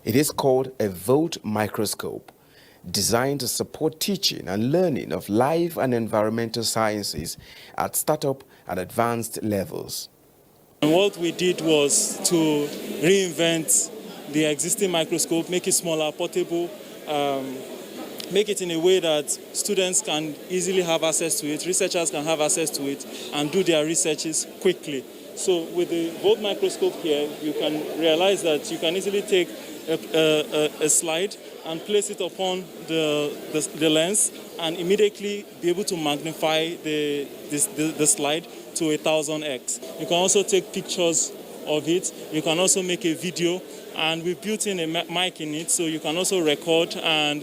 It is called a volt microscope, designed to support teaching and learning of life and environmental sciences at startup and advanced levels. And what we did was to reinvent the existing microscope, make it smaller, portable, make it in a way that students can easily have access to it, researchers can have access to it, and do their researches quickly. So with the volt microscope here, you can realize that you can easily take a slide and place it upon the lens and immediately be able to magnify the slide to 1000x. You can also take pictures of it. You can also make a video, and we've built in a mic in it, so you can also record, and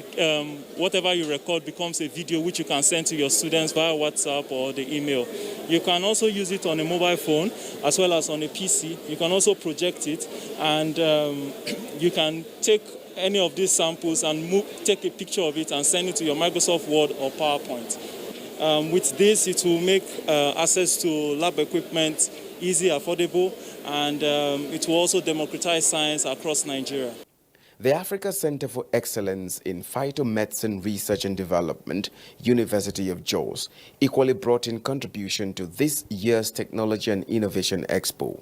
whatever you record becomes a video which you can send to your students via WhatsApp or the email. You can also use it on a mobile phone as well as on a PC. You can also project it, and you can take any of these samples and take a picture of it and send it to your Microsoft Word or PowerPoint. With this, it will make access to lab equipment easy, affordable, and it will also democratize science across Nigeria. The Africa Center for Excellence in Phytomedicine Research and Development, University of Jos, equally brought in contribution to this year's Technology and Innovation Expo.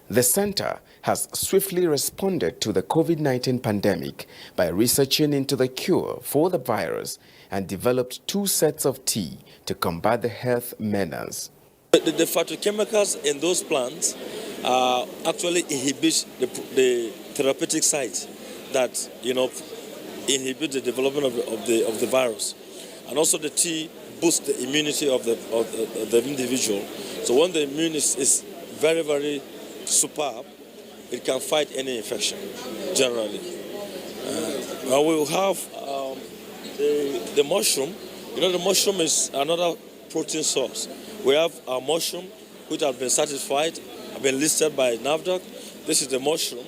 The center has swiftly responded to the COVID-19 pandemic by researching into the cure for the virus and developed 2 sets of tea to combat the health menace. The phytochemicals in those plants actually inhibit the therapeutic site that inhibit the development of the virus, and also the tea boosts the immunity of the individual. So when the immune is very, very superb, it can fight any infection generally. We will have the mushroom. The mushroom is another protein source. We have our mushroom, which has been certified, have been listed by NAFDAC. This is the mushroom.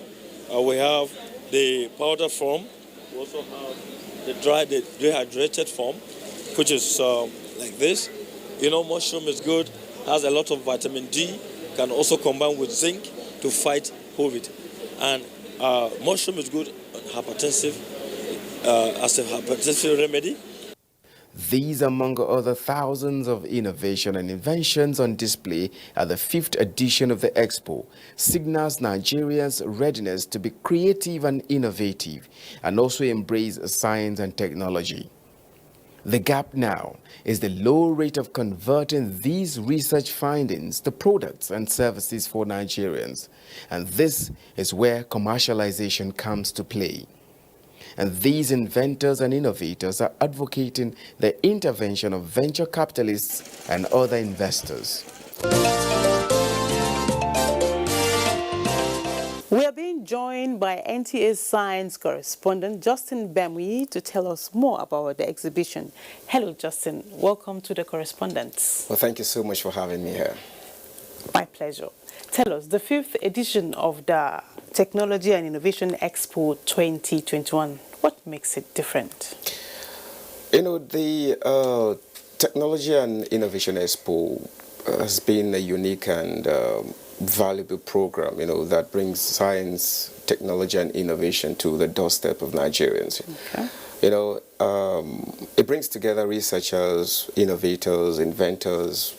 We have the powder form. We also have the dehydrated form, which is like this. Mushroom is good, has a lot of vitamin D, can also combine with zinc to fight COVID. And mushroom is good hypertensive, as a hypertensive remedy. These, among other thousands of innovation and inventions on display at the 5th edition of the Expo, signals Nigerians' readiness to be creative and innovative and also embrace science and technology. The gap now is the low rate of converting these research findings to products and services for Nigerians, and this is where commercialization comes to play. And these inventors and innovators are advocating the intervention of venture capitalists and other investors. We are being joined by NTA's science correspondent Justin Bemwi to tell us more about the exhibition. Hello, Justin. Welcome to the correspondence. Well, thank you so much for having me here. My pleasure. Tell us, the 5th edition of the Technology and Innovation Expo 2021, what makes it different? The Technology and Innovation Expo has been a unique and valuable program, that brings science, technology, and innovation to the doorstep of Nigerians. Okay. It brings together researchers, innovators, inventors,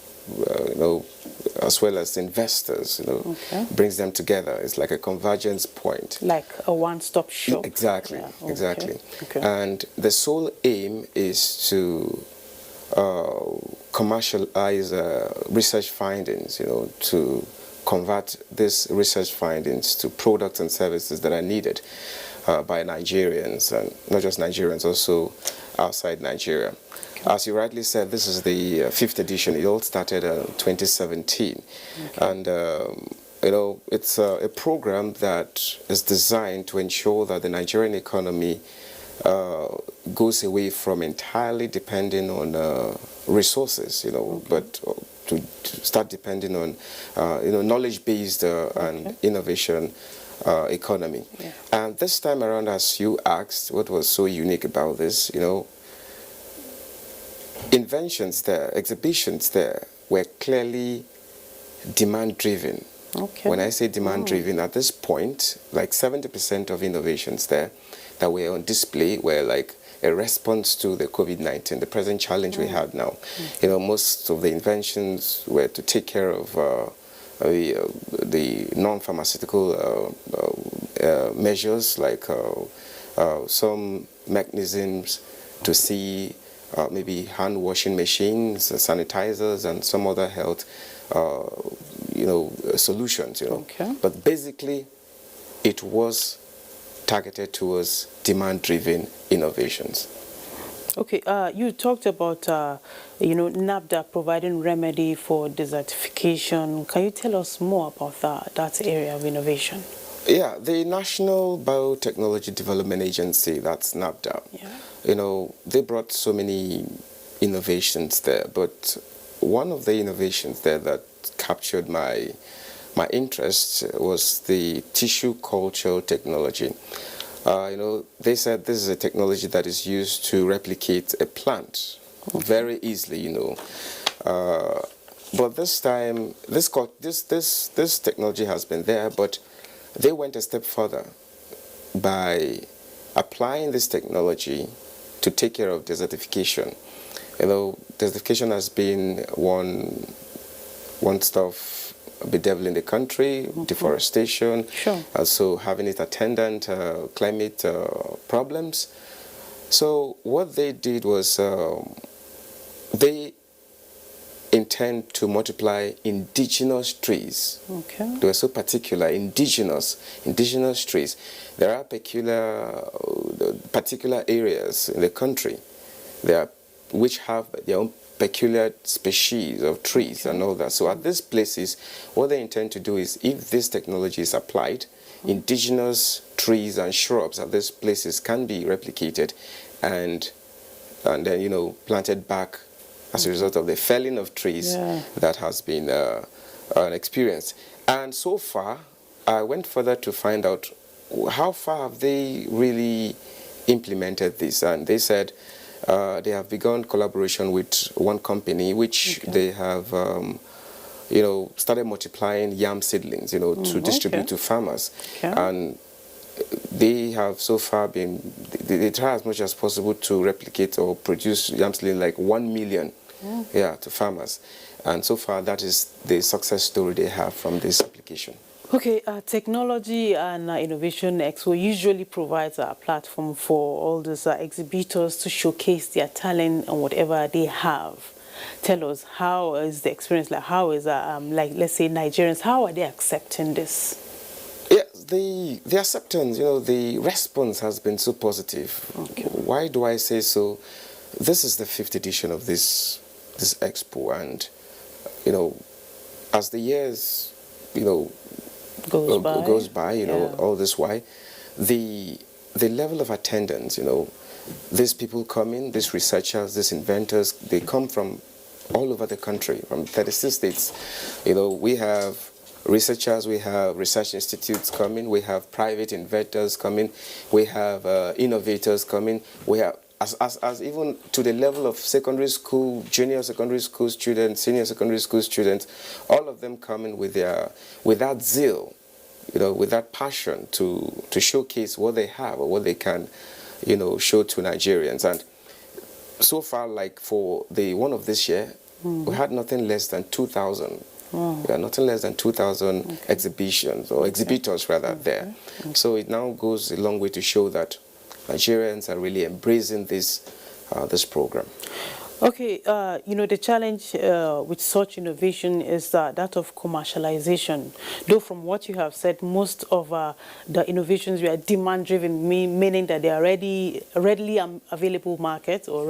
as well as investors, Okay. brings them together. It's like a convergence point. Like a one-stop shop. Exactly, Yeah, okay. exactly. Okay. And the sole aim is to commercialize research findings, to convert these research findings to products and services that are needed by Nigerians, and not just Nigerians, also outside Nigeria. Okay. As you rightly said, this is the 5th edition. It all started in 2017. Okay. And, it's a program that is designed to ensure that the Nigerian economy goes away from entirely depending on resources, but to start depending on, knowledge-based and innovation economy. Yeah. And this time around, as you asked, what was so unique about this, inventions there, exhibitions there were clearly demand-driven. Okay. When I say demand-driven, at this point, like 70% of innovations there that were on display were like a response to the COVID-19, the present challenge we have now. You know, most of the inventions were to take care of the non-pharmaceutical measures, like some mechanisms to see maybe hand washing machines, sanitizers, and some other health solutions, Okay. But basically, it was targeted towards demand-driven innovations. Okay, you talked about, NAFDA providing remedy for desertification. Can you tell us more about that area of innovation? Yeah, the National Biotechnology Development Agency, that's NAFDA. Yeah. They brought so many innovations there, but one of the innovations there that captured my interest was the tissue culture technology. They said this is a technology that is used to replicate a plant very easily, But this time, this technology has been there, but they went a step further by applying this technology to take care of desertification. Desertification has been one stuff bedeviling the country, deforestation, also having its attendant climate problems. So what they did was they intend to multiply indigenous trees. Okay. They were so particular, indigenous trees. There are particular areas in the country which have their own peculiar species of trees and all that. So at these places, what they intend to do is, if this technology is applied, indigenous trees and shrubs at these places can be replicated and then, planted back as a result of the felling of trees that has been an experience. And so far, I went further to find out how far have they really implemented this. And they said they have begun collaboration with one company, which they have, started multiplying yam seedlings, to distribute to farmers. Okay. And they have so far they try as much as possible to replicate or produce yam seedlings like 1 million to farmers. And so far, that is the success story they have from this application. Okay, Technology and Innovation Expo usually provides a platform for all these exhibitors to showcase their talent and whatever they have. Tell us, how is the experience? Like, how is, let's say, Nigerians, how are they accepting this? Yeah, the acceptance, the response has been so positive. Okay. Why do I say so? This is the 5th edition of this expo, and, as the years, goes by, all this while, the level of attendance, these people come in, these researchers, these inventors, they come from all over the country, from 36 states. We have researchers, we have research institutes coming, we have private inventors coming, we have innovators coming, we have as even to the level of secondary school, junior secondary school students, senior secondary school students, all of them coming with that zeal, with that passion to showcase what they have or what they can, show to Nigerians. And so far, like for the one of this year, we had nothing less than 2,000. We had nothing less than 2,000 exhibitions or exhibitors rather there. So it now goes a long way to show that Nigerians are really embracing this program. Okay, the challenge with such innovation is that of commercialization. Though from what you have said, most of the innovations were demand-driven, meaning that they are readily available markets, or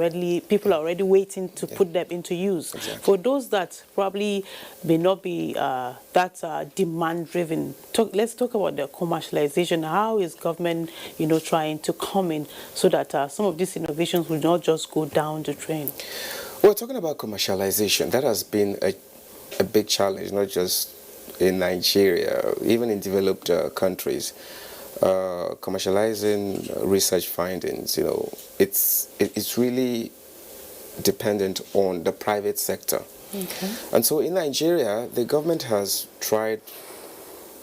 people are already waiting to put them into use. Exactly. For those that probably may not be that demand-driven, let's talk about the commercialization. How is government, trying to come in so that some of these innovations will not just go down the drain? Well, talking about commercialization, that has been a big challenge, not just in Nigeria, even in developed countries. Commercializing research findings, it's really dependent on the private sector. Okay. And so in Nigeria, the government has tried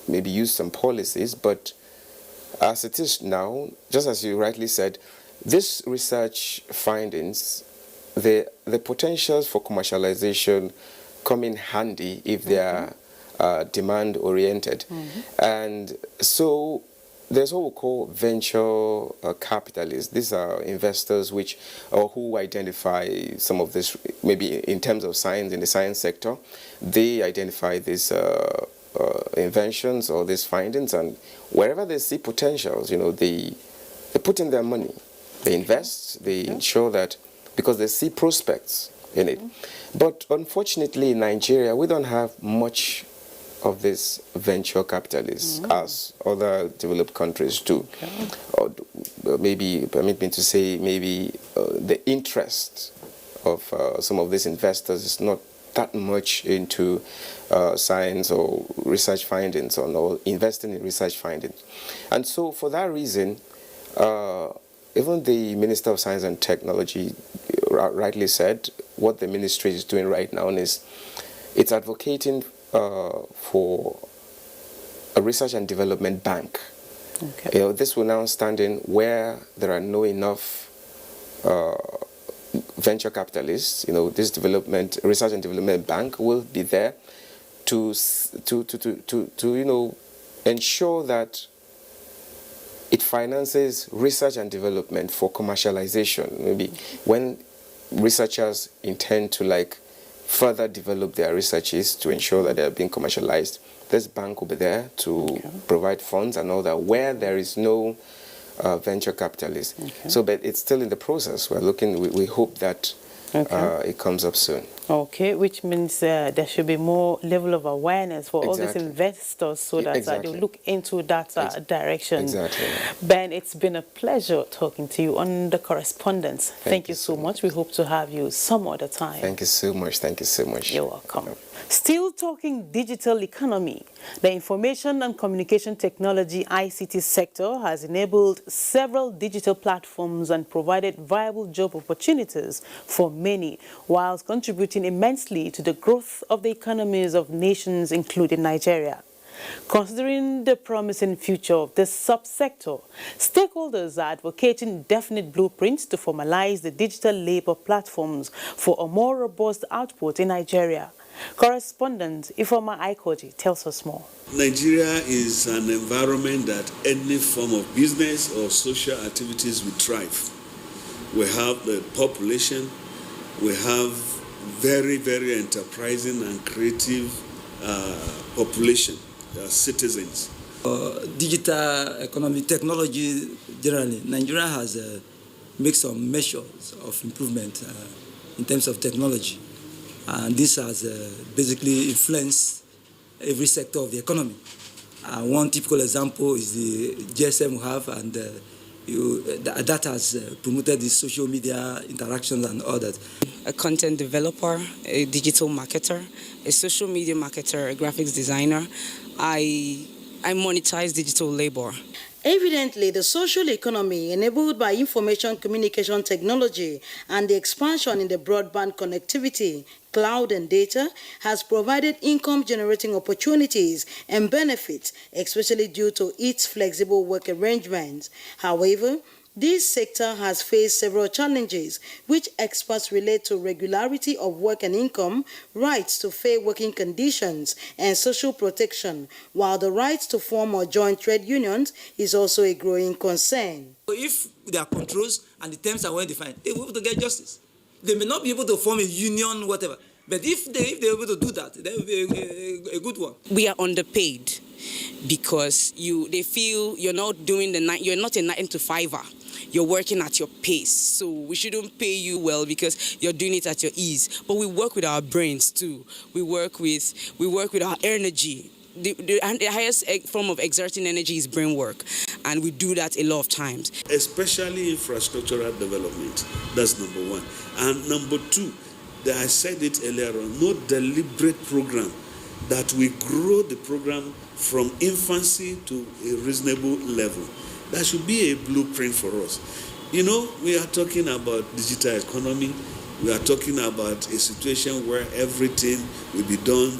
maybe use some policies, but as it is now, just as you rightly said, this research findings, the potentials for commercialization come in handy if they are demand oriented. And so there's what we call venture capitalists. These are investors who identify some of this, maybe in terms of science, in the science sector. They identify these inventions or these findings, and wherever they see potentials, they put in their money. They invest, they ensure that, because they see prospects in it. But unfortunately in Nigeria, we don't have much of these venture capitalists as other developed countries do. Or maybe, permit me to say, maybe the interest of some of these investors is not that much into science or research findings, or investing in research findings. And so for that reason, even the Minister of Science and Technology rightly said what the ministry is doing right now is it's advocating for a research and development bank. This will now stand in where there are no enough venture capitalists. This research and development bank will be there to ensure that it finances research and development for commercialization. Maybe when researchers intend to further develop their researches to ensure that they are being commercialized, this bank will be there to provide funds and all that, where there is no venture capitalists. So, but it's still in the process. We hope that it comes up soon. Okay, which means there should be more level of awareness for all these investors, so that they look into that direction. Exactly. Ben, it's been a pleasure talking to you on The Correspondence. Thank you so much. We hope to have you some other time. Thank you so much. Thank you so much. You're welcome. Still talking digital economy, the information and communication technology ICT sector has enabled several digital platforms and provided viable job opportunities for many, whilst contributing immensely to the growth of the economies of nations, including Nigeria. Considering the promising future of this subsector, stakeholders are advocating definite blueprints to formalize the digital labor platforms for a more robust output in Nigeria. Correspondent Ifeoma Aikoji tells us more. Nigeria is an environment that any form of business or social activities will thrive. We have the population, we have very, very enterprising and creative population, citizens. Digital economy, technology generally, Nigeria has made some measures of improvement in terms of technology. And this has basically influenced every sector of the economy. One typical example is the GSM we have, and that has promoted the social media interactions and all that. A content developer, a digital marketer, a social media marketer, a graphics designer. I monetize digital labor. Evidently, the social economy enabled by information communication technology and the expansion in the broadband connectivity, cloud and data has provided income-generating opportunities and benefits, especially due to its flexible work arrangements. However, this sector has faced several challenges, which experts relate to regularity of work and income, rights to fair working conditions, and social protection, while the right to form or join trade unions is also a growing concern. If there are controls and the terms are well defined, they will be able to get justice. They may not be able to form a union, whatever, but if they're able to do that, that will be a good one. We are underpaid because they feel you're not you're not a 9-to-5er. You're working at your pace, so we shouldn't pay you well because you're doing it at your ease. But we work with our brains too. We work with our energy. The highest form of exerting energy is brain work, and we do that a lot of times. Especially infrastructural development, that's number one. And number two, I said it earlier on, no deliberate program that we grow the program from infancy to a reasonable level. That should be a blueprint for us. We are talking about digital economy. We are talking about a situation where everything will be done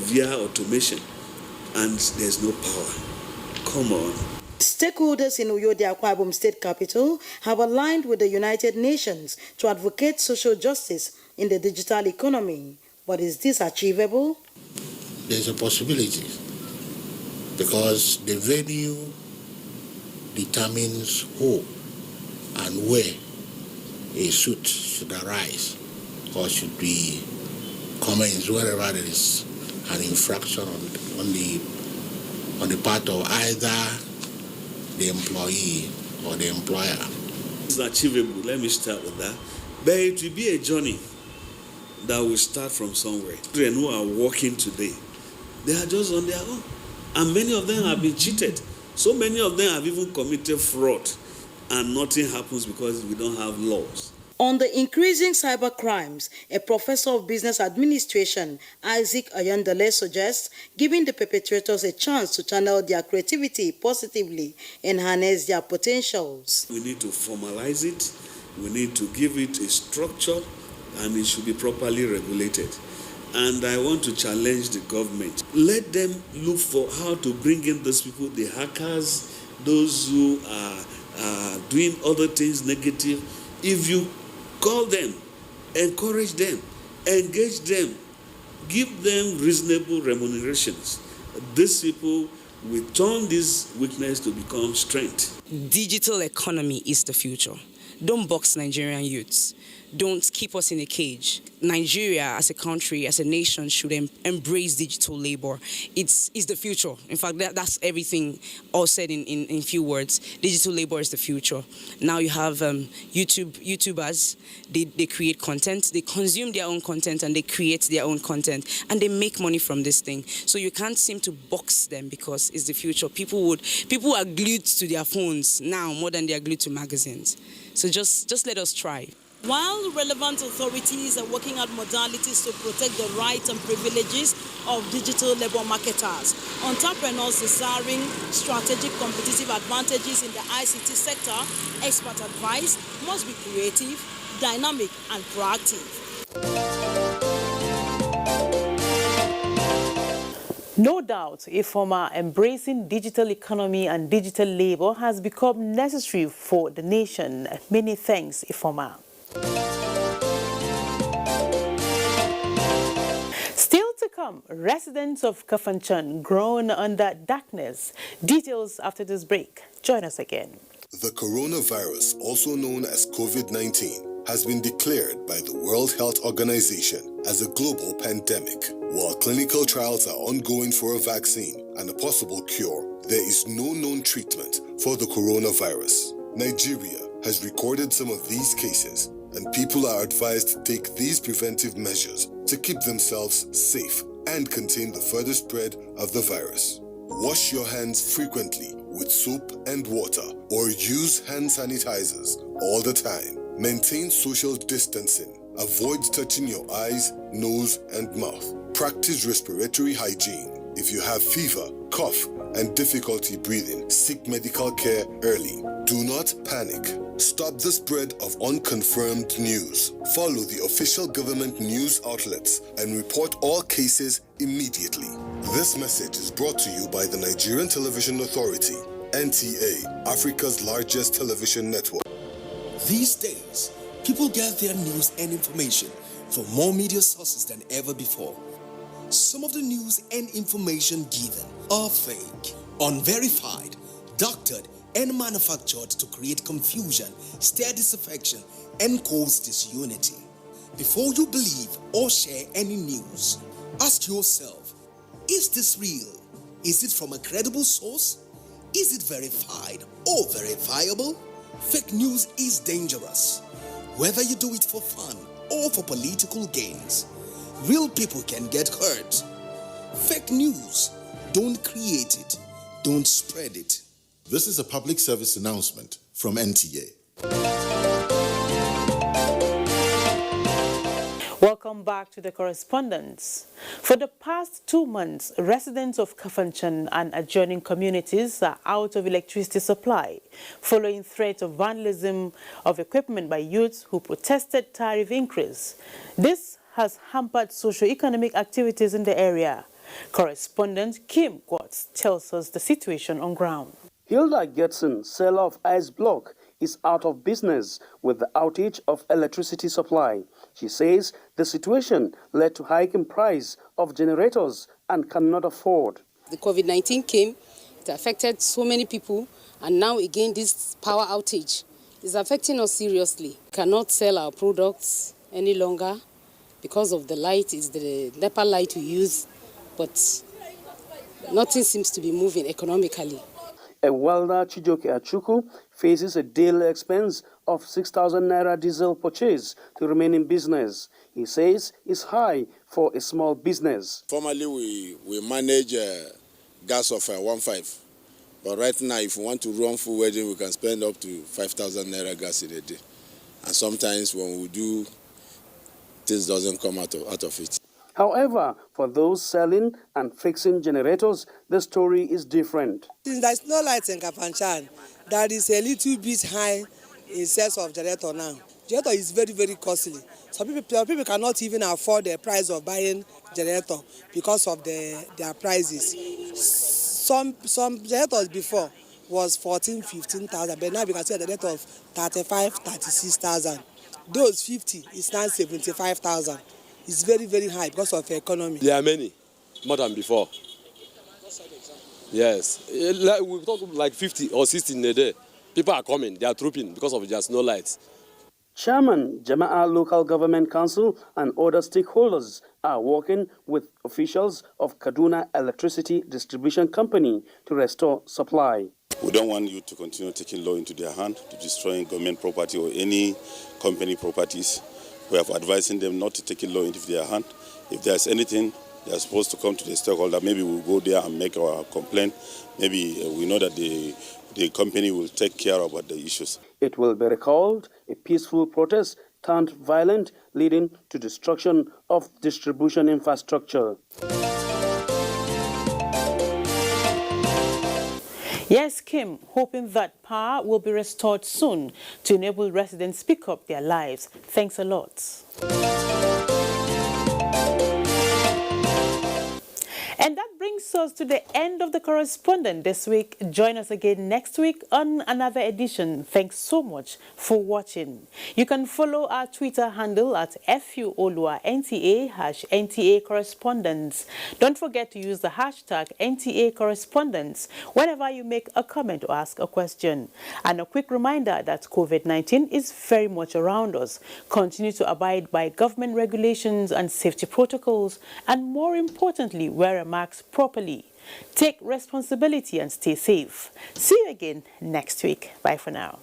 via automation. and there's no power. Come on. Stakeholders in Uyo, the Akwa Ibom state capital, have aligned with the United Nations to advocate social justice in the digital economy. But is this achievable? There's a possibility, because the venue determines who and where a suit should arise or should be commenced wherever there is an infraction on the part of either the employee or the employer. It's achievable. Let me start with that. But it will be a journey that will start from somewhere. Children who are working today, they are just on their own. And many of them have been cheated. So many of them have even committed fraud. And nothing happens because we don't have laws. On the increasing cyber crimes, a professor of business administration, Isaac Ayandale, suggests giving the perpetrators a chance to channel their creativity positively and harness their potentials. We need to formalize it. We need to give it a structure, and it should be properly regulated. And I want to challenge the government. Let them look for how to bring in those people, the hackers, those who are doing other things negative. If you call them, encourage them, engage them, give them reasonable remunerations, these people will turn this weakness to become strength. Digital economy is the future. Don't box Nigerian youths. Don't keep us in a cage. Nigeria as a country, as a nation, should embrace digital labor. It's the future. In fact, that's everything all said in few words. Digital labor is the future. Now you have YouTubers. They create content. They consume their own content and they create their own content. And they make money from this thing. So you can't seem to box them because it's the future. People are glued to their phones now more than they are glued to magazines. So just let us try. While relevant authorities are working out modalities to protect the rights and privileges of digital labor marketers, entrepreneurs desiring strategic competitive advantages in the ICT sector, expert advice must be creative, dynamic, and proactive. No doubt, Ifoma embracing digital economy and digital labor has become necessary for the nation. Many thanks, Ifoma. Still to come, residents of Kafanchan groan under darkness. Details after this break. Join us again. The coronavirus, also known as COVID-19, has been declared by the World Health Organization as a global pandemic. While clinical trials are ongoing for a vaccine and a possible cure, there is no known treatment for the coronavirus. Nigeria has recorded some of these cases, and people are advised to take these preventive measures to keep themselves safe and contain the further spread of the virus. Wash your hands frequently with soap and water, or use hand sanitizers all the time. Maintain social distancing. Avoid touching your eyes, nose, and mouth. Practice respiratory hygiene. If you have fever, cough, and difficulty breathing, seek medical care early. Do not panic. Stop the spread of unconfirmed news. Follow the official government news outlets and report all cases immediately. This message is brought to you by the Nigerian Television Authority, NTA, Africa's largest television network. These days, people get their news and information from more media sources than ever before. Some of the news and information given are fake, unverified, doctored, and manufactured to create confusion, stir disaffection, and cause disunity. Before you believe or share any news, ask yourself, is this real? Is it from a credible source? Is it verified or verifiable? Fake news is dangerous. Whether you do it for fun or for political gains, real people can get hurt. Fake news, don't create it, don't spread it. This is a public service announcement from NTA. Welcome back to the correspondence. For the past 2 months, residents of Kafanchan and adjoining communities are out of electricity supply, following threats of vandalism of equipment by youths who protested tariff increase. This has hampered socio-economic activities in the area. Correspondent Kim Gwatz tells us the situation on ground. Hilda Getson, seller of ice block, is out of business with the outage of electricity supply. She says the situation led to hike in price of generators and cannot afford. The COVID-19 came, it affected so many people, and now again this power outage is affecting us seriously. We cannot sell our products any longer because of the light. It's the NEPA light we use, but nothing seems to be moving economically. A welder, Chijoke Achuku, faces a daily expense of 6,000 naira diesel purchase to remain in business. He says it's high for a small business. Formerly, we manage gas of 1.5, but right now, if we want to run full wedding, we can spend up to 5,000 naira gas in a day. And sometimes when we do, things doesn't come out of it. However, for those selling and fixing generators, the story is different. Since there's no lights in Kafanchan, that is a little bit high in sales of generator now. Generator is very, very costly. Some people cannot even afford the price of buying generator because of their prices. Some generators before was 14,000, 15,000, but now we can see a generator of 35,000, 36,000. Those 50 is now 75,000. It's very, very high because of the economy. There are many, more than before. Yes, we talk like 50 or 60 in a day. People are coming, they are trooping because of just no lights. Chairman, Jama'a Local Government Council and other stakeholders are working with officials of Kaduna Electricity Distribution Company to restore supply. We don't want you to continue taking law into their hand, to destroying government property or any company properties. We have advising them not to take law into their hand. If there's anything, they are supposed to come to the stakeholder. Maybe we'll go there and make our complaint. Maybe we know that the company will take care about the issues. It will be recalled a peaceful protest turned violent, leading to destruction of distribution infrastructure. Yes, Kim, hoping that power will be restored soon to enable residents speak up their lives. Thanks a lot. And that brings us to the end of the correspondent this week. Join us again next week on another edition. Thanks so much for watching. You can follow our Twitter handle at FUOLUANTA #NTA Correspondence. Don't forget to use the hashtag NTA Correspondence whenever you make a comment or ask a question. And a quick reminder that COVID-19 is very much around us. Continue to abide by government regulations and safety protocols, and more importantly, wear a mask properly. Take responsibility and stay safe. See you again next week. Bye for now.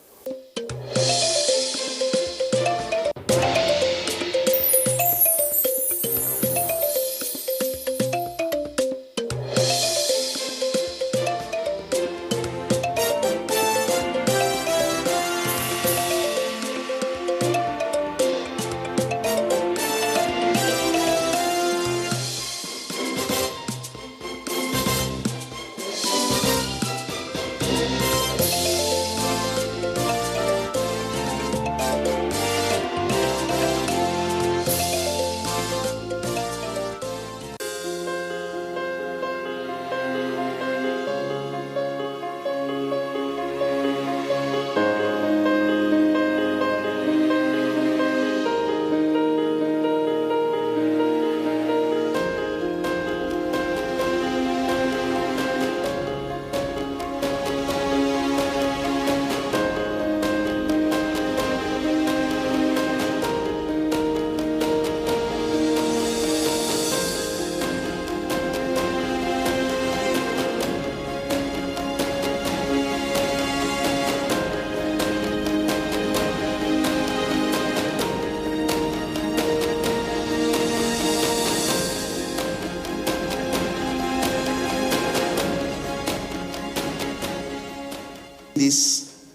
This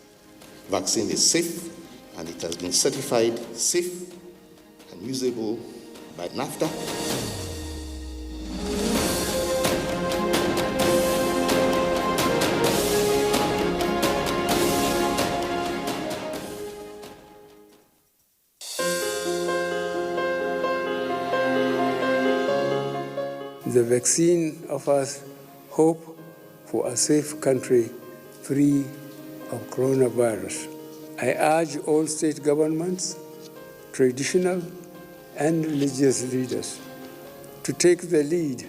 vaccine is safe, and it has been certified safe and usable by NAFTA. The vaccine offers hope for a safe country free of coronavirus. I urge all state governments, traditional and religious leaders to take the lead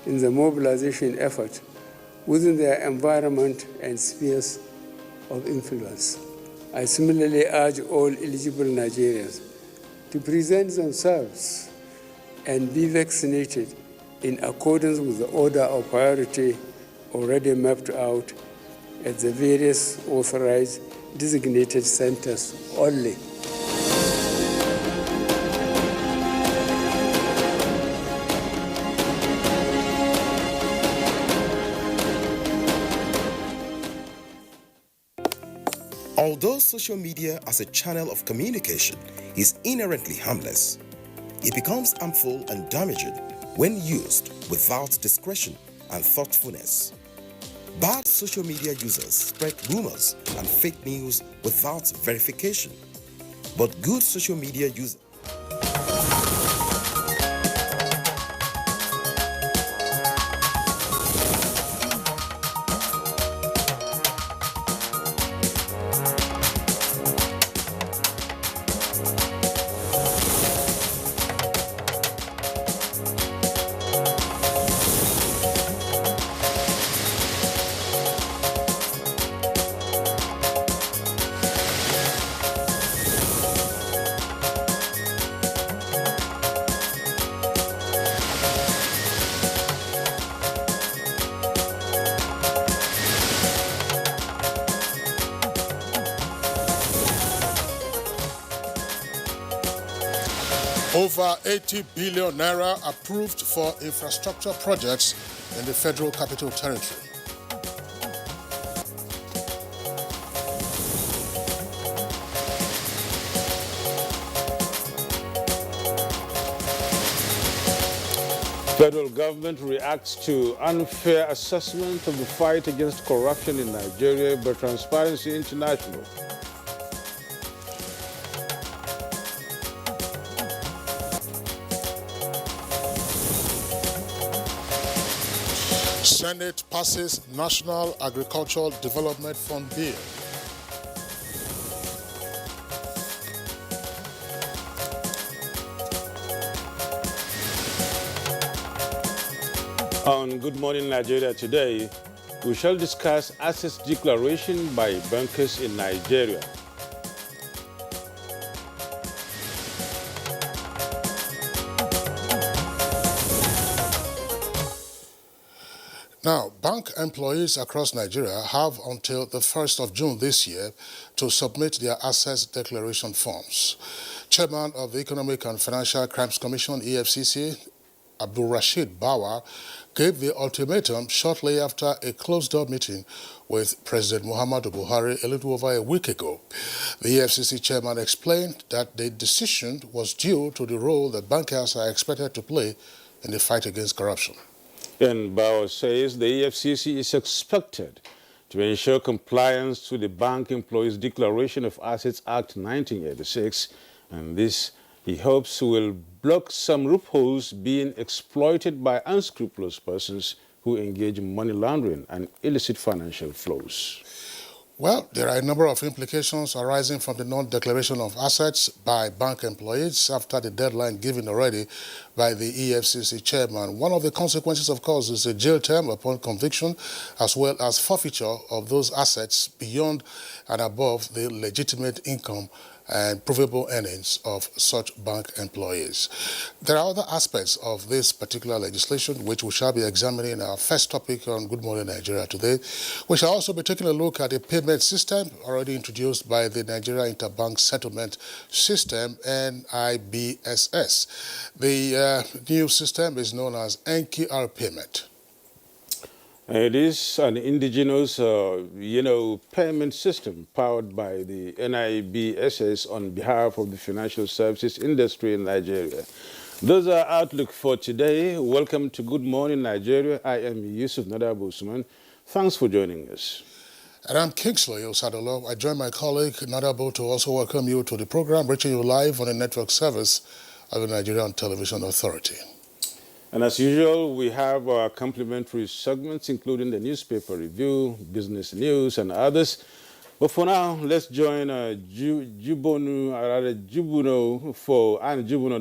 in the mobilization effort within their environment and spheres of influence. I similarly urge all eligible Nigerians to present themselves and be vaccinated in accordance with the order of priority already mapped out at the various authorized designated centers only. Although social media as a channel of communication is inherently harmless, it becomes harmful and damaging when used without discretion and thoughtfulness. Bad social media users spread rumors and fake news without verification, but good social media users Over 80 billion naira approved for infrastructure projects in the Federal Capital Territory. Federal government reacts to unfair assessment of the fight against corruption in Nigeria by Transparency International. Senate passes National Agricultural Development Fund Bill. On Good Morning Nigeria today, we shall discuss assets declaration by bankers in Nigeria. Now, bank employees across Nigeria have until the 1st of June this year to submit their assets declaration forms. Chairman of the Economic and Financial Crimes Commission, EFCC, Abdul Rashid Bawa, gave the ultimatum shortly after a closed-door meeting with President Muhammadu Buhari a little over a week ago. The EFCC chairman explained that the decision was due to the role that bankers are expected to play in the fight against corruption. And Bauer says the EFCC is expected to ensure compliance to the Bank Employees Declaration of Assets Act 1986, and this, he hopes, will block some loopholes being exploited by unscrupulous persons who engage in money laundering and illicit financial flows. Well, there are a number of implications arising from the non-declaration of assets by bank employees after the deadline given already by the EFCC chairman. One of the consequences, of course, is a jail term upon conviction, as well as forfeiture of those assets beyond and above the legitimate income and provable earnings of such bank employees. There are other aspects of this particular legislation which we shall be examining in our first topic on Good Morning Nigeria today. We shall also be taking a look at a payment system already introduced by the Nigeria Interbank Settlement System, NIBSS. The new system is known as NQR Payment. It is an indigenous, payment system powered by the NIBSS on behalf of the financial services industry in Nigeria. Those are outlook for today. Welcome to Good Morning Nigeria. I am Yusuf Nadab Usman. Thanks for joining us. And I'm Kingsley Osadolo. I join my colleague Nadabo to also welcome you to the program, reaching you live on a network service of the Nigerian Television Authority. And as usual, we have our complimentary segments, including the newspaper review, business news, and others. But for now, let's join Jubono,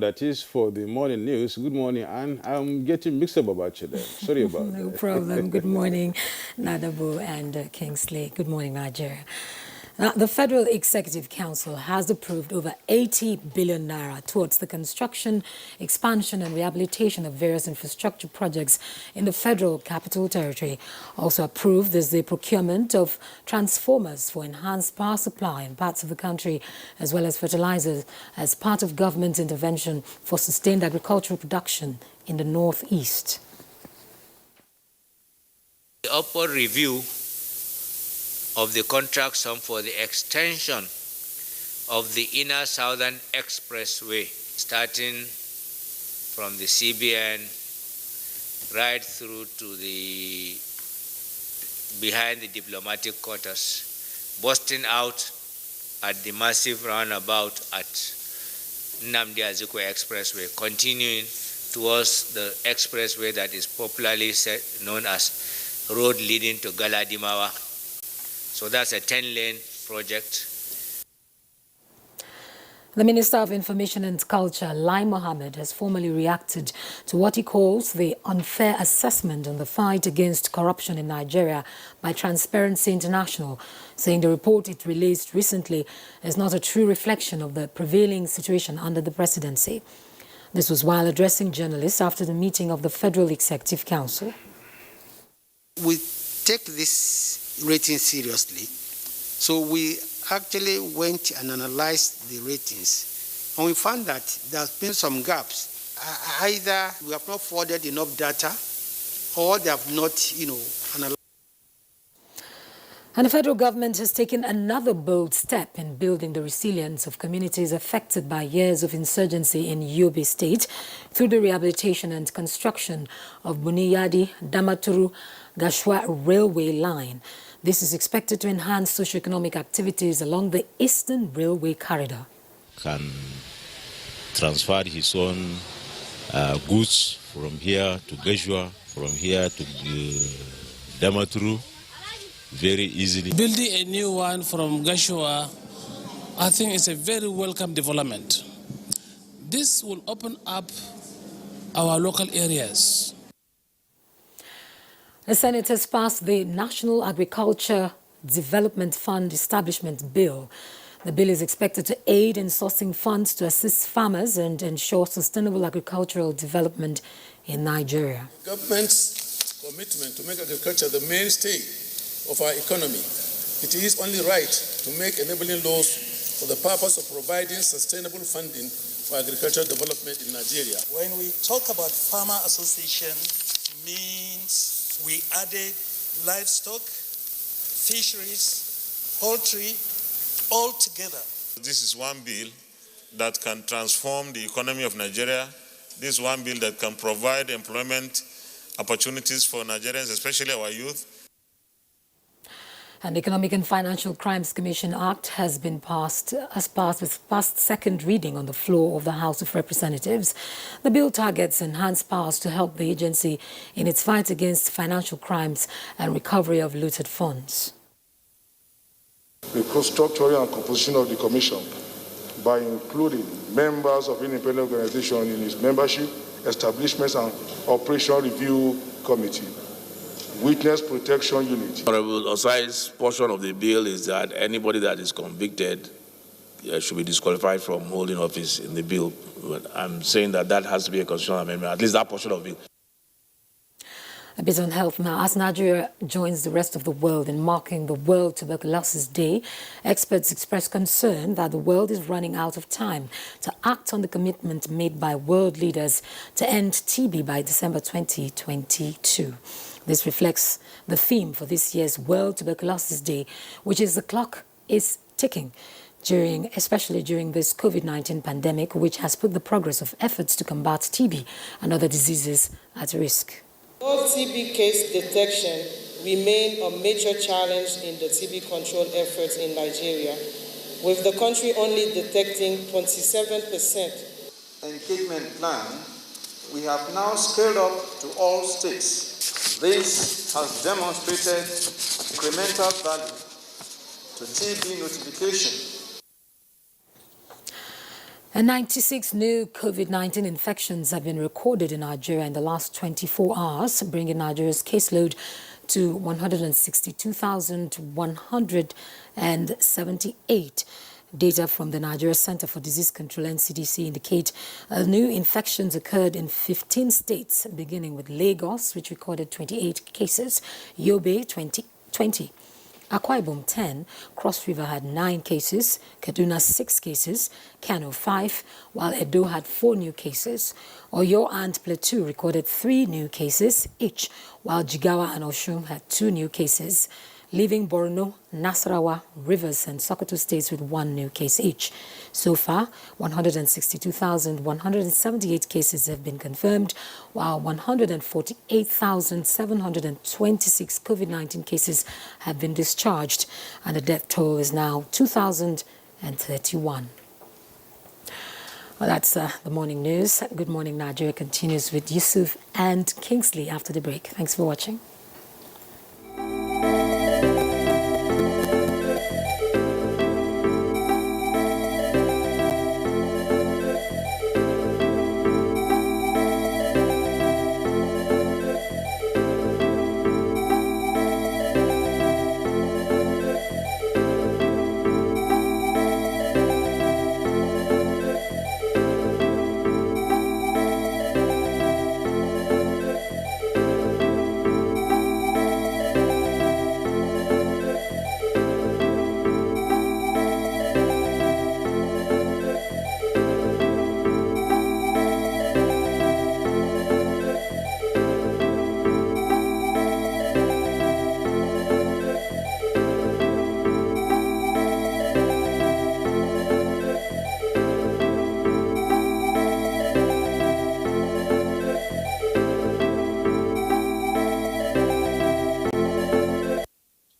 that is, for the morning news. Good morning, Anne. I'm getting mixed up about you there. Sorry about that. No problem. Good morning, Nadabo and Kingsley. Good morning, Nigeria. The Federal Executive Council has approved over 80 billion naira towards the construction, expansion and rehabilitation of various infrastructure projects in the Federal Capital Territory. Also approved is the procurement of transformers for enhanced power supply in parts of the country, as well as fertilizers as part of government intervention for sustained agricultural production in the northeast. The upward review of the contract sum for the extension of the Inner Southern Expressway, starting from the CBN right through to the behind the diplomatic quarters, busting out at the massive roundabout at Nnamdi Azikiwe Expressway, continuing towards the expressway that is popularly known as road leading to Galadimawa. So that's a 10-lane project. The Minister of Information and Culture, Lai Mohammed, has formally reacted to what he calls the unfair assessment on the fight against corruption in Nigeria by Transparency International, saying the report it released recently is not a true reflection of the prevailing situation under the presidency. This was while addressing journalists after the meeting of the Federal Executive Council. We take this rating seriously, so we actually went and analyzed the ratings, and we found that there's been some gaps. Either we have not forwarded enough data, or they have not, analyzed. And the federal government has taken another bold step in building the resilience of communities affected by years of insurgency in Yobe State through the rehabilitation and construction of Buniyadi Damaturu Gashua railway line. This is expected to enhance socio-economic activities along the Eastern Railway Corridor. Can transfer his own goods from here to Gashua, from here to Damaturu very easily. Building a new one from Gashua, I think it's a very welcome development. This will open up our local areas. The Senate has passed the National Agriculture Development Fund Establishment Bill. The bill is expected to aid in sourcing funds to assist farmers and ensure sustainable agricultural development in Nigeria. Government's commitment to make agriculture the mainstay of our economy. It is only right to make enabling laws for the purpose of providing sustainable funding for agricultural development in Nigeria. When we talk about farmer association, means we added livestock, fisheries, poultry, all together. This is one bill that can transform the economy of Nigeria. This is one bill that can provide employment opportunities for Nigerians, especially our youth. An Economic and Financial Crimes Commission Act has passed second reading on the floor of the House of Representatives. The bill targets enhanced powers to help the agency in its fight against financial crimes and recovery of looted funds. The structuring and composition of the Commission by including members of independent organizations in its membership, establishments and operation review committee. Witness Protection Unit. Honorable Osai's portion of the bill is that anybody that is convicted should be disqualified from holding office in the bill. But I'm saying that that has to be a constitutional amendment, at least that portion of it. A bit on health now. As Nigeria joins the rest of the world in marking the World Tuberculosis Day, experts express concern that the world is running out of time to act on the commitment made by world leaders to end TB by December 2022. This reflects the theme for this year's World Tuberculosis Day, which is the clock is ticking, especially during this COVID-19 pandemic, which has put the progress of efforts to combat TB and other diseases at risk. Low TB case detection remain a major challenge in the TB control efforts in Nigeria, with the country only detecting 27%. Engagement plan we have now scaled up to all states. This has demonstrated incremental value to TB notification. And 96 new COVID-19 infections have been recorded in Nigeria in the last 24 hours, bringing Nigeria's caseload to 162,178. Data from the Nigeria Center for Disease Control (NCDC) indicate new infections occurred in 15 states, beginning with Lagos, which recorded 28 cases, Yobe 20. Akwa Ibom 10, Cross River had 9 cases, Kaduna 6 cases, Kano 5, while Edo had 4 new cases. Oyo and Plateau recorded 3 new cases each, while Jigawa and Oshun had 2 new cases, leaving Borno, Nasarawa, Rivers and Sokoto states with 1 new case each. So far, 162,178 cases have been confirmed, while 148,726 COVID-19 cases have been discharged, and the death toll is now 2,031. Well, that's the morning news. Good Morning Nigeria continues with Yusuf and Kingsley after the break. Thanks for watching.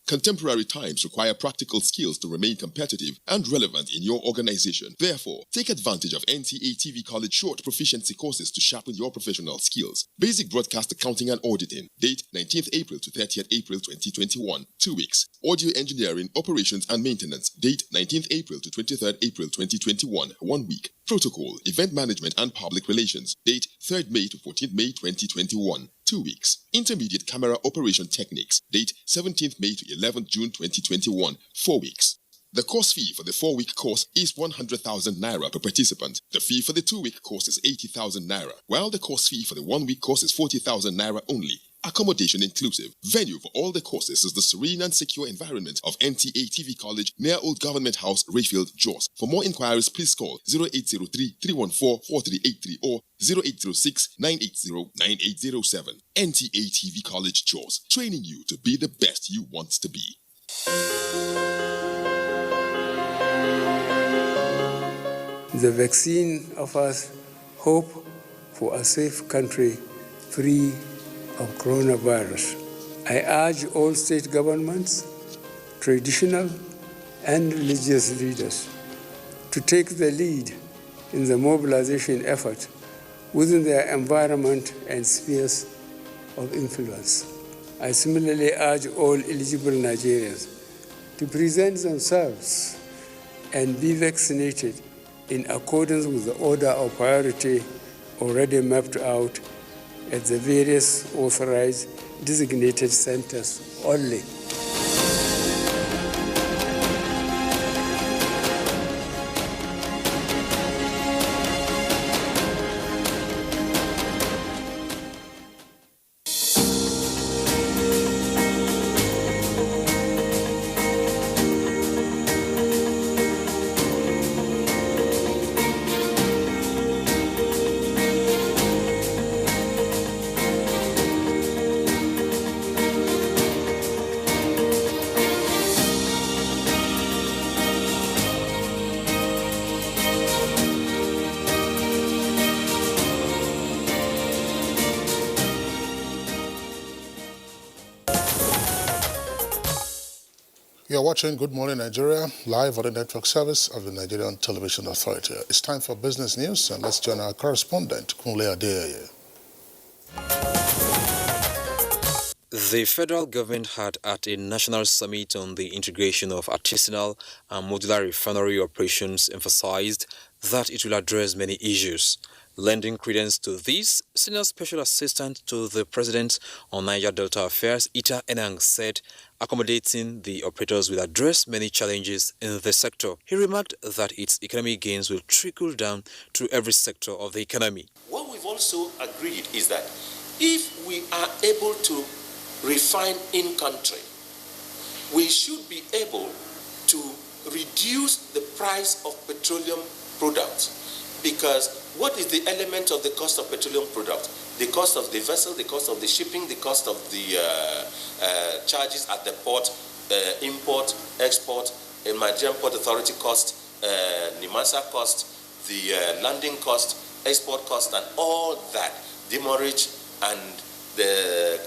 Contemporary times require practical skills to remain competitive and relevant in your organization. Therefore, take advantage of NTA TV College short proficiency courses to sharpen your professional skills. Basic Broadcast Accounting and Auditing. Date 19th April to 30th April 2021. 2 weeks. Audio Engineering, Operations and Maintenance. Date 19th April to 23rd April 2021. 1 week. Protocol, Event Management and Public Relations. Date 3rd May to 14th May 2021. 2 weeks. Intermediate Camera Operation Techniques. Date 17th May to 11th June 2021. 4 weeks. The course fee for the 4-week course is 100,000 naira per participant. The fee for the 2-week course is 80,000 naira, while the course fee for the 1-week course is 40,000 naira only. Accommodation inclusive. Venue for all the courses is the serene and secure environment of NTA TV College near Old Government House, Rayfield, Jos. For more inquiries, please call 0803-314-4383 or 0806-980-9807. NTA TV College, Jos. Training you to be the best you want to be. The vaccine offers hope for a safe country free of coronavirus. I urge all state governments, traditional and religious leaders to take the lead in the mobilization effort within their environment and spheres of influence. I similarly urge all eligible Nigerians to present themselves and be vaccinated in accordance with the order of priority already mapped out at the various authorized designated centers only. You're watching Good Morning Nigeria, live on the network service of the Nigerian Television Authority. It's time for business news, and let's join our correspondent, Kunle Adeyeye. The federal government had at a national summit on the integration of artisanal and modular refinery operations emphasized that it will address many issues. Lending credence to this, Senior Special Assistant to the President on Niger Delta Affairs, Ita Enang, said accommodating the operators will address many challenges in the sector. He remarked that its economic gains will trickle down to every sector of the economy. What we've also agreed is that if we are able to refine in country, we should be able to reduce the price of petroleum products, because what is the element of the cost of petroleum products? The cost of the vessel, the cost of the shipping, the cost of the charges at the port, import, export, Nigerian Port Authority cost, NIMASA cost, the landing cost, export cost, and all that, demurrage and the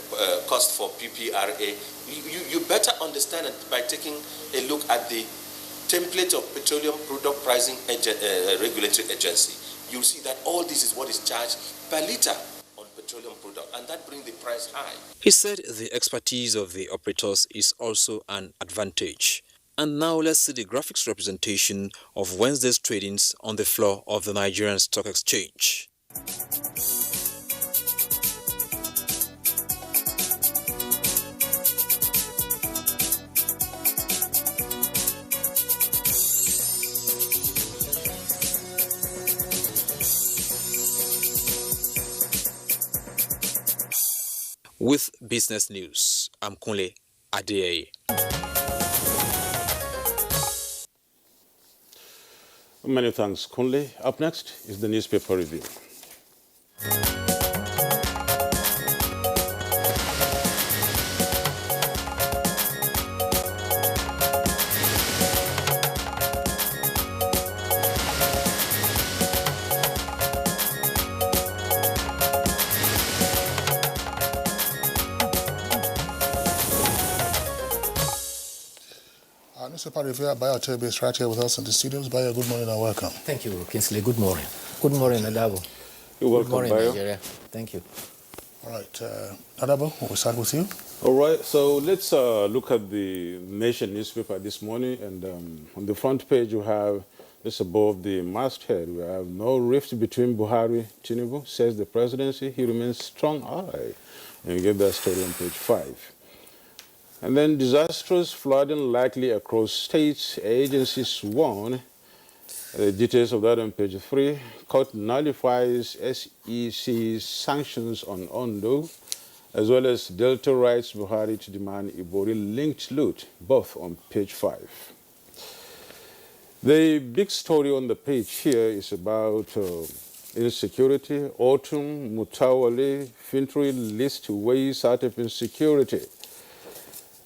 cost for PPRA. You better understand it by taking a look at the template of Petroleum Product Pricing Regulatory Agency. You'll see that all this is what is charged per liter on petroleum product, and that brings the price high. He said the expertise of the operators is also an advantage. And now let's see the graphics representation of Wednesday's tradings on the floor of the Nigerian Stock Exchange. With business news, I'm Kunle Adeyeye. Many thanks, Kunle. Up next is the newspaper review. Newspaper reviewer Biotech is right here with us in the studios. Bio, good morning and welcome. Thank you, Kingsley. Good morning. Good morning, Adabo. You're welcome, good morning, Bio. Nigeria. Thank you. All right, Adabo, we'll start with you. All right, so let's look at the Nation newspaper this morning. And on the front page, you have just above the masthead, we have no rift between Buhari and Tinubu, says the presidency. He remains strong ally. And you get that story on page 5. And then disastrous flooding likely across states, agencies warn. The details of that on page 3. Court nullifies SEC's sanctions on Ondo, as well as Delta writes Buhari to demand Ibori-linked loot, both on page 5. The big story on the page here is about insecurity. Autumn Mutawale Fintry list ways out of insecurity.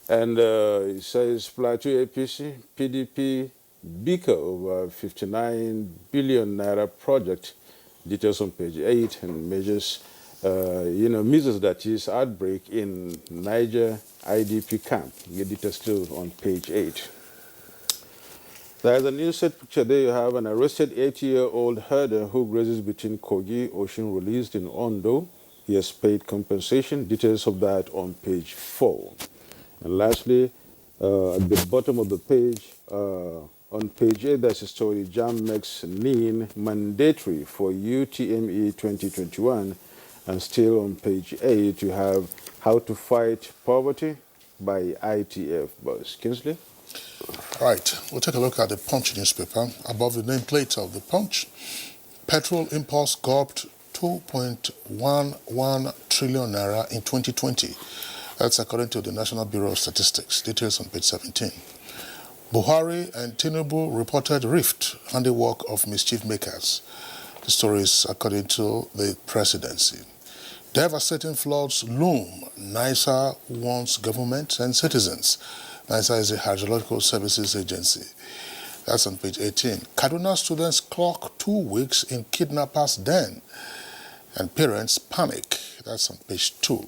And it says Plateau APC, PDP, beaker over 59 billion naira project. Details on page 8 and measures, measures that is outbreak in Niger IDP camp. You get details still on page 8. There's a new set picture there. You have an arrested 80-year-old herder who grazes between Kogi Ocean released in Ondo. He has paid compensation. Details of that on page 4. And lastly, at the bottom of the page, on page 8, there's a story, JAM makes NIN mandatory for UTME 2021. And still on page 8, you have How to Fight Poverty by ITF. Boss Kingsley? All right, we'll take a look at the Punch newspaper. Above the nameplate of the Punch, petrol imports gulped 2.11 trillion naira in 2020. That's according to the National Bureau of Statistics. Details on page 17. Buhari and Tinubu reported rift, handiwork of mischief makers. The story is according to the presidency. Devastating floods loom. NISA warns government and citizens. NISA is a hydrological services agency. That's on page 18. Kaduna students clock 2 weeks in kidnappers' den. And parents panic. That's on page 2.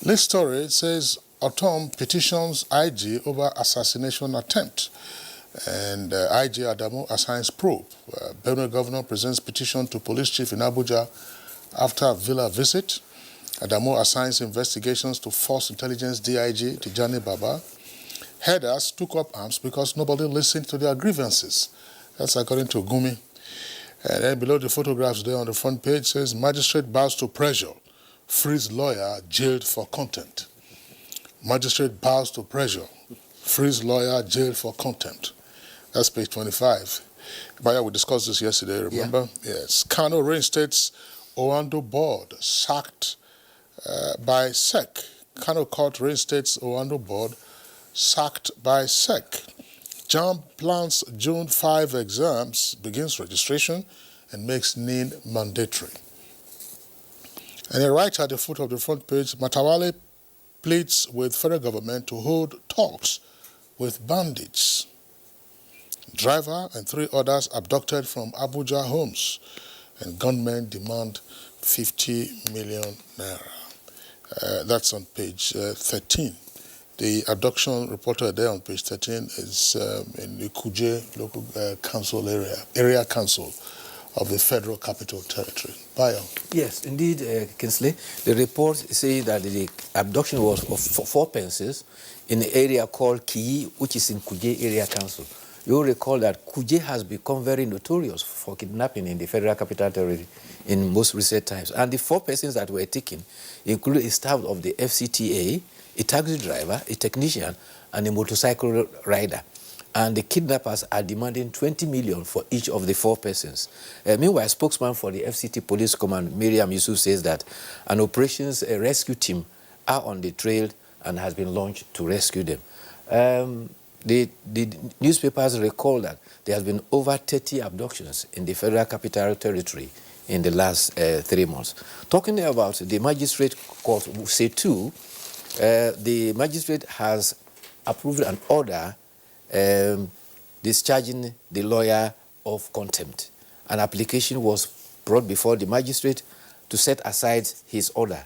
This story says Otom petitions IG over assassination attempt. And IG Adamu assigns probe. Benue governor presents petition to police chief in Abuja after villa visit. Adamo assigns investigations to Force Intelligence DIG Tijani Baba. Headers took up arms because nobody listened to their grievances. That's according to Gumi. And then below the photographs there on the front page says, magistrate bows to pressure, frees lawyer jailed for contempt. Magistrate bows to pressure, frees lawyer jailed for contempt. That's page 25. Baya, we discussed this yesterday, remember? Yeah. Yes. Kano reinstates Owando board sacked by SEC. Kano court reinstates Owando board sacked by SEC. JAMB plans June 5 exams, begins registration, and makes NIN mandatory. And then right at the foot of the front page, Matawale pleads with federal government to hold talks with bandits. Driver and 3 others abducted from Abuja homes, and gunmen demand 50 million naira. That's on page 13. The abduction reported there on page 13 is in the Kuje local council area council of the Federal Capital Territory. Bio. Yes, indeed, Kinsley. The report says that the abduction was of 4 persons in an area called Kiyi, which is in Kuje area council. You'll recall that Kuje has become very notorious for kidnapping in the Federal Capital Territory in most recent times. And the 4 persons that were taken include a staff of the FCTA, a taxi driver, a technician, and a motorcycle rider. And the kidnappers are demanding 20 million for each of the 4 persons. Meanwhile, a spokesman for the FCT Police Command, Miriam Yusuf, says that an operations rescue team are on the trail and has been launched to rescue them. The newspapers recall that there has been over 30 abductions in the Federal Capital Territory in the last 3 months. Talking about the magistrate court, say too, the magistrate has approved an order discharging the lawyer of contempt. An application was brought before the magistrate to set aside his order,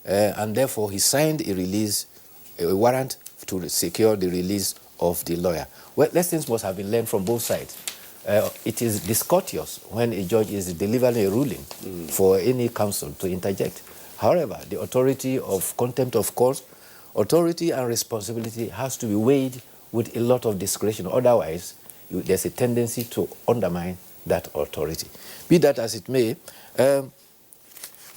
and therefore he signed a warrant to secure the release of the lawyer. Well, lessons must have been learned from both sides. It is discourteous when a judge is delivering a ruling for any counsel to interject. However, the authority of contempt of court, authority and responsibility has to be weighed with a lot of discretion. Otherwise, there's a tendency to undermine that authority. Be that as it may,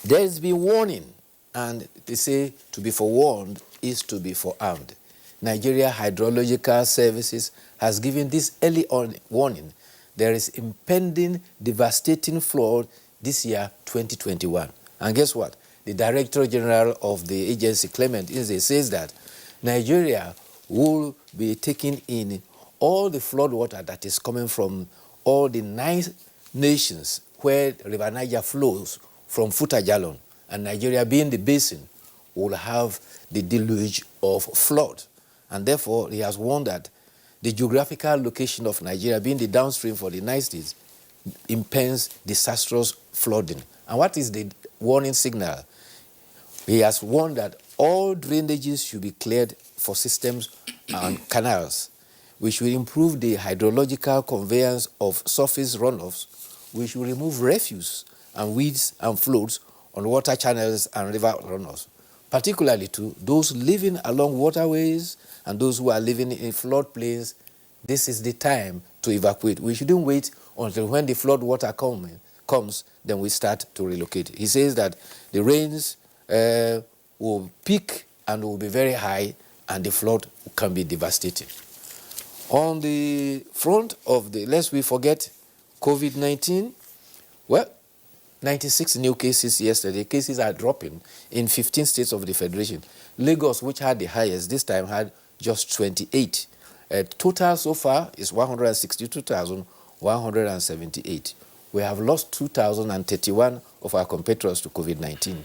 there's been warning, and they say to be forewarned is to be forearmed. Nigeria Hydrological Services has given this early warning. There is impending devastating flood this year, 2021. And guess what? The Director General of the agency, Clement Inze, says that Nigeria will be taking in all the flood water that is coming from all the 9 nations where River Niger flows from Futajalon, and Nigeria being the basin will have the deluge of flood. And therefore, he has warned that the geographical location of Nigeria, being the downstream for the Nile states, impends disastrous flooding. And what is the warning signal? He has warned that all drainages should be cleared for systems and canals, which will improve the hydrological conveyance of surface runoffs, which will remove refuse and weeds and floats on water channels and river runoffs, particularly to those living along waterways and those who are living in floodplains. This is the time to evacuate. We shouldn't wait until when the flood water comes, then we start to relocate. He says that the rains will peak and will be very high, and the flood can be devastating. On the front of the, lest we forget, COVID-19, well, 96 new cases yesterday. Cases are dropping in 15 states of the Federation. Lagos, which had the highest, this time had just 28. Total so far is 162,178. We have lost 2,031 of our compatriots to COVID-19.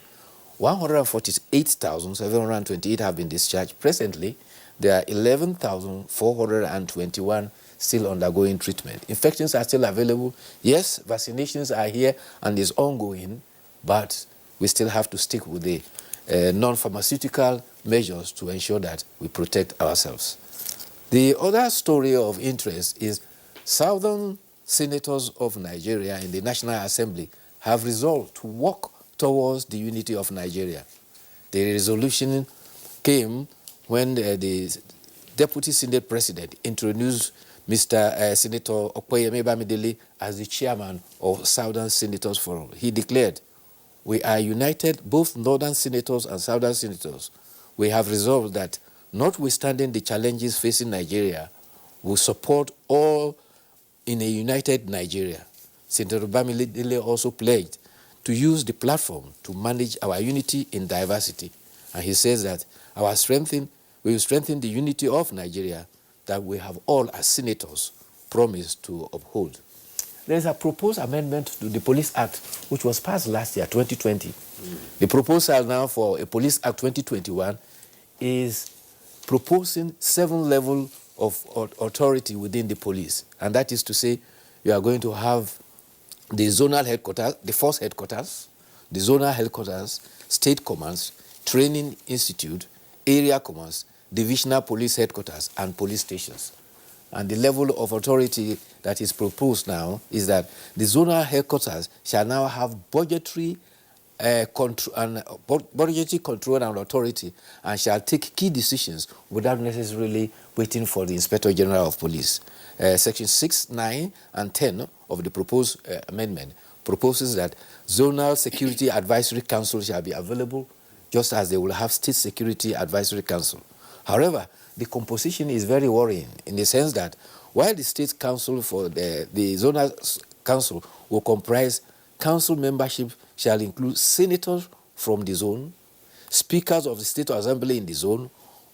148,728 have been discharged. Presently, there are 11,421 still undergoing treatment. Infections are still available. Yes, vaccinations are here and is ongoing, but we still have to stick with the non-pharmaceutical measures to ensure that we protect ourselves. The other story of interest is Southern senators of Nigeria in the National Assembly have resolved to work towards the unity of Nigeria. The resolution came when the Deputy Senate President introduced Mr. Senator Okoyemi Bamidele as the chairman of Southern Senators Forum. He declared, "We are united, both Northern Senators and Southern Senators. We have resolved that, notwithstanding the challenges facing Nigeria, we support all in a united Nigeria." Senator Bamidele also pledged to use the platform to manage our unity in diversity. And he says that we will strengthen the unity of Nigeria that we have all as senators promised to uphold. There is a proposed amendment to the Police Act, which was passed last year, 2020. The proposal now for a Police Act 2021 is proposing 7 levels of authority within the police. And that is to say, you are going to have the zonal headquarters, the force headquarters, the zonal headquarters, state commands, training institute, area commands, divisional police headquarters, and police stations. And the level of authority that is proposed now is that the zonal headquarters shall now have budgetary control and authority, and shall take key decisions without necessarily waiting for the Inspector General of Police. Section 6, 9, and 10 of the proposed amendment proposes that Zonal Security Advisory Council shall be available, just as they will have State Security Advisory Council. However, the composition is very worrying in the sense that while the State Council for the Zonal Council will comprise council membership shall include senators from the zone, speakers of the State Assembly in the zone,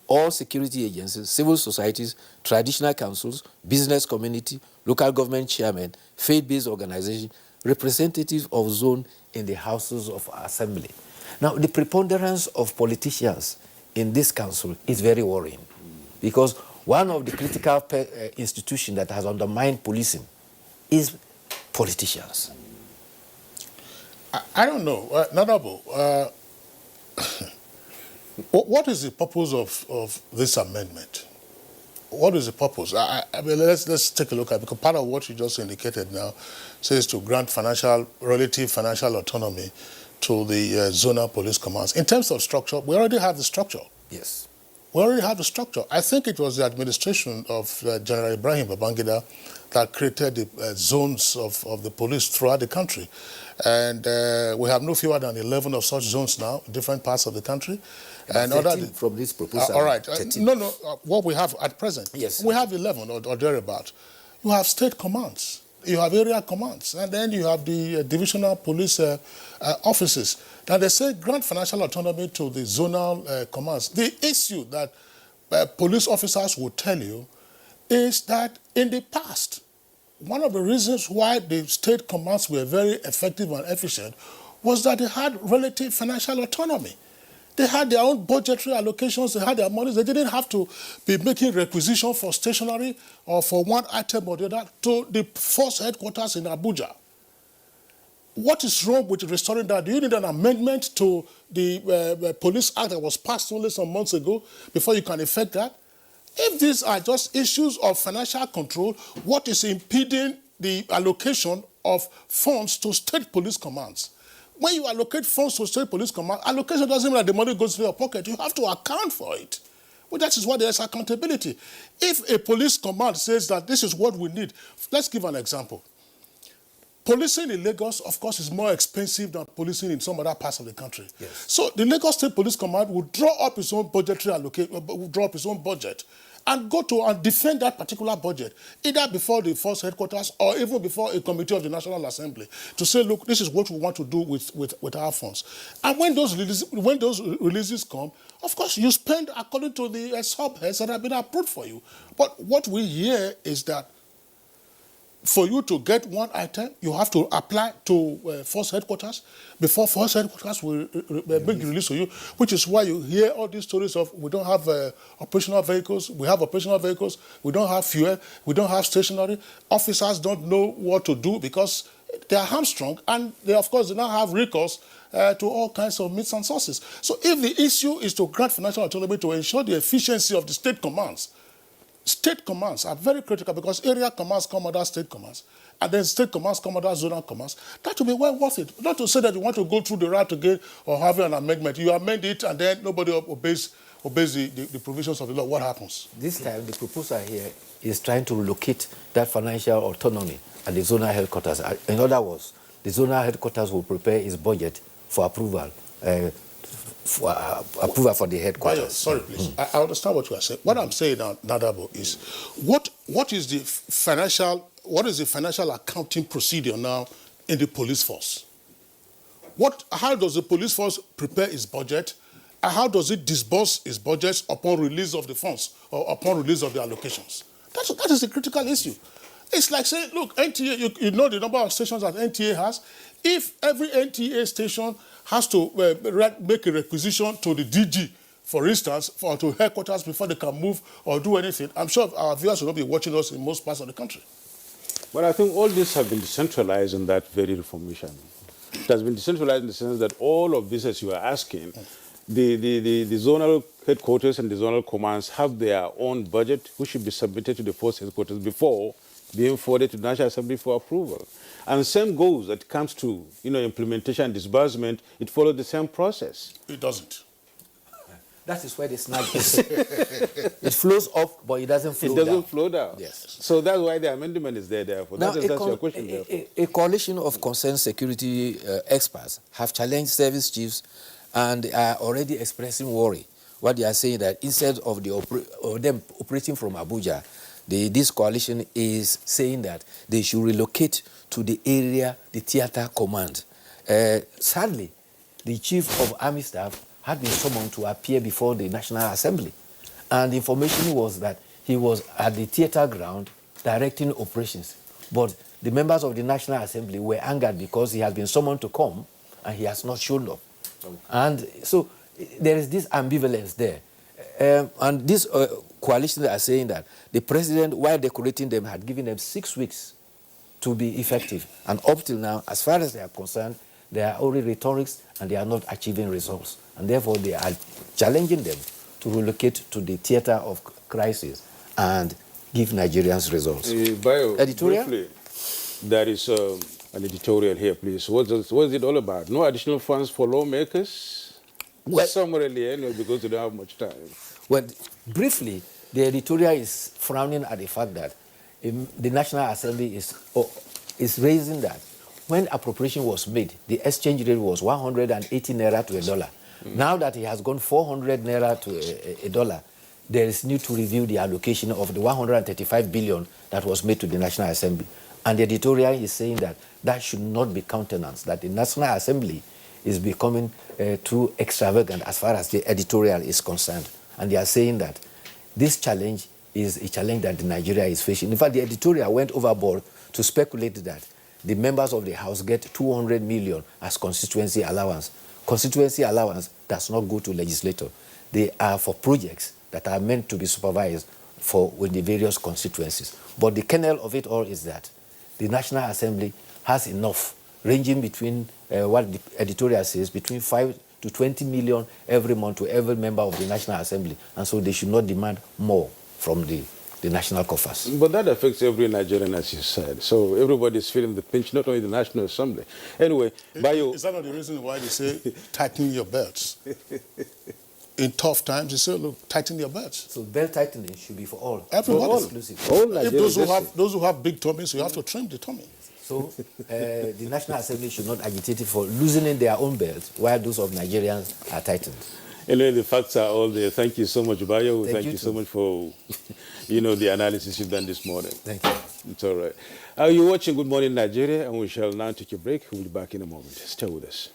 all security agencies, civil societies, traditional councils, business community, local government chairmen, faith-based organizations, representatives of zone in the houses of assembly. Now, the preponderance of politicians in this council is very worrying, because one of the critical institutions that has undermined policing is politicians. I don't know, Honorable. What is the purpose of this amendment? What is the purpose? I mean, let's take a look at it, because part of what you just indicated now says to grant relative financial autonomy to the zonal police commands. In terms of structure, we already have the structure. Yes. We already have the structure. I think it was the administration of General Ibrahim Babangida that created the zones of the police throughout the country. And we have no fewer than 11 of such zones now in different parts of the country. And 13 from this proposal. All right. What we have at present, yes, we have 11 or thereabout. You have state commands, you have area commands, and then you have the divisional police offices. Now they say grant financial autonomy to the zonal commands. The issue that police officers will tell you is that in the past, one of the reasons why the state commands were very effective and efficient was that they had relative financial autonomy. They had their own budgetary allocations, they had their money. They didn't have to be making requisition for stationery or for one item or the other to the force headquarters in Abuja. What is wrong with restoring that? Do you need an amendment to the Police Act that was passed only some months ago before you can effect that? If these are just issues of financial control, what is impeding the allocation of funds to state police commands? When you allocate funds to state police command, allocation doesn't mean that the money goes to your pocket. You have to account for it. Well, that is why there is accountability. If a police command says that this is what we need, let's give an example. Policing in Lagos, of course, is more expensive than policing in some other parts of the country. Yes. So the Lagos State Police Command will draw up its own budgetary will draw up its own budget and go to and defend that particular budget, either before the force headquarters or even before a committee of the National Assembly, to say, look, this is what we want to do with our funds. And when those releases come, of course, you spend according to the sub-heads that have been approved for you. But what we hear is that for you to get one item, you have to apply to force headquarters before force headquarters will make the release to you, which is why you hear all these stories of we don't have operational vehicles, we have operational vehicles, we don't have fuel, we don't have stationery. Officers don't know what to do because they are hamstrung, and they, of course, they now have recourse to all kinds of means and sources. So if the issue is to grant financial autonomy to ensure the efficiency of the state commands, State commands are very critical because area commands come under state commands, and then state commands come under zonal commands. That will be well worth it. Not to say that you want to go through the route again or have an amendment. You amend it, and then nobody obeys the provisions of the law. What happens? This time, the proposal here is trying to relocate that financial autonomy at the zonal headquarters. In other words, the zonal headquarters will prepare its budget for approval. Approval for the headquarters. Sorry, please. I understand what you are saying. What I'm saying now, Nadabo, is what is the financial accounting procedure now in the police force? How does the police force prepare its budget, and how does it disburse its budgets upon release of the funds or upon release of the allocations? That is a critical issue. It's like saying, look, NTA, you know the number of stations that NTA has. If every NTA station has to make a requisition to the DG, for instance, or to headquarters before they can move or do anything, I'm sure our viewers will not be watching us in most parts of the country. But I think all this have been decentralized in that very reformation. It has been decentralized in the sense that all of this, as you are asking, the zonal headquarters and the zonal commands have their own budget, which should be submitted to the force headquarters before being forwarded to the National Assembly for approval. And the same goes that comes to implementation and disbursement. It follows the same process. It doesn't. That is where the snag is. It flows up, but it doesn't flow down. It doesn't flow down. Yes. So that's why the amendment is there. Therefore, now, that's your question. A coalition of concerned security experts have challenged service chiefs and are already expressing worry. What they are saying that instead of them operating from Abuja, this coalition is saying that they should relocate to the area, the theater command. Sadly, the chief of army staff had been summoned to appear before the National Assembly. And the information was that he was at the theater ground directing operations. But the members of the National Assembly were angered because he has been summoned to come and he has not shown up. And so there is this ambivalence there. And this coalition are saying that the president, while decorating them, had given them 6 weeks to be effective. And up till now, as far as they are concerned, they are only rhetorics and they are not achieving results. And therefore, they are challenging them to relocate to the theater of crisis and give Nigerians results. Editorial? Briefly, there is an editorial here, please. What is it all about? No additional funds for lawmakers? Well, somewhere in the end, because they don't have much time. Well, briefly, the editorial is frowning at the fact that the National Assembly is raising that when appropriation was made, the exchange rate was 180 naira to a dollar. Now that it has gone 400 naira to a dollar, there is need to review the allocation of the 135 billion that was made to the National Assembly. And the editorial is saying that that should not be countenanced, that the National Assembly is becoming too extravagant as far as the editorial is concerned. And they are saying that this challenge is a challenge that Nigeria is facing. In fact, the editorial went overboard to speculate that the members of the House get 200 million as constituency allowance. Constituency allowance does not go to legislator. They are for projects that are meant to be supervised with the various constituencies. But the kernel of it all is that the National Assembly has enough, ranging between what the editorial says, between 5 to 20 million every month to every member of the National Assembly. And so they should not demand more from the national coffers. But that affects every Nigerian, as you said. So everybody's feeling the pinch, not only the National Assembly. Anyway, is that not the reason why they say tighten your belts? In tough times, they say, look, tighten your belts. So belt tightening should be for all. Everyone. For all. Exclusive. All if those who have big tummies, you have to trim the tummy. So the National Assembly should not agitate for loosening their own belt while those of Nigerians are tightened. Anyway, the facts are all there. Thank you so much, Bayo. Thank you so much for, the analysis you've done this morning. Thank you. It's all right. You're watching Good Morning Nigeria, and we shall now take a break. We'll be back in a moment. Stay with us.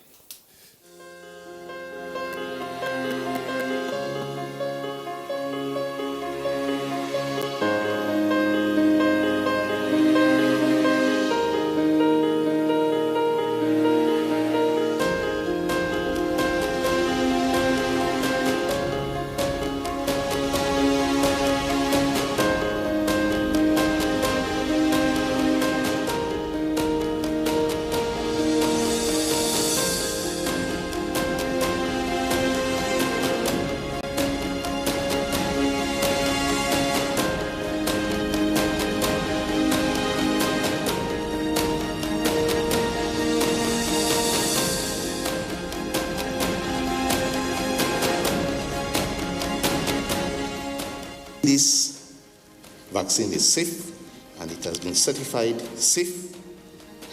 vaccine is safe and it has been certified safe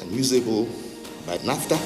and usable by NAFTA.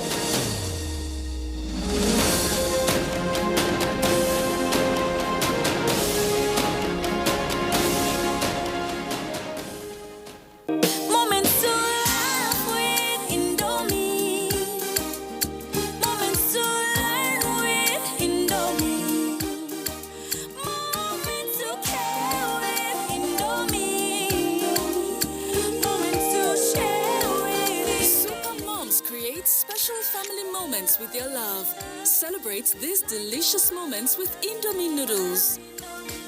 With your love. Celebrate these delicious moments with Indomie noodles.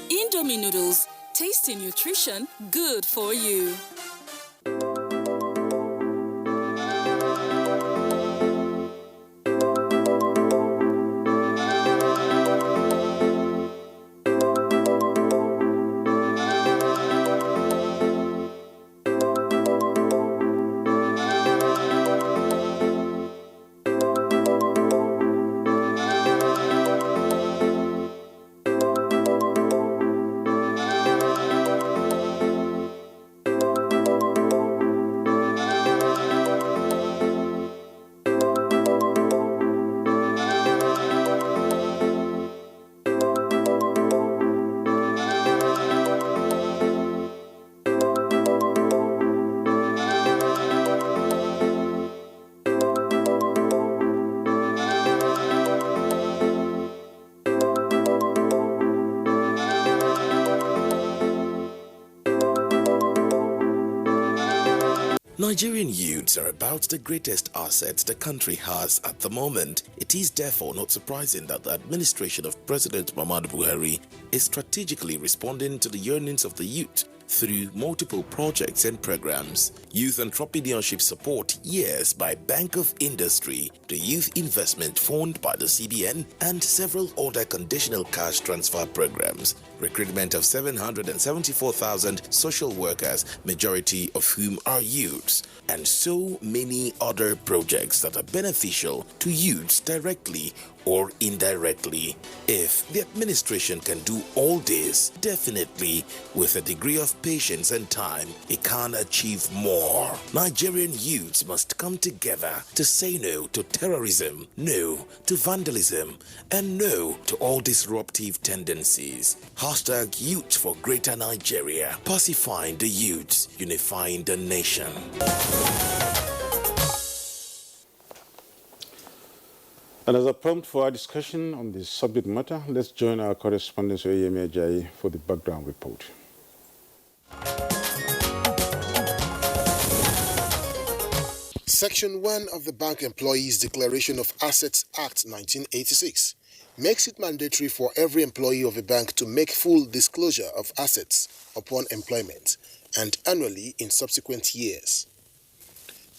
Indomie noodles, tasty nutrition, good for you. Nigerian youths are about the greatest assets the country has at the moment. It is therefore not surprising that the administration of President Muhammadu Buhari is strategically responding to the yearnings of the youth through multiple projects and programs. Youth Entrepreneurship Support Years by Bank of Industry, the Youth Investment Fund by the CBN, and several other conditional cash transfer programs. Recruitment of 774,000 social workers, majority of whom are youths, and so many other projects that are beneficial to youths directly or indirectly. If the administration can do all this, definitely with a degree of patience and time, it can achieve more. Nigerian youths must come together to say no to terrorism, no to vandalism, and no to all disruptive tendencies. Hashtag Youth for Greater Nigeria. Pacifying the youths, unifying the nation. And as a prompt for our discussion on this subject matter, let's join our correspondent Oyemi Ajayi for the background report. Section 1 of the Bank Employees Declaration of Assets Act 1986 makes it mandatory for every employee of a bank to make full disclosure of assets upon employment and annually in subsequent years.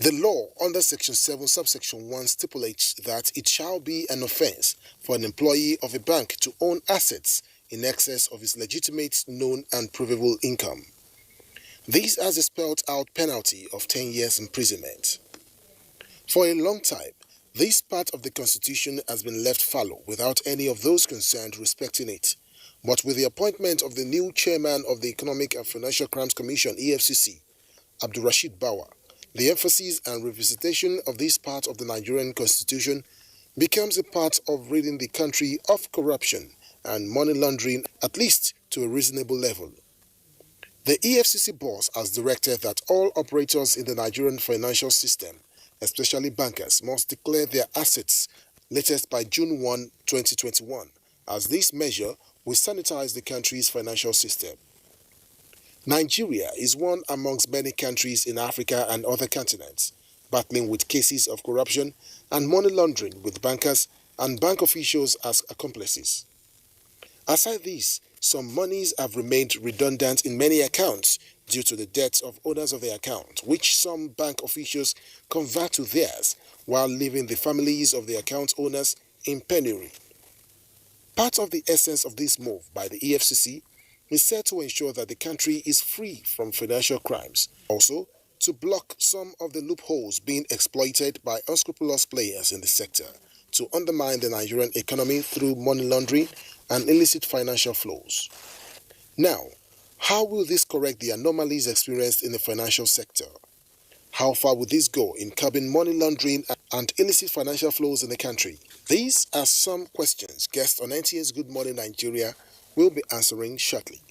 The law under Section 7, subsection 1 stipulates that it shall be an offense for an employee of a bank to own assets in excess of his legitimate, known and provable income. This has a spelled out penalty of 10 years imprisonment. For a long time, this part of the Constitution has been left fallow without any of those concerned respecting it. But with the appointment of the new chairman of the Economic and Financial Crimes Commission, EFCC, Abdulrasheed Bawa, the emphasis and revisitation of this part of the Nigerian Constitution becomes a part of ridding the country of corruption and money laundering, at least to a reasonable level. The EFCC boss has directed that all operators in the Nigerian financial system, especially bankers, must declare their assets latest by June 1, 2021, as this measure will sanitize the country's financial system. Nigeria is one amongst many countries in Africa and other continents battling with cases of corruption and money laundering with bankers and bank officials as accomplices. Aside this, some monies have remained redundant in many accounts due to the deaths of owners of the account, which some bank officials convert to theirs while leaving the families of the account owners in penury. Part of the essence of this move by the EFCC is set to ensure that the country is free from financial crimes. Also, to block some of the loopholes being exploited by unscrupulous players in the sector to undermine the Nigerian economy through money laundering and illicit financial flows. Now, How will this correct the anomalies experienced in the financial sector? How far will this go in curbing money laundering and illicit financial flows in the country? These are some questions guests on NTA's Good Morning Nigeria will be answering shortly.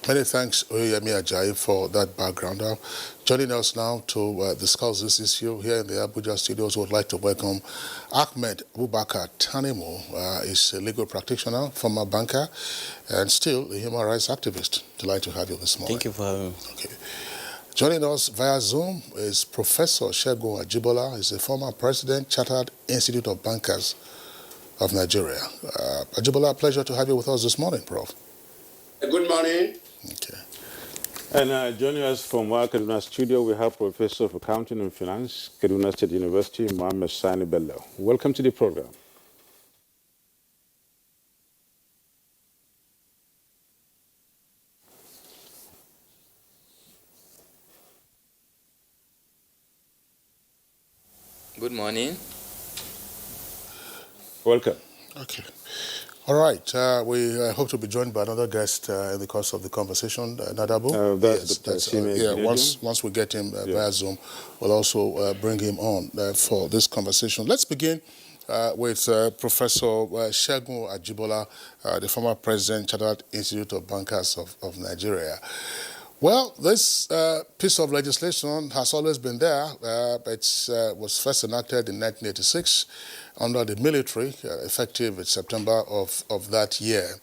Many thanks, Oyemi Ajayi, for that background. Joining us now to discuss this issue here in the Abuja studios, we would like to welcome Ahmed Abubakar Tanimu. He's a legal practitioner, former banker, and still a human rights activist. Delighted to have you this morning. Thank you for having me. Okay. Joining us via Zoom is Professor Segun Ajibola. He's a former president, Chartered Institute of Bankers of Nigeria. Ajibola, pleasure to have you with us this morning, Prof. Good morning. Okay. And joining us from our Kaduna studio, we have Professor of Accounting and Finance, Kaduna State University, Mohammed Sani Bello. Welcome to the program. Good morning. Welcome. Okay. All right. We hope to be joined by another guest in the course of the conversation, Nadabo. Once we get him via Zoom, we'll also bring him on for this conversation. Let's begin with Professor Segun Ajibola, the former president, Chartered Institute of Bankers of Nigeria. Well, this piece of legislation has always been there. It was first enacted in 1986 under the military, effective in September of that year.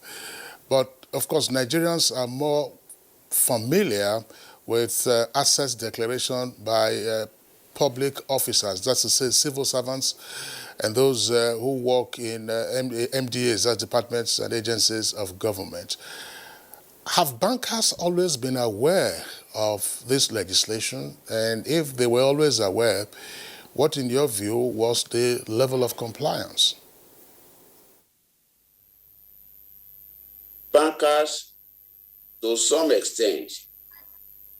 But, of course, Nigerians are more familiar with assets declaration by public officers, that's to say civil servants, and those who work in MDAs, that's departments and agencies of government. Have bankers always been aware of this legislation? And if they were always aware, what, in your view, was the level of compliance? Bankers, to some extent,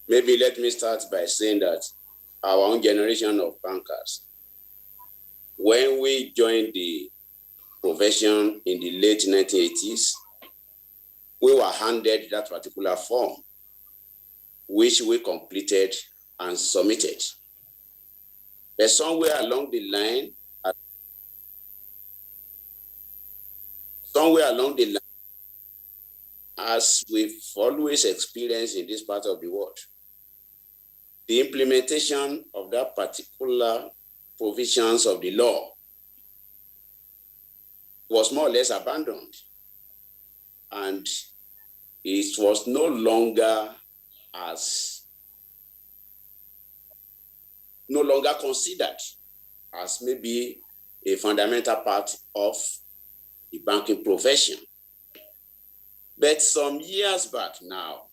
maybe let me start by saying that our own generation of bankers, when we joined the profession in the late 1980s, we were handed that particular form, which we completed and submitted. But somewhere along the line, as we've always experienced in this part of the world, the implementation of that particular provisions of the law was more or less abandoned. And it was no longer considered as maybe a fundamental part of the banking profession. But some years back now,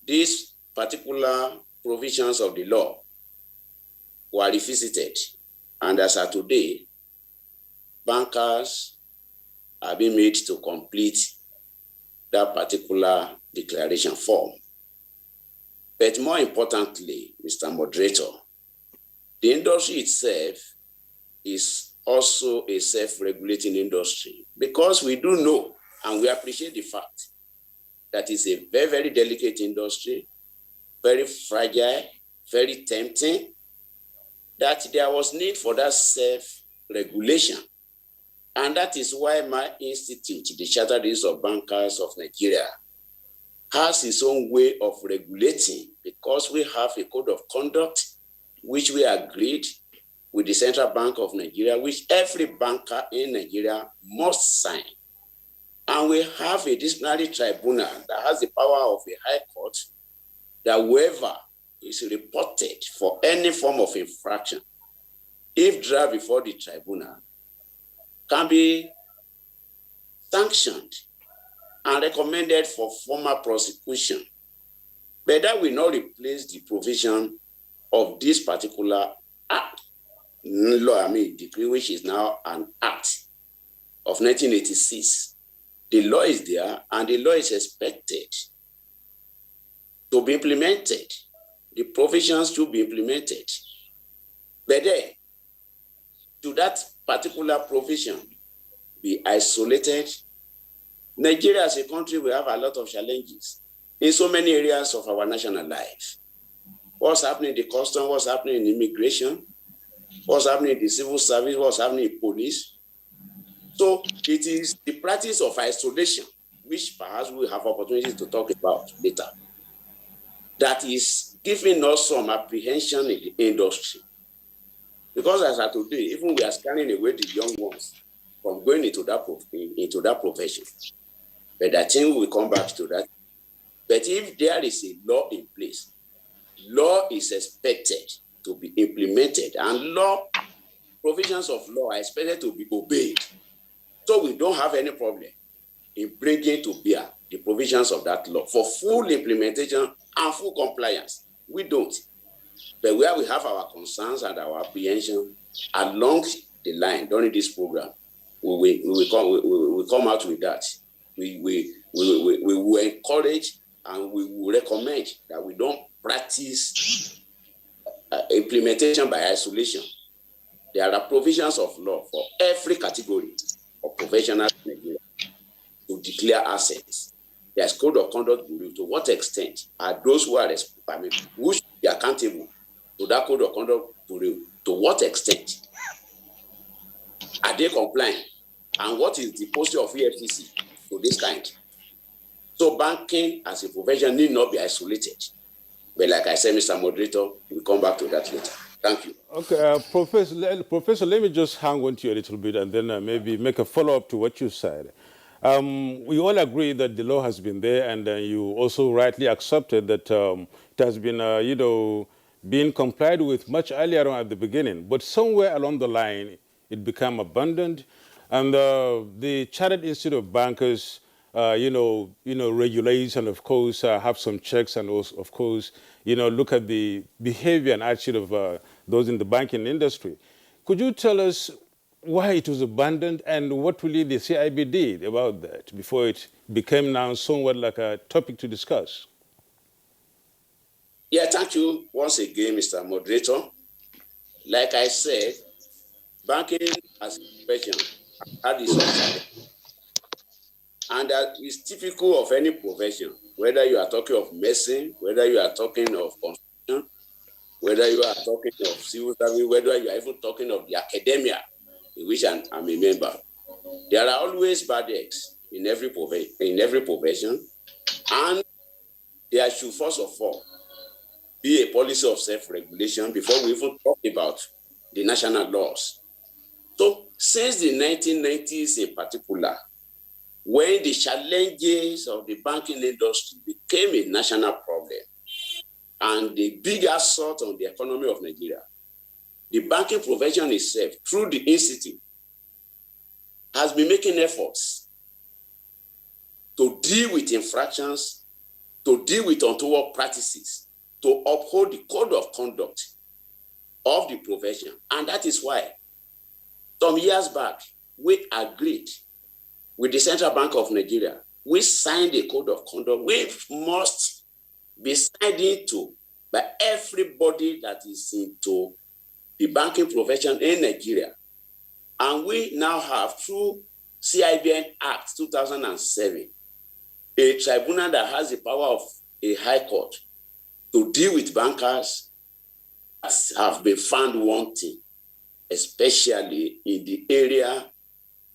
these particular provisions of the law were revisited. And as of today, bankers are being made to complete that particular declaration form. But more importantly, Mr. Moderator, the industry itself is also a self-regulating industry, because we do know and we appreciate the fact that it's a very, very delicate industry, very fragile, very tempting, that there was need for that self-regulation. And that is why my institute, the Chartered Institute of Bankers of Nigeria, has its own way of regulating, because we have a code of conduct which we agreed with the Central Bank of Nigeria, which every banker in Nigeria must sign. And we have a disciplinary tribunal that has the power of a high court, that whoever is reported for any form of infraction, if dragged before the tribunal, can be sanctioned and recommended for formal prosecution. But that will not replace the provision of this particular act, decree, which is now an act of 1986. The law is there, and the law is expected to be implemented. The provisions should be implemented. But then, to that particular provision be isolated. Nigeria as a country, we have a lot of challenges in so many areas of our national life. What's happening in the custom, what's happening in immigration, what's happening in the civil service, what's happening in police. So it is the practice of isolation, which perhaps we'll have opportunities to talk about later, that is giving us some apprehension in the industry. Because as of today, even we are scaring away the young ones from going into that profession. But I think we'll come back to that. But if there is a law in place, law is expected to be implemented, and provisions of law are expected to be obeyed. So we don't have any problem in bringing to bear the provisions of that law for full implementation and full compliance. We don't. But where we have our concerns and our apprehension along the line during this program, we will come out with that. We will encourage and we will recommend that we don't practice implementation by isolation. There are provisions of law for every category of professionals in Nigeria to declare assets. There's code of conduct bureau. To what extent are those who who should be accountable to that code of conduct bureau? To what extent are they complying? And what is the posture of EFCC to this kind? So banking as a profession need not be isolated. But like I said, Mr. Moderator, we'll come back to that later. Thank you. Okay, Professor, let me just hang on to you a little bit and then maybe make a follow-up to what you said. We all agree that the law has been there, and you also rightly accepted that it has been, being complied with much earlier on at the beginning. But somewhere along the line, it became abandoned, and the Chartered Institute of Bankers, regulates and, of course, have some checks and, also, of course, look at the behavior and attitude of those in the banking industry. Could you tell us why it was abandoned and what really the CIB did about that before it became now somewhat like a topic to discuss? Yeah, thank you once again, Mr. Moderator. Like I said, banking as a profession had its own challenge. And that is typical of any profession, whether you are talking of medicine, whether you are talking of construction, whether you are talking of civil service, whether you are even talking of the academia, in which I'm a member. There are always bad eggs in every profession, and there should first of all be a policy of self-regulation before we even talk about the national laws. So since the 1990s in particular, when the challenges of the banking industry became a national problem and the big assault on the economy of Nigeria, the banking profession itself, through the institute, has been making efforts to deal with infractions, to deal with untoward practices, to uphold the code of conduct of the profession. And that is why some years back, we agreed with the Central Bank of Nigeria. We signed a code of conduct which must be signed into by everybody that is into the banking profession in Nigeria. And we now have, through CIBN Act 2007, a tribunal that has the power of a high court to deal with bankers that have been found wanting, especially in the area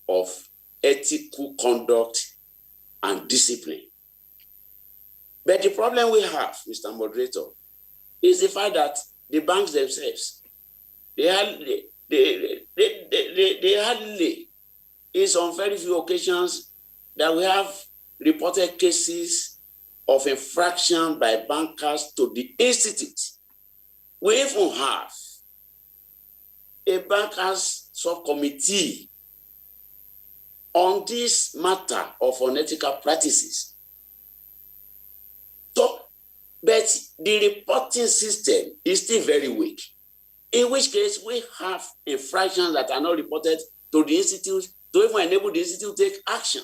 of ethical conduct and discipline. But the problem we have, Mr. Moderator, is the fact that the banks themselves, they hardly, it's on very few occasions that we have reported cases of infraction by bankers to the institute. We even have a bankers subcommittee on this matter of unethical practices. So, but the reporting system is still very weak, in which case we have infractions that are not reported to the institute to even enable the institute to take action.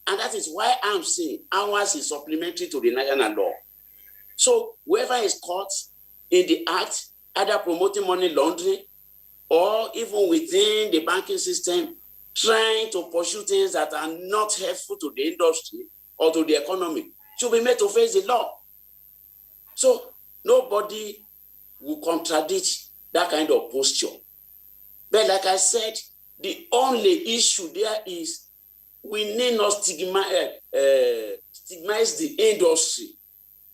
And that is why I'm saying ours is supplementary to the national law. So whoever is caught in the act, either promoting money laundering or even within the banking system, trying to pursue things that are not helpful to the industry or to the economy should be made to face the law. So nobody will contradict that kind of posture. But like I said, the only issue there is we need not stigmatize the industry.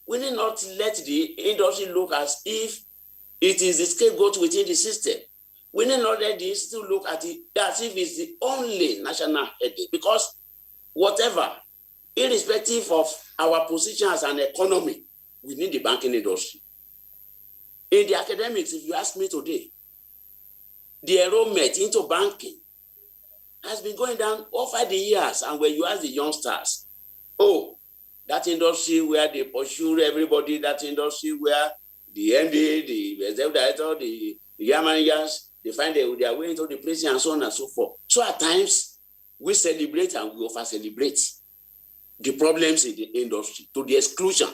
We need not let the industry look as if it is the scapegoat within the system. We need not let the institute look at it as if it's the only national headache, because whatever, irrespective of our position as an economy, we need the banking industry. In the academics, if you ask me today, the enrollment into banking has been going down over the years. And when you ask the youngsters, oh, that industry where they pursue everybody, that industry where the MD, the executive director, the managers, they find their way into the place and so on and so forth. So at times, we celebrate and we over-celebrate the problems in the industry to the exclusion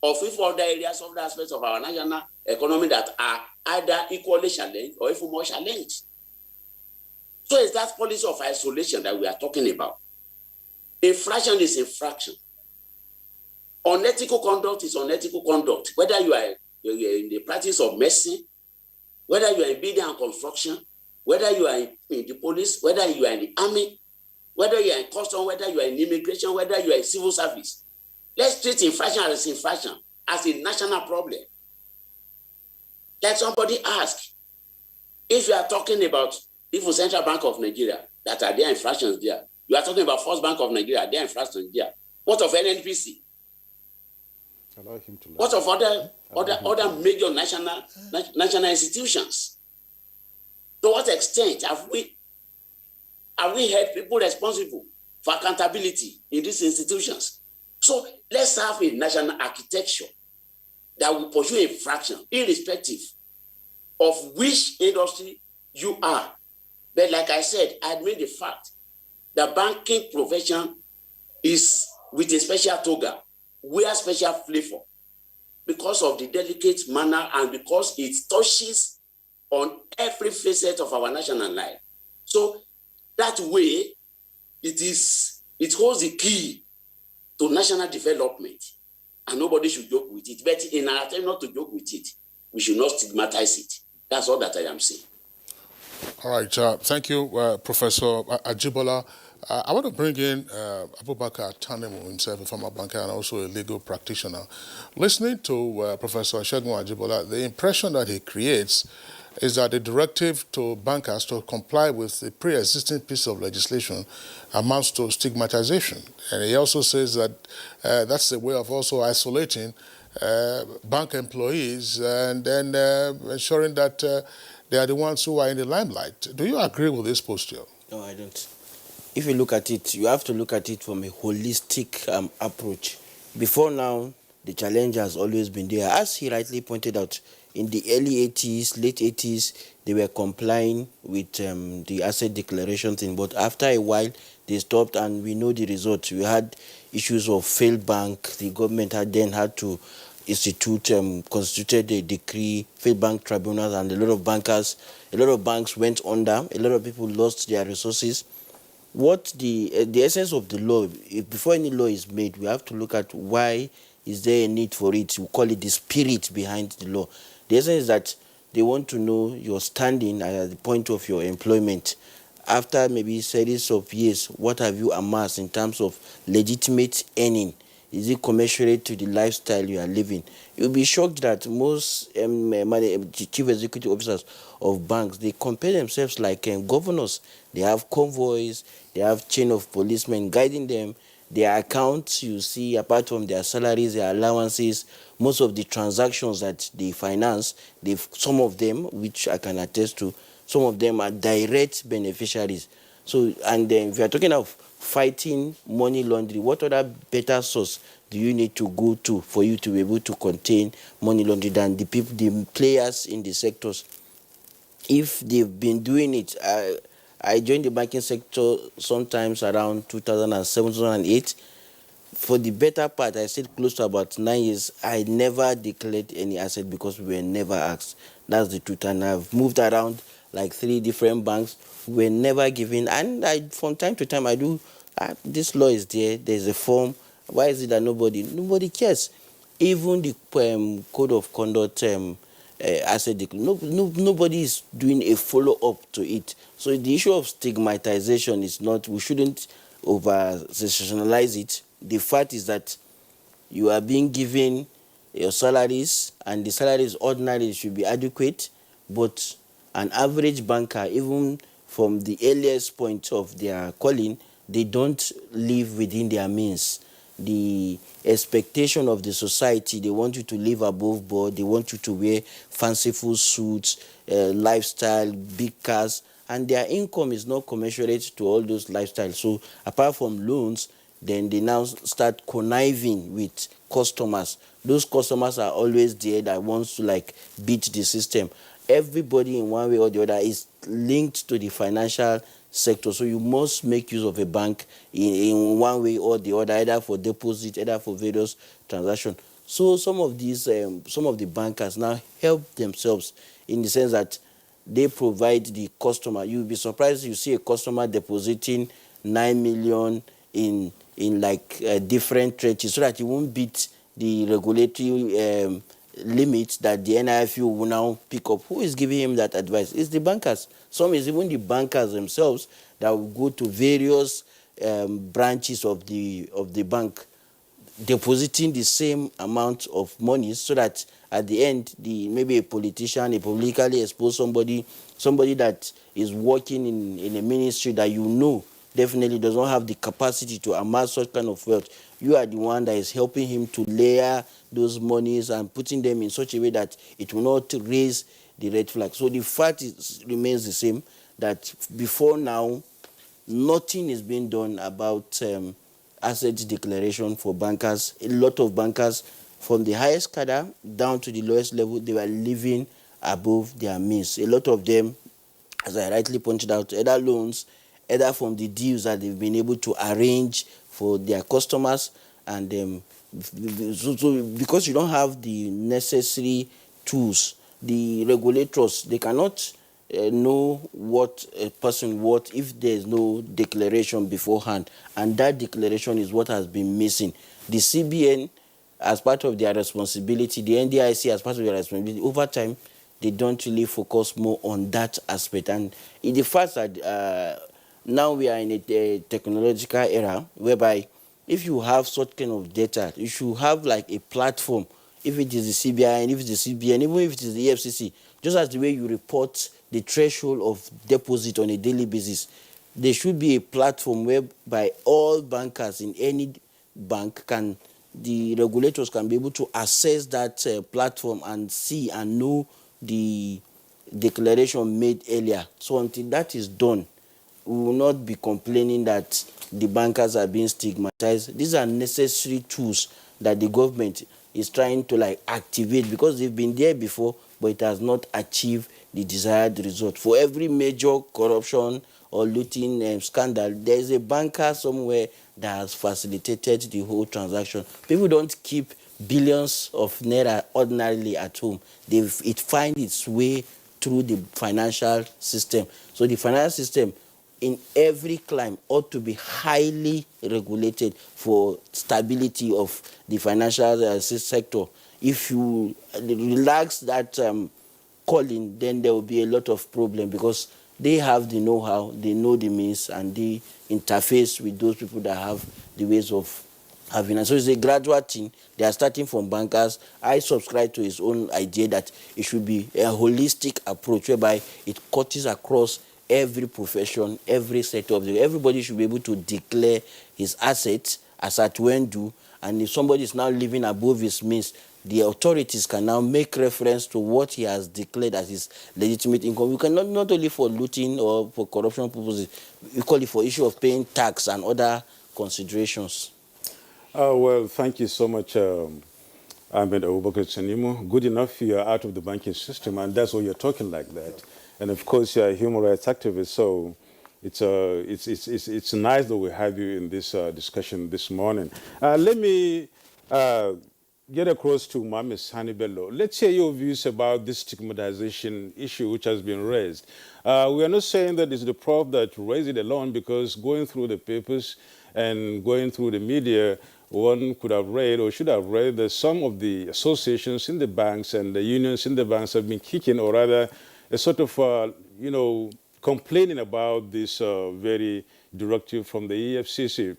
of other areas of the aspects of our national economy that are either equally challenged or even more challenged. So it's that policy of isolation that we are talking about. Infraction is infraction. Unethical conduct is unethical conduct. Whether you are in the practice of medicine, whether you are in building and construction, whether you are in the police, whether you are in the army, whether you are in custom, whether you are in immigration, whether you are in civil service. Let's treat infraction as infraction, as a national problem. Like somebody asked, if you are talking about even Central Bank of Nigeria, that are there infractions there, you are talking about First Bank of Nigeria, there are infractions there. What of NNPC? What of other major national institutions? To what extent have we held people responsible for accountability in these institutions? So let's have a national architecture that will pursue infraction, irrespective of which industry you are. But like I said, I admit the fact that banking profession is with a special toga, wear special flavor, because of the delicate manner and because it touches on every facet of our national life. So that way, it holds the key to national development, and nobody should joke with it. But in our attempt not to joke with it, we should not stigmatize it. That's all that I am saying. All right, thank you, Professor Ajibola. I want to bring in Abubakar Tanemu himself, a former banker and also a legal practitioner. Listening to Professor Segun Ajibola, the impression that he creates is that the directive to bankers to comply with the pre-existing piece of legislation amounts to stigmatization. And he also says that that's a way of also isolating bank employees and then ensuring that they are the ones who are in the limelight. Do you agree with this posture? No, I don't. If you look at it, you have to look at it from a holistic approach. Before now, the challenge has always been there. As he rightly pointed out, in the early 80s, late 80s, they were complying with the asset declaration thing. But after a while, they stopped, and we know the result. We had issues of failed bank. The government had to constituted a decree, failed bank tribunals, and a lot of banks went under. A lot of people lost their resources. What the essence of the law, before any law is made, we have to look at why is there a need for it. We call it the spirit behind the law. The essence is that they want to know your standing at the point of your employment. After maybe a series of years, what have you amassed in terms of legitimate earning? Is it commensurate to the lifestyle you are living? You'll be shocked that most chief executive officers of banks, they compare themselves like governors. They have convoys, they have chain of policemen guiding them. Their accounts, you see, apart from their salaries, their allowances, most of the transactions that they finance, some of them, which I can attest to, some of them are direct beneficiaries. So, and then if you are talking of fighting money laundering, what other better source do you need to go to for you to be able to contain money laundering than the people, the players in the sectors? If they've been doing it, I joined the banking sector sometimes around 2007, 2008. For the better part, I stayed close to about 9 years. I never declared any asset because we were never asked. That's the truth. And I've moved around like 3 different banks, were never given. And from time to time, I do, this law is there, there's a form. Why is it that nobody cares? Even the code of conduct, asset nobody is doing a follow-up to it. So the issue of stigmatization is not, we shouldn't over-sensationalize it. The fact is that you are being given your salaries, and the salaries ordinarily should be adequate, but an average banker, even from the earliest point of their calling, they don't live within their means. The expectation of the society, they want you to live above board, they want you to wear fanciful suits, lifestyle, big cars, and their income is not commensurate to all those lifestyles. So apart from loans, then they now start conniving with customers. Those customers are always there that wants to like beat the system. Everybody in one way or the other is linked to the financial sector. So you must make use of a bank in one way or the other, either for deposit, either for various transactions. So some of the bankers now help themselves in the sense that they provide the customer. You'll be surprised you see a customer depositing 9 million in like different trenches so that you won't beat the regulatory limit that the NIFU will now pick up. Who is giving him that advice? It's the bankers. Some is even the bankers themselves that will go to various branches of the bank, depositing the same amount of money so that at the end, maybe a politician, a politically exposed somebody that is working in a ministry that you know definitely does not have the capacity to amass such kind of wealth. You are the one that is helping him to layer those monies and putting them in such a way that it will not raise the red flag. So the fact remains the same, that before now, nothing is being done about asset declaration for bankers. A lot of bankers, from the highest cadre down to the lowest level, they were living above their means. A lot of them, as I rightly pointed out, either loans, either from the deals that they've been able to arrange for their customers, and so because you don't have the necessary tools, the regulators, they cannot know what a person worth if there is no declaration beforehand, and that declaration is what has been missing. The CBN, as part of their responsibility, the NDIC as part of their responsibility, over time, they don't really focus more on that aspect. And in the fact that now we are in a technological era whereby if you have such kind of data, you should have like a platform. If it is the CBI, if it's the CBN, even if it is the EFCC, just as the way you report the threshold of deposit on a daily basis, there should be a platform whereby all bankers in any bank the regulators can be able to access that platform and see and know the declaration made earlier. So until that is done, we will not be complaining that the bankers are being stigmatized. These are necessary tools that the government is trying to like activate, because they've been there before, but it has not achieved the desired result. For every major corruption or looting scandal, there is a banker somewhere that has facilitated the whole transaction. People don't keep billions of naira ordinarily at home. It finds its way through the financial system. So the financial system in every clime ought to be highly regulated for stability of the financial sector. If you relax that calling, then there will be a lot of problem, because they have the know-how, they know the means, and they interface with those people that have the ways of having. And so it's a gradual thing. They are starting from bankers. I subscribe to his own idea that it should be a holistic approach whereby it cuts across every profession, every sector of the. Everybody should be able to declare his assets as at when due, and if somebody is now living above his means, the authorities can now make reference to what he has declared as his legitimate income. We cannot, not only for looting or for corruption purposes, equally for issue of paying tax and other considerations. Well, thank you so much, Ahmed Abubakar Sanimu. Good enough you are out of the banking system, and that's why you're talking like that. And of course, you're a human rights activist, so it's nice that we have you in this discussion this morning. Let me get across to Ms. Hanibello. Let's hear your views about this stigmatization issue which has been raised. We are not saying that it's the prof that raised it alone, because going through the papers and going through the media, one could have read or should have read that some of the associations in the banks and the unions in the banks have been kicking, or rather a sort of, complaining about this very directive from the EFCC.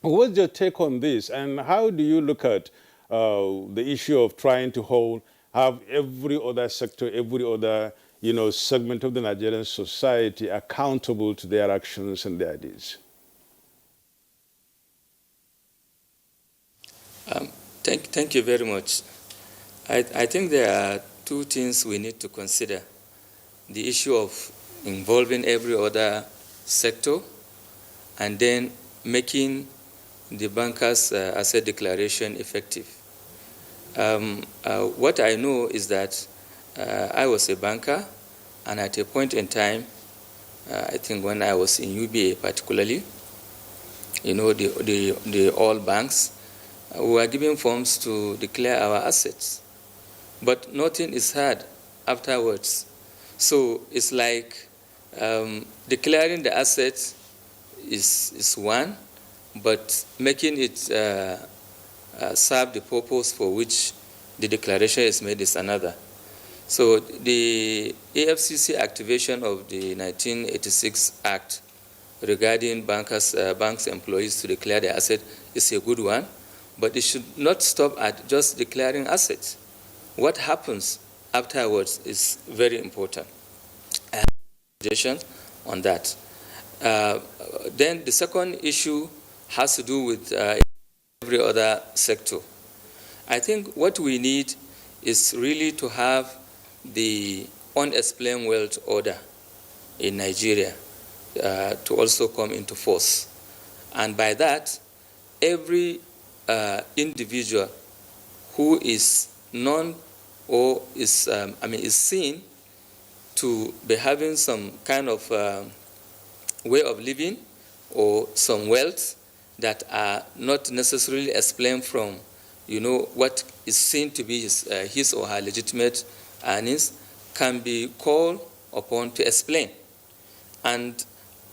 What's your take on this, and how do you look at the issue of trying to have every other sector, every other segment of the Nigerian society accountable to their actions and their deeds? Thank you very much. I think there are two things we need to consider. The issue of involving every other sector, and then making the bankers' asset declaration effective. What I know is that I was a banker, and at a point in time, I think when I was in UBA particularly, the all banks, we were given forms to declare our assets, but nothing is heard afterwards. So it's like declaring the assets is one, but making it serve the purpose for which the declaration is made is another. So the AFCC activation of the 1986 Act regarding banks' employees to declare their assets is a good one, but it should not stop at just declaring assets. What happens afterwards is very important. I have a suggestion on that. Then the second issue has to do with every other sector. I think what we need is really to have the unexplained wealth order in Nigeria to also come into force. And by that, every individual who is known or is seen to be having some kind of way of living or some wealth that are not necessarily explained from, what is seen to be his or her legitimate earnings, can be called upon to explain. And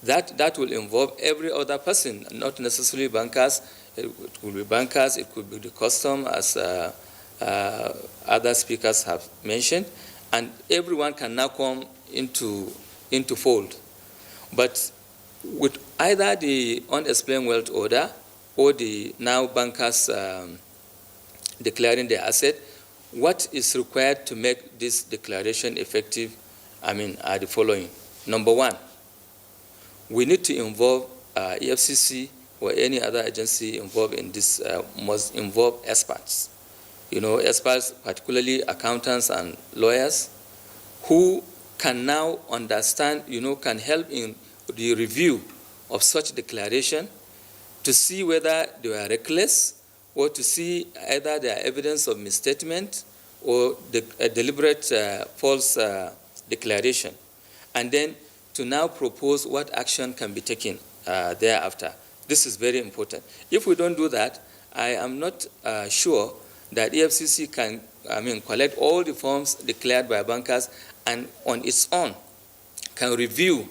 that will involve every other person, not necessarily bankers. It will be bankers, it could be the custom, as other speakers have mentioned, and everyone can now come into fold. But with either the unexplained wealth order or the now bankers declaring their asset, what is required to make this declaration effective, are the following. Number one, we need to involve EFCC or any other agency involved in this, must involve experts. Experts, particularly accountants and lawyers, who can now understand, can help in the review of such declaration to see whether they were reckless, or to see either there are evidence of misstatement or a deliberate false declaration, and then to now propose what action can be taken thereafter. This is very important. If we don't do that, I am not sure that EFCC can collect all the forms declared by bankers and on its own can review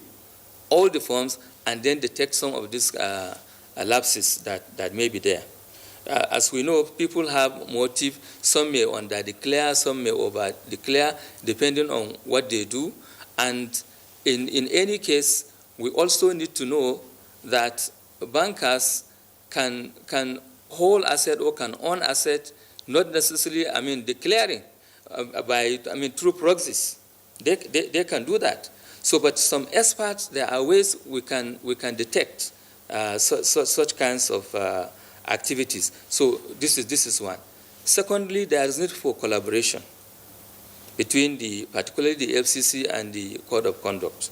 all the forms and then detect some of these lapses that may be there. As we know, people have motive. Some may under-declare, some may over-declare, depending on what they do. And in any case, we also need to know that bankers can hold asset or can own asset, not necessarily, declaring through proxies. They can do that. So, but some experts, there are ways we can detect such kinds of activities. So this is one. Secondly, there is need for collaboration between particularly the FCC and the Code of Conduct.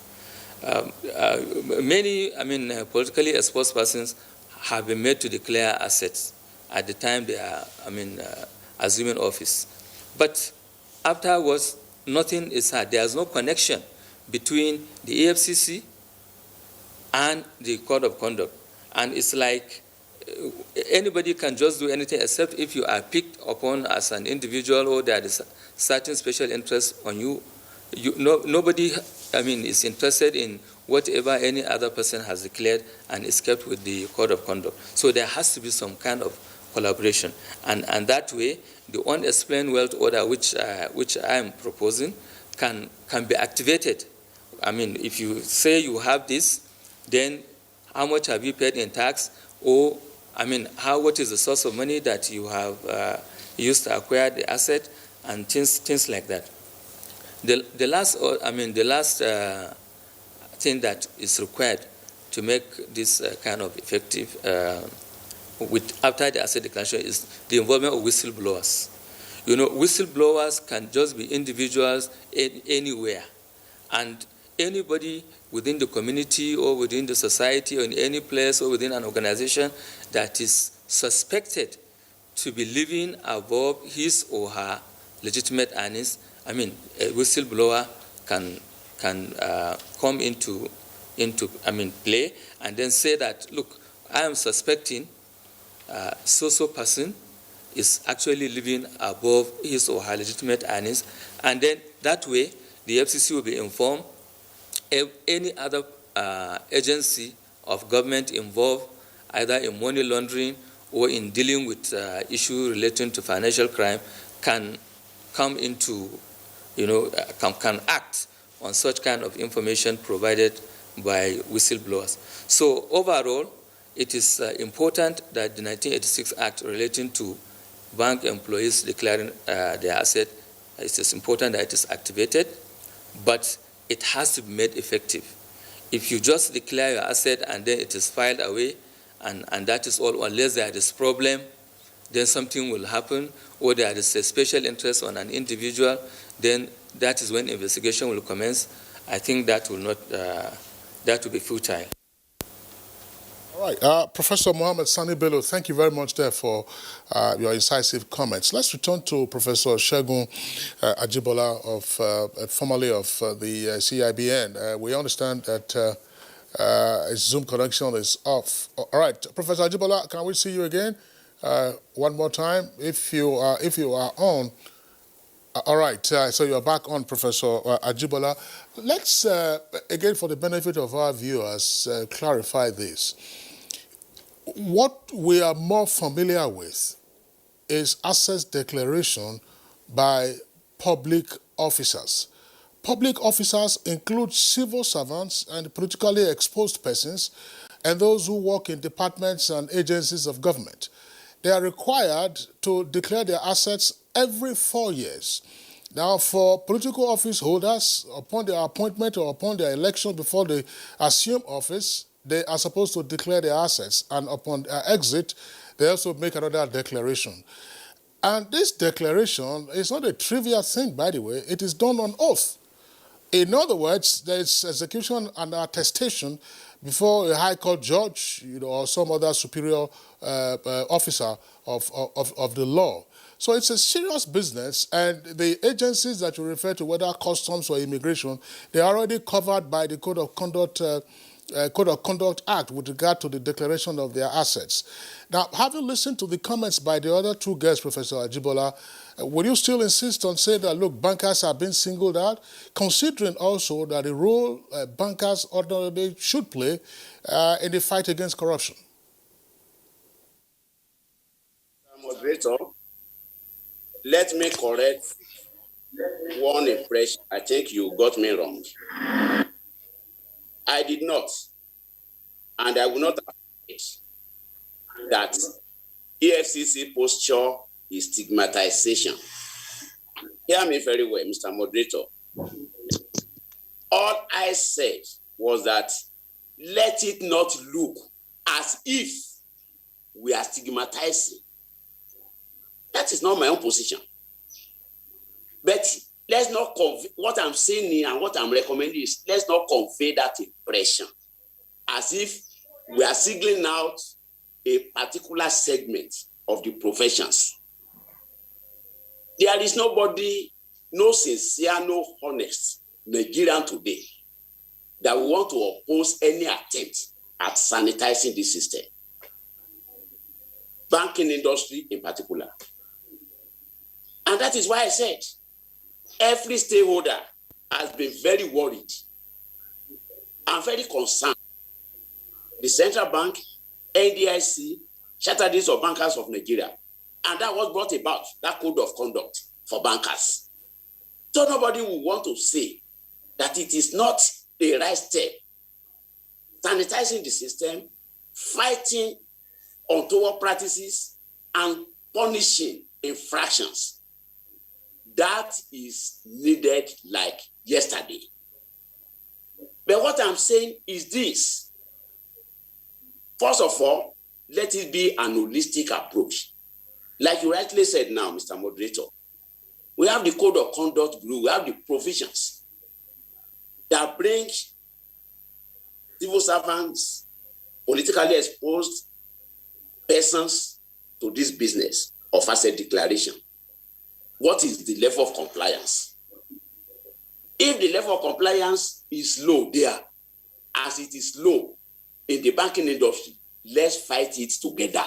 Many, politically exposed persons have been made to declare assets at the time they are, assuming office. But afterwards, nothing is heard. There is no connection between the EFCC and the Code of Conduct. And it's like anybody can just do anything except if you are picked upon as an individual or there is certain special interest on you. Nobody, is interested in whatever any other person has declared and is kept with the code of conduct. So there has to be some kind of collaboration, and that way, the unexplained wealth order, which I am proposing, can be activated. If you say you have this, then how much have you paid in tax, or what is the source of money that you have used to acquire the asset, and things like that. The last thing that is required to make this kind of effective after the asset declaration is the involvement of whistleblowers. Whistleblowers can just be individuals anywhere, and anybody within the community or within the society or in any place or within an organization that is suspected to be living above his or her legitimate earnings, a whistleblower can come into play and then say that, look, I am suspecting so person is actually living above his or her legitimate earnings, and then that way the FCC will be informed. Any other agency of government involved either in money laundering or in dealing with issues relating to financial crime can come into, can act on such kind of information provided by whistleblowers. So overall, it is important that the 1986 Act relating to bank employees declaring their asset, it is important that it is activated, but it has to be made effective. If you just declare your asset and then it is filed away, and that is all, unless there is problem, then something will happen, or there is a special interest on an individual, then that is when investigation will commence. I think that will not, that will be futile. All right, Professor Mohammed Sani Bello, thank you very much there for your incisive comments. Let's return to Professor Segun Ajibola, formerly of the CIBN. We understand that his Zoom connection is off. All right, Professor Ajibola, can we see you again one more time? If you are on. All right, so you're back on, Professor Ajibola. Let's, again, for the benefit of our viewers, clarify this. What we are more familiar with is assets declaration by public officers. Public officers include civil servants and politically exposed persons and those who work in departments and agencies of government. They are required to declare their assets every 4 years. Now, for political office holders, upon their appointment or upon their election before they assume office, they are supposed to declare their assets, and upon their exit, they also make another declaration. And this declaration is not a trivial thing, by the way. It is done on oath. In other words, there is execution and attestation before a high court judge, or some other superior officer of the law. So it's a serious business, and the agencies that you refer to, whether customs or immigration, they are already covered by the Code of Conduct Act with regard to the declaration of their assets. Now, having listened to the comments by the other two guests, Professor Ajibola, would you still insist on saying that, look, bankers are being singled out, considering also that the role bankers ordinarily should play in the fight against corruption? Moderator, let me correct one impression. I think you got me wrong. I did not, and I will not admit that EFCC posture is stigmatization. Hear me very well, Mr. Moderator. All I said was that let it not look as if we are stigmatizing. That is not my own position. But let's not convey, what I'm saying here and what I'm recommending is, let's not convey that impression as if we are singling out a particular segment of the professions. There is nobody, no sincere, no honest Nigerian today that will want to oppose any attempt at sanitizing this system. banking industry in particular. And that is why I said every stakeholder has been very worried and very concerned. The Central Bank, NDIC, Chartered of Bankers of Nigeria, and that was brought about, that code of conduct for bankers. So nobody will want to say that it is not the right step. Sanitizing the system, fighting untoward practices, and punishing infractions. That is needed like yesterday. But what I'm saying is this. First of all, let it be an holistic approach. Like you rightly said now, Mr. Moderator, we have the code of conduct group, we have the provisions that bring civil servants, politically exposed persons to this business of asset declaration. What is the level of compliance? If the level of compliance is low there, as it is low in the banking industry, let's fight it together.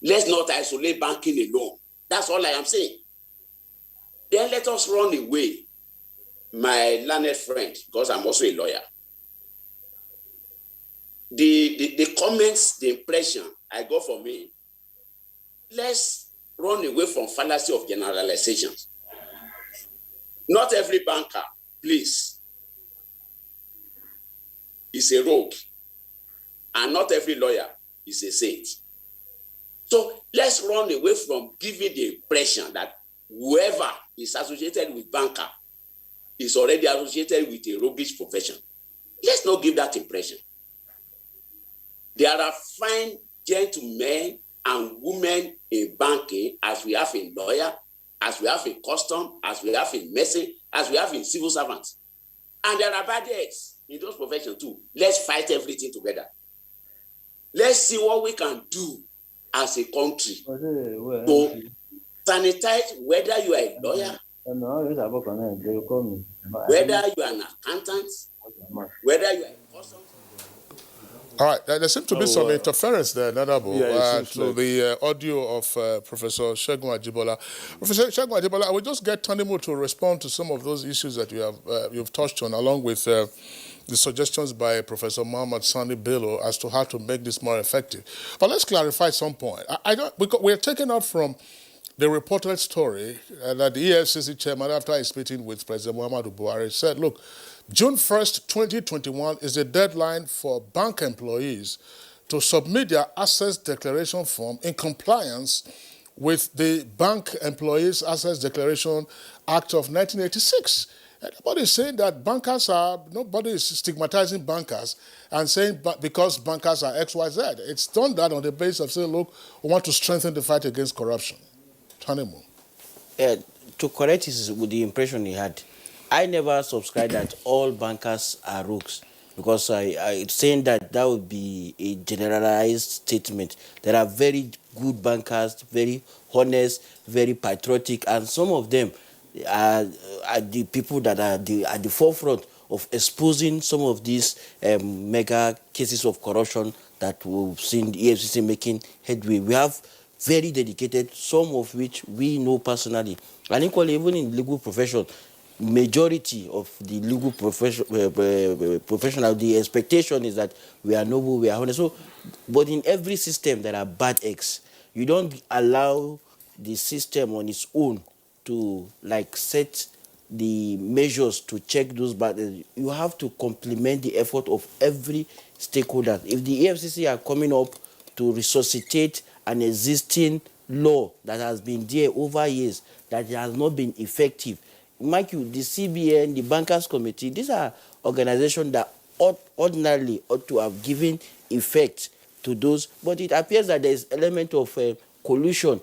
Let's not isolate banking alone. That's all I am saying. Then let us run away, my learned friend, because I'm also a lawyer. The comments, the impression I got from him, let's run away from fallacy of generalizations. Not every banker, please, is a rogue, and not every lawyer is a saint. So let's run away from giving the impression that whoever is associated with banker is already associated with a roguish profession. Let's not give that impression. There are fine gentlemen and women in banking, as we have in lawyer, as we have in custom, as we have in medicine, as we have in civil servants. And there are bad eggs in those professions too. Let's fight everything together. Let's see what we can do as a country to sanitize, whether you are a lawyer, whether you are an accountant, whether you are a custom. All right, there seems to be some interference there, Nadabo, to the audio of Professor Segun Ajibola. Professor Segun Ajibola, I will just get Tanimu to respond to some of those issues that you've touched on, along with the suggestions by Professor Muhammad Sani Bello as to how to make this more effective. But let's clarify some point. We're taken out from the reported story that the EFCC chairman, after his meeting with President Muhammadu Buhari, said, look, June 1st, 2021 is the deadline for bank employees to submit their assets declaration form in compliance with the Bank Employees Assets Declaration Act of 1986. And nobody is saying that nobody is stigmatizing bankers and saying because bankers are XYZ. It's done that on the basis of saying, look, we want to strengthen the fight against corruption. Tanimu. To correct with the impression he had, I never subscribe that all bankers are rogues, because I saying that would be a generalized statement. There are very good bankers, very honest, very patriotic, and some of them are the people that are at the forefront of exposing some of these mega cases of corruption that we've seen the EFCC making headway. We have very dedicated, some of which we know personally. And equally, even in legal profession, majority of the legal professional, the expectation is that we are noble, we are honest. So, but in every system, there are bad eggs. You don't allow the system on its own to set the measures to check those bad eggs. You have to complement the effort of every stakeholder. If the EFCC are coming up to resuscitate an existing law that has been there over years, that has not been effective, mind you, the CBN, the Bankers Committee, these are organizations that ordinarily ought to have given effect to those, but it appears that there is element of collusion.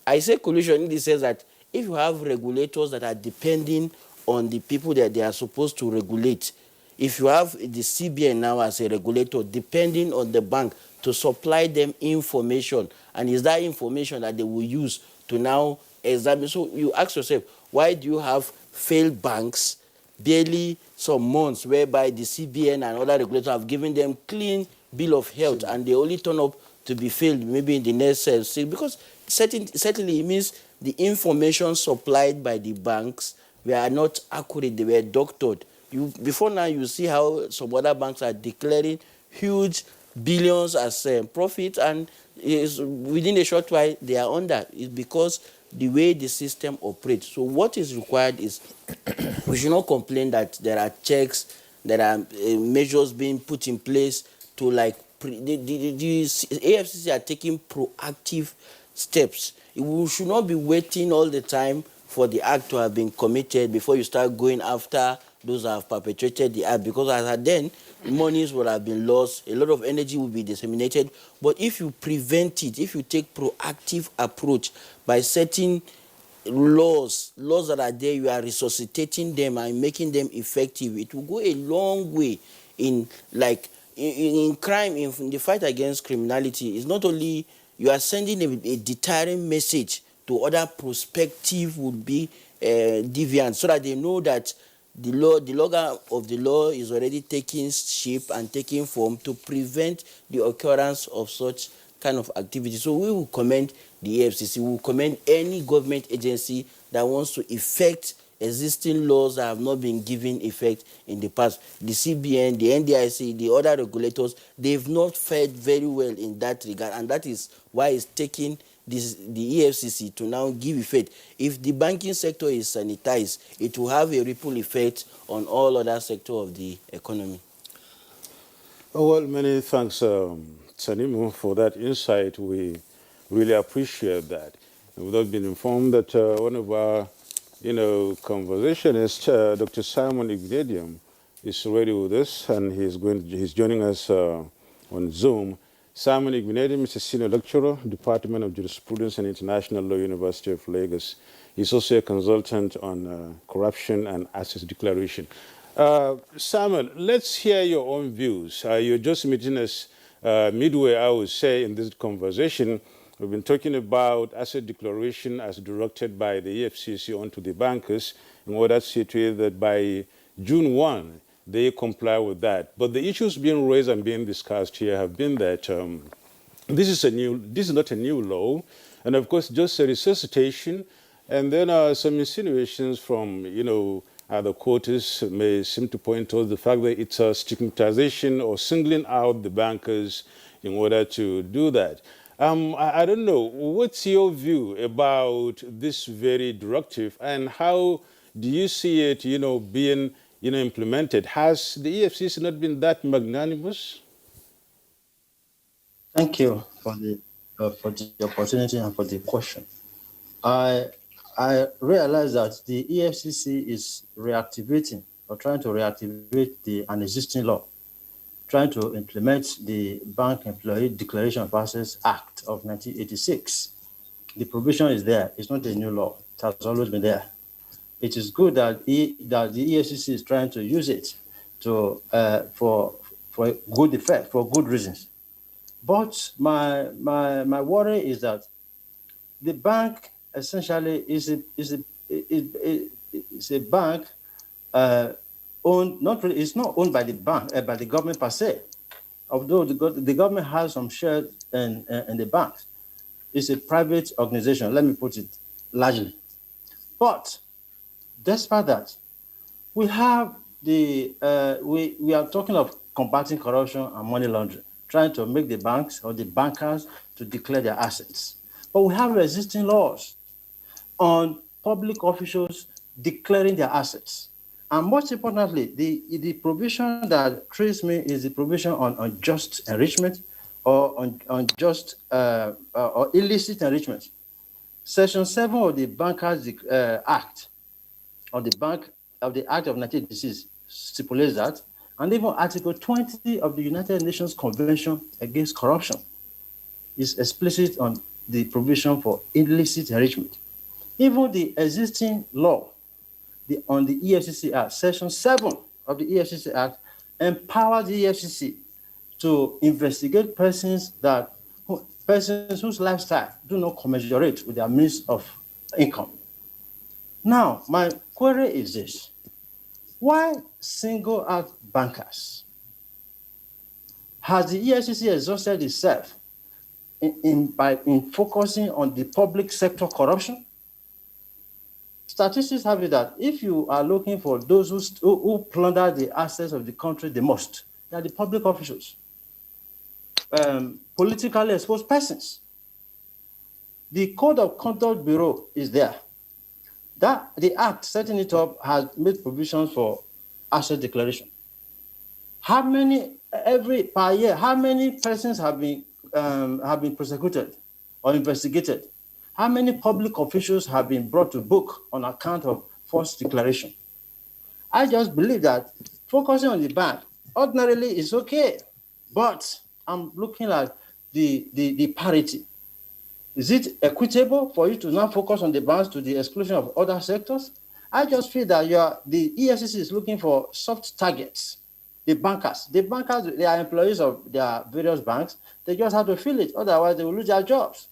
I say collusion in the sense that if you have regulators that are depending on the people that they are supposed to regulate, if you have the CBN now as a regulator depending on the bank to supply them information, and is that information that they will use to now examine. So you ask yourself, why do you have failed banks barely some months whereby the CBN and other regulators have given them clean bill of health and they only turn up to to be filled maybe in the next 6, because certainly it means the information supplied by the banks were not accurate, they were doctored. Before now, you see how some other banks are declaring huge billions as profit, and within a short while they are under. It's because the way the system operates. So what is required is we should not complain that there are checks, there are measures being put in place to like the AFCC are taking proactive steps. We should not be waiting all the time for the act to have been committed before you start going after those who have perpetrated the act, because as at then, monies would have been lost, a lot of energy will be disseminated. But if you prevent it, if you take proactive approach by setting laws that are there, you are resuscitating them and making them effective, it will go a long way in in crime, in the fight against criminality. It's not only you are sending a deterring message to other prospective would-be deviants, so that they know that the logger of the law is already taking shape and taking form to prevent the occurrence of such kind of activity. So we will commend the AFCC, we will commend any government agency that wants to effect existing laws that have not been given effect in the past. The CBN, the NDIC, the other regulators, they've not fared very well in that regard, and that is why it's taking the EFCC to now give effect. If the banking sector is sanitized, it will have a ripple effect on all other sectors of the economy. Oh, well, many thanks, Sanimu, for that insight. We really appreciate that. And we've been informed that one of our, conversationists, Dr. Simon Ignadium, is already with us, and he's joining us on Zoom. Simon Ignadium is a senior lecturer, Department of Jurisprudence and International Law, University of Lagos. He's also a consultant on corruption and assets declaration. Simon, let's hear your own views. You're just meeting us midway, I would say, in this conversation. We've been talking about asset declaration as directed by the EFCC onto the bankers in order to see to it that by June 1, they comply with that. But the issues being raised and being discussed here have been that this is not a new law, and of course just a resuscitation, and then some insinuations from other quarters may seem to point towards the fact that it's a stigmatization or singling out the bankers in order to do that. I don't know, what's your view about this very directive, and how do you see it, being implemented? Has the EFCC not been that magnanimous? Thank you for the opportunity and for the question. I realize that the EFCC is reactivating or trying to reactivate an existing law, trying to implement the Bank Employee Declaration of Assets Act of 1986. The provision is there. It's not a new law. It has always been there. It is good that the EFCC is trying to use it for good effect, for good reasons. But my worry is that the bank essentially is a bank owned it's not owned by the bank by the government per se. Although the government has some shares in the bank, it's a private organization. Let me put it largely. But despite that, we have we are talking of combating corruption and money laundering, trying to make the banks or the bankers to declare their assets. But we have existing laws on public officials declaring their assets. And most importantly, the provision that thrills me is the provision on unjust enrichment or unjust or illicit enrichment. Section 7 of the Bankers Act, of the Act of 1986 stipulates that, and even Article 20 of the United Nations Convention Against Corruption is explicit on the provision for illicit enrichment. Even the existing law on the EFCC Act, Section 7 of the EFCC Act, empowers the EFCC to investigate persons whose lifestyle do not commensurate with their means of income. Now, my query is this: why single out bankers? Has the EFCC exhausted itself in focusing on the public sector corruption? Statistics have it that if you are looking for those who plunder the assets of the country the most, they are the public officials, politically exposed persons. The Code of Conduct Bureau is there. The act setting it up has made provisions for asset declaration. How many per year? How many persons have been prosecuted or investigated? How many public officials have been brought to book on account of false declaration? I just believe that focusing on the bank ordinarily is okay, but I'm looking at the parity. Is it equitable for you to now focus on the banks to the exclusion of other sectors? I just feel that the EFCC is looking for soft targets. The bankers, they are employees of their various banks. They just have to feel it, otherwise they will lose their jobs.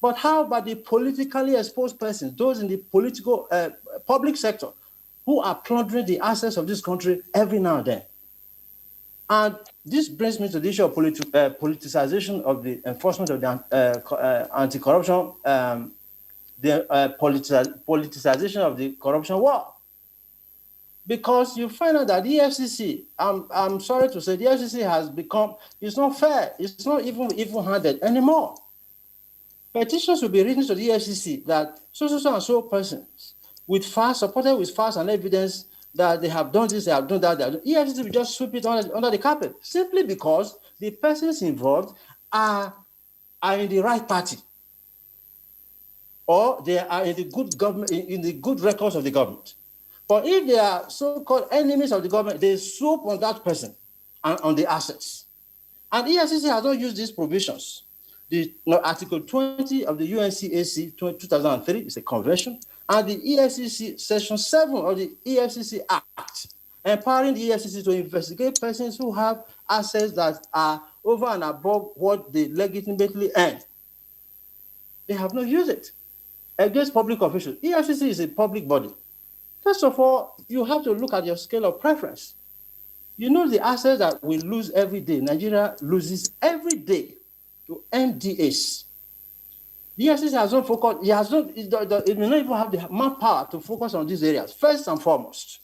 But how about the politically exposed persons, those in the political public sector, who are plundering the assets of this country every now and then? And this brings me to the issue of politicization of the enforcement of the anti-corruption, politicization of the corruption war. Because you find out that the EFCC, I'm sorry to say, the EFCC has become, it's not fair, it's not even-handed anymore. Petitions will be written to the EFCC that so persons supported with facts and evidence that they have done this, they have done that. The EFCC will just sweep it under the carpet, simply because the persons involved are in the right party, or they are in the good government, in the good records of the government. But if they are so-called enemies of the government, they swoop on that person and on the assets. And EFCC has not used these provisions. Article 20 of the UNCAC 2003 is a convention, and the EFCC Section 7 of the EFCC Act, empowering the EFCC to investigate persons who have assets that are over and above what they legitimately earn. They have not used it against public officials. EFCC is a public body. First of all, you have to look at your scale of preference. You know the assets that we lose every day. Nigeria loses every day to NDAs. The EFCC has not focused, it may not even have the manpower to focus on these areas, first and foremost.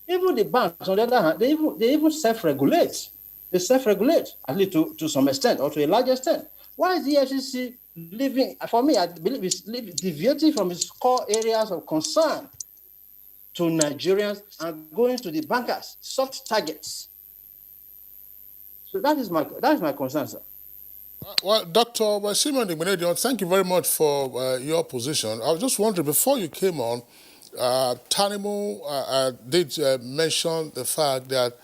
Even the banks, on the other hand, they even self-regulate. They self-regulate, at least to some extent, or to a large extent. Why is the EFCC living, for me, I believe it's deviating from its core areas of concern to Nigerians and going to the bankers, soft targets? So that is my concern, sir. Well, Dr. Simon Igbenedion, thank you very much for your position. I was just wondering, before you came on, Tanimu did mention the fact that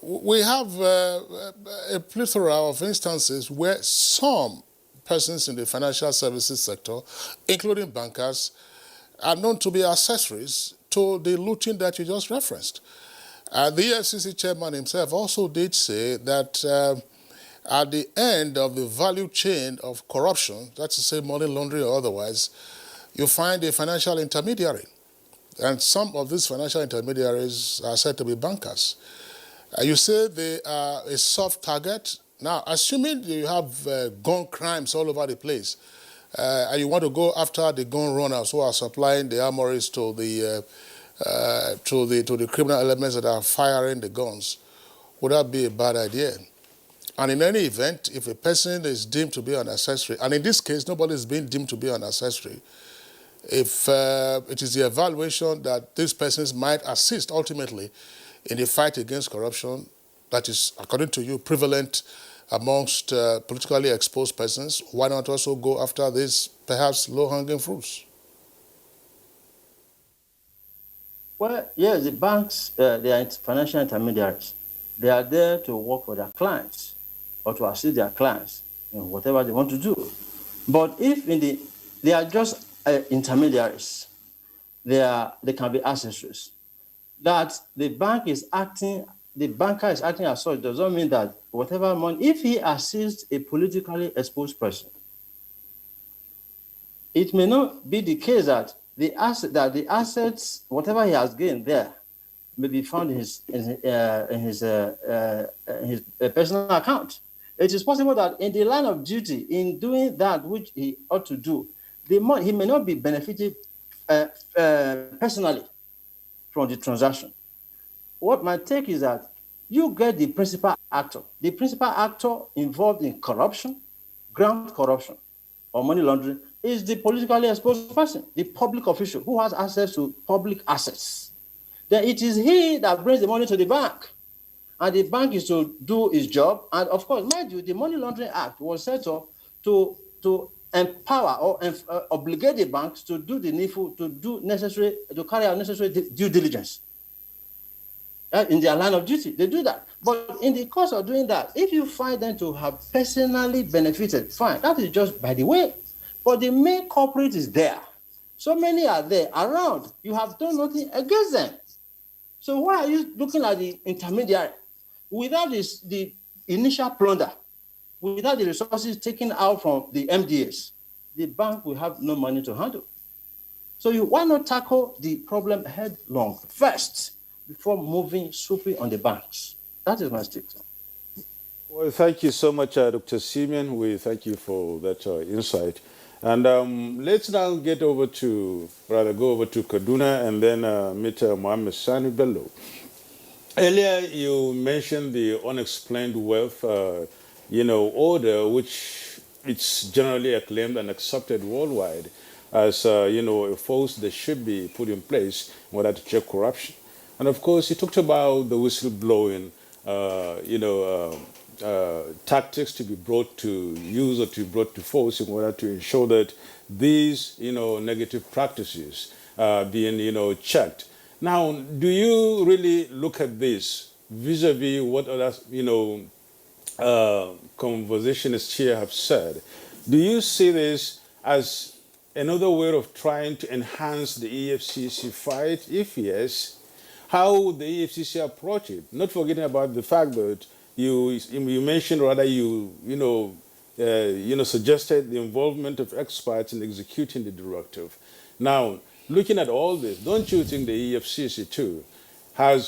we have a plethora of instances where some persons in the financial services sector, including bankers, are known to be accessories to the looting that you just referenced. The EFCC chairman himself also did say that at the end of the value chain of corruption, that's to say money laundering or otherwise, you find a financial intermediary. And some of these financial intermediaries are said to be bankers. You say they are a soft target. Now, assuming you have gun crimes all over the place, and you want to go after the gun runners who are supplying the armories to the criminal elements that are firing the guns, would that be a bad idea? And in any event, if a person is deemed to be an accessory, and in this case, nobody is being deemed to be an accessory, if it is the evaluation that these persons might assist ultimately in the fight against corruption that is, according to you, prevalent amongst politically exposed persons, why not also go after these perhaps low-hanging fruits? Well, yes, the banks, they are financial intermediaries. They are there to work for their clients or to assist their clients in whatever they want to do. But if they are just intermediaries, they can be accessories. That the banker is acting as such does not mean that whatever money, if he assists a politically exposed person, it may not be the case that the assets, whatever he has gained there, may be found in his personal account. It is possible that in the line of duty, in doing that which he ought to do, he may not be benefited personally from the transaction. What my take is that you get the principal actor. The principal actor involved in corruption, ground corruption, or money laundering is the politically exposed person, the public official who has access to public assets. Then it is he that brings the money to the bank. And the bank is to do its job. And of course, mind you, the Money Laundering Act was set up to empower or obligate the banks to do the needful, to carry out necessary due diligence. In their line of duty, they do that. But in the course of doing that, if you find them to have personally benefited, fine, that is just by the way. But the main culprit is there. So many are there around. You have done nothing against them. So why are you looking at the intermediary? Without the initial plunder, without the resources taken out from the MDAs, the bank will have no money to handle. So why not tackle the problem headlong first before moving swooping on the banks? That is my statement. Well, thank you so much, Dr. Simeon. We thank you for that insight. And let's now go over to Kaduna and then meet Mohammed Sani Bello. Earlier, you mentioned the unexplained wealth, order, which it's generally acclaimed and accepted worldwide as, a force that should be put in place in order to check corruption. And of course, you talked about the whistleblowing, tactics to be brought to use or to be brought to force in order to ensure that these, negative practices are being, checked. Now, do you really look at this vis-a-vis what other, conversationists here have said? Do you see this as another way of trying to enhance the EFCC fight? If yes, how the EFCC approach it? Not forgetting about the fact that you mentioned, rather suggested the involvement of experts in executing the directive. Now, looking at all this, don't you think the EFCC too have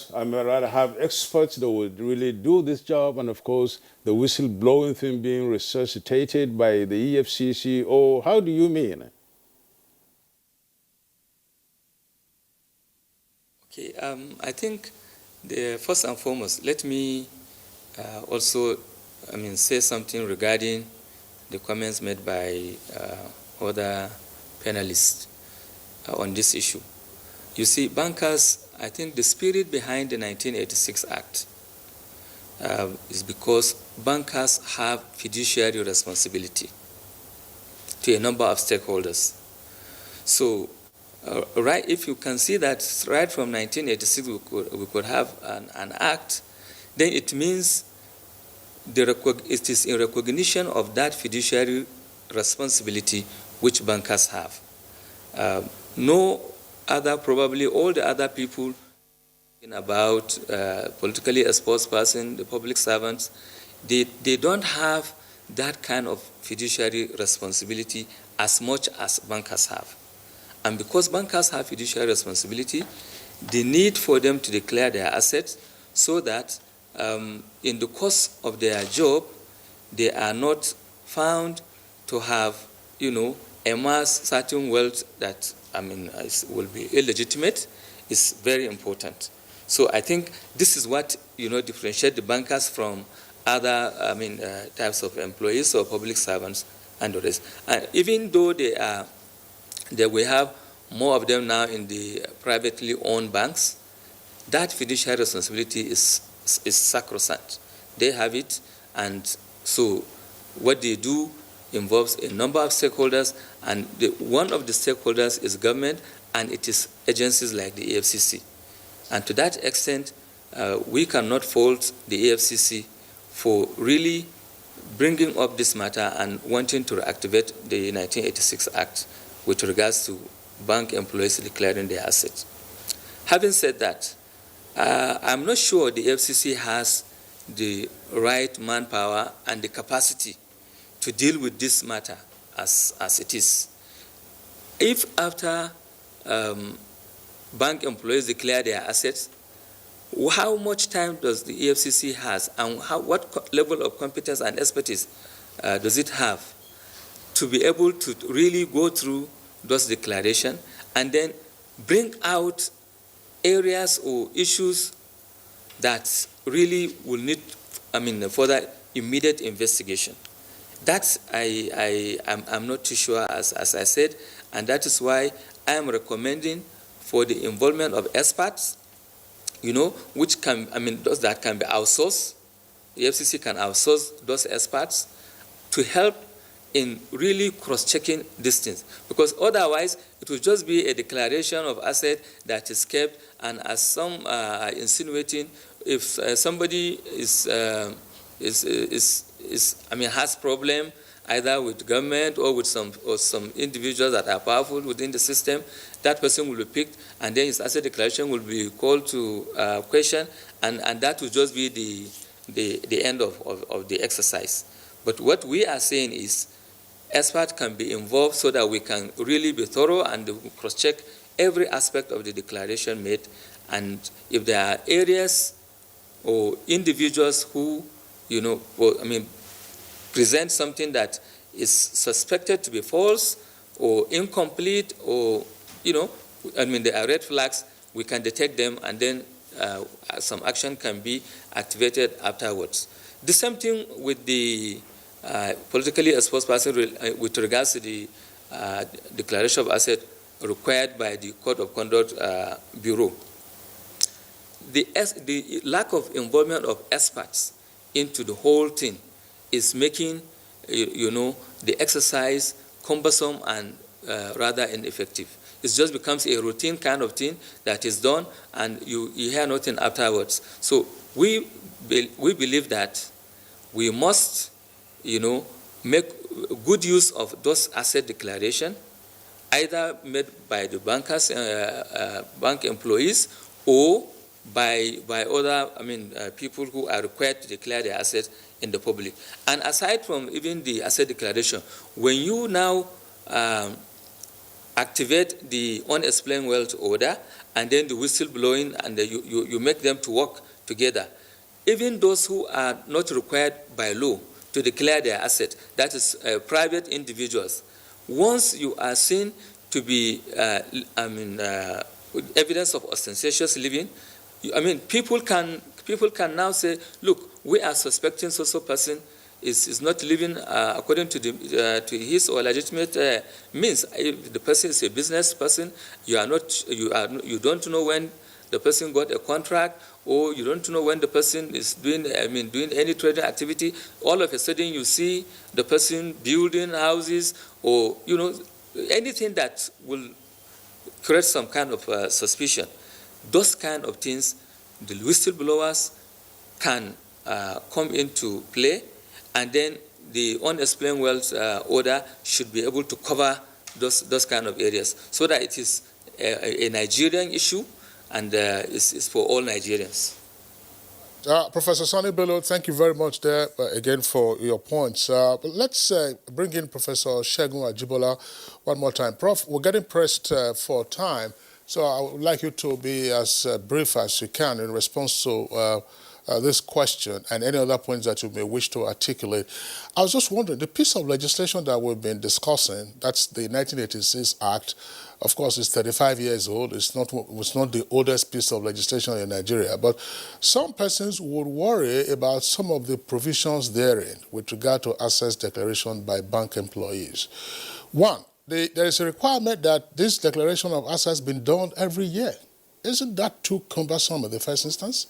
experts that would really do this job? And of course, the whistleblowing thing being resuscitated by the EFCC, or how do you mean? Okay, I think first and foremost, let me also, say something regarding the comments made by other panelists on this issue. You see, bankers, I think the spirit behind the 1986 Act is because bankers have fiduciary responsibility to a number of stakeholders. So, if you can see that right from 1986 we could have an act, then it means it is in recognition of that fiduciary responsibility which bankers have. No other, probably all the other people about politically exposed person, the public servants, they don't have that kind of fiduciary responsibility as much as bankers have. And because bankers have fiduciary responsibility, the need for them to declare their assets so that in the course of their job, they are not found to have, amassed certain wealth that, will be illegitimate, is very important. So I think this is what, differentiates the bankers from other, types of employees or public servants and the rest. And even though we have more of them now in the privately owned banks, that fiduciary responsibility is sacrosanct. They have it, and so what they do involves a number of stakeholders, and one of the stakeholders is government, and it is agencies like the EFCC. And to that extent, we cannot fault the EFCC for really bringing up this matter and wanting to reactivate the 1986 Act with regards to bank employees declaring their assets. Having said that, I'm not sure the FCC has the right manpower and the capacity to deal with this matter as it is. If after bank employees declare their assets, how much time does the EFCC has, and what level of competence and expertise does it have to be able to really go through those declarations and then bring out areas or issues that really will need, further immediate investigation. That I'm not too sure, as I said, and that is why I am recommending for the involvement of experts, which can, those that can be outsourced. The FCC can outsource those experts to help in really cross-checking these things, because otherwise it will just be a declaration of asset that is kept, and as some are insinuating, if somebody has problem either with government or with some individuals that are powerful within the system, that person will be picked, and then his asset declaration will be called to question, and that will just be the end of the exercise. But what we are saying is experts can be involved so that we can really be thorough and cross-check every aspect of the declaration made, and if there are areas or individuals who, present something that is suspected to be false or incomplete, or, there are red flags, we can detect them, and then some action can be activated afterwards. The same thing with the politically exposed person with regards to the declaration of asset required by the Code of Conduct Bureau. The lack of involvement of experts into the whole thing is making, the exercise cumbersome and rather ineffective. It just becomes a routine kind of thing that is done, and you hear nothing afterwards. So we believe that we must, make good use of those asset declaration, either made by the bankers, bank employees, or by other, people who are required to declare their assets in the public. And aside from even the asset declaration, when you now activate the unexplained wealth order and then the whistleblowing, and you make them to work together, even those who are not required by law to declare their asset, that is private individuals, once you are seen to be evidence of ostentatious living, people can now say, look, we are suspecting so person is not living according to his or legitimate means. If the person is a business person, you don't know when the person got a contract, or you don't know when the person is doing any trading activity. All of a sudden you see the person building houses, or anything that will create some kind of suspicion. Those kind of things, the whistleblowers can come into play, and then the unexplained wealth order should be able to cover those kind of areas, so that it is a Nigerian issue, and it's for all Nigerians. Professor Sani Bello, thank you very much there again for your points. But let's bring in Professor Segun Ajibola one more time. Prof, we're getting pressed for time, so I would like you to be as brief as you can in response to this question and any other points that you may wish to articulate. I was just wondering, the piece of legislation that we've been discussing, that's the 1986 Act, of course, it's 35 years old. It's not the oldest piece of legislation in Nigeria, but some persons would worry about some of the provisions therein with regard to assets declaration by bank employees. One, there is a requirement that this declaration of assets be done every year. Isn't that too cumbersome in the first instance?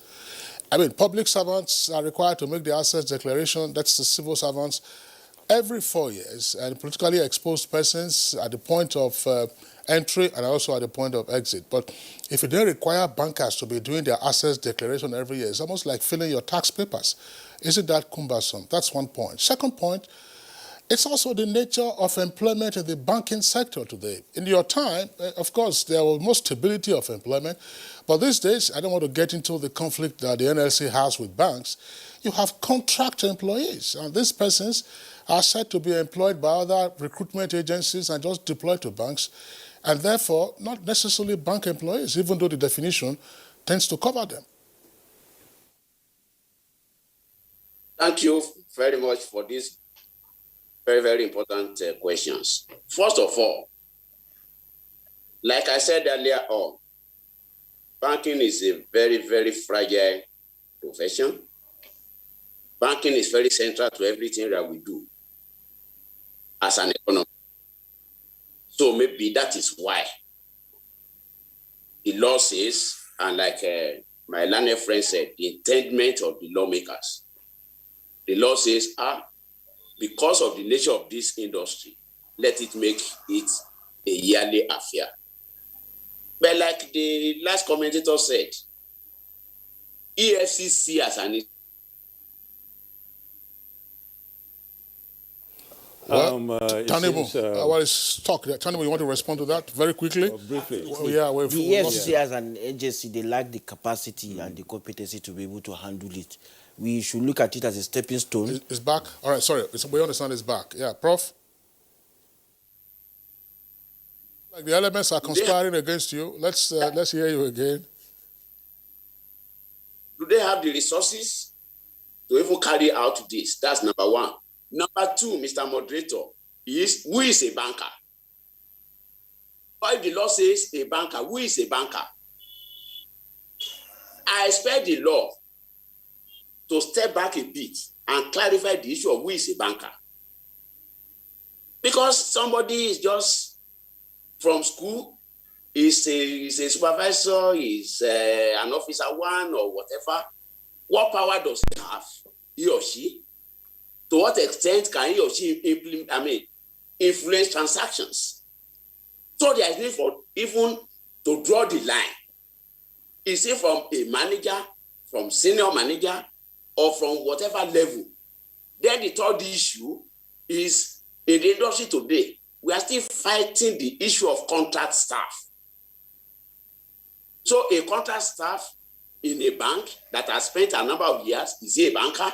Public servants are required to make the assets declaration, that's the civil servants, every 4 years, and politically exposed persons at the point of entry and also at the point of exit. But if you don't require bankers to be doing their assets declaration every year, it's almost like filling your tax papers. Isn't that cumbersome? That's one point. Second point, it's also the nature of employment in the banking sector today. In your time, of course, there was more stability of employment, but these days, I don't want to get into the conflict that the NLC has with banks. You have contract employees, and these persons are said to be employed by other recruitment agencies and just deployed to banks, and therefore not necessarily bank employees, even though the definition tends to cover them. Thank you very much for these very, very important questions. First of all, like I said earlier on, banking is a very, very fragile profession. Banking is very central to everything that we do as an economy. So maybe that is why the law says, and like my learned friend said, the intendment of the lawmakers. The law says, because of the nature of this industry, let it make it a yearly affair. But like the last commentator said, EFCC as an Tanibu, what is stuck there? Tanibu, you want to respond to that very quickly? Briefly. The EFCC as an agency, they lack the capacity and the competency to be able to handle it. We should look at it as a stepping stone. It's back? All right, sorry. We understand it's back. Yeah, Prof? Like the elements are conspiring against you. Let's hear you again. Do they have the resources to even carry out this? That's number one. Number two, Mr. Moderator, who is a banker? Or if the law says a banker, who is a banker? I expect the law to step back a bit and clarify the issue of who is a banker. Because somebody is just from school, is a supervisor, is an officer one or whatever. What power does he have, he or she? To what extent can he or she influence transactions? So there is need for even to draw the line. Is it from a manager, from senior manager, or from whatever level? Then the third issue is in the industry today, we are still fighting the issue of contract staff. So a contract staff in a bank that has spent a number of years, is he a banker?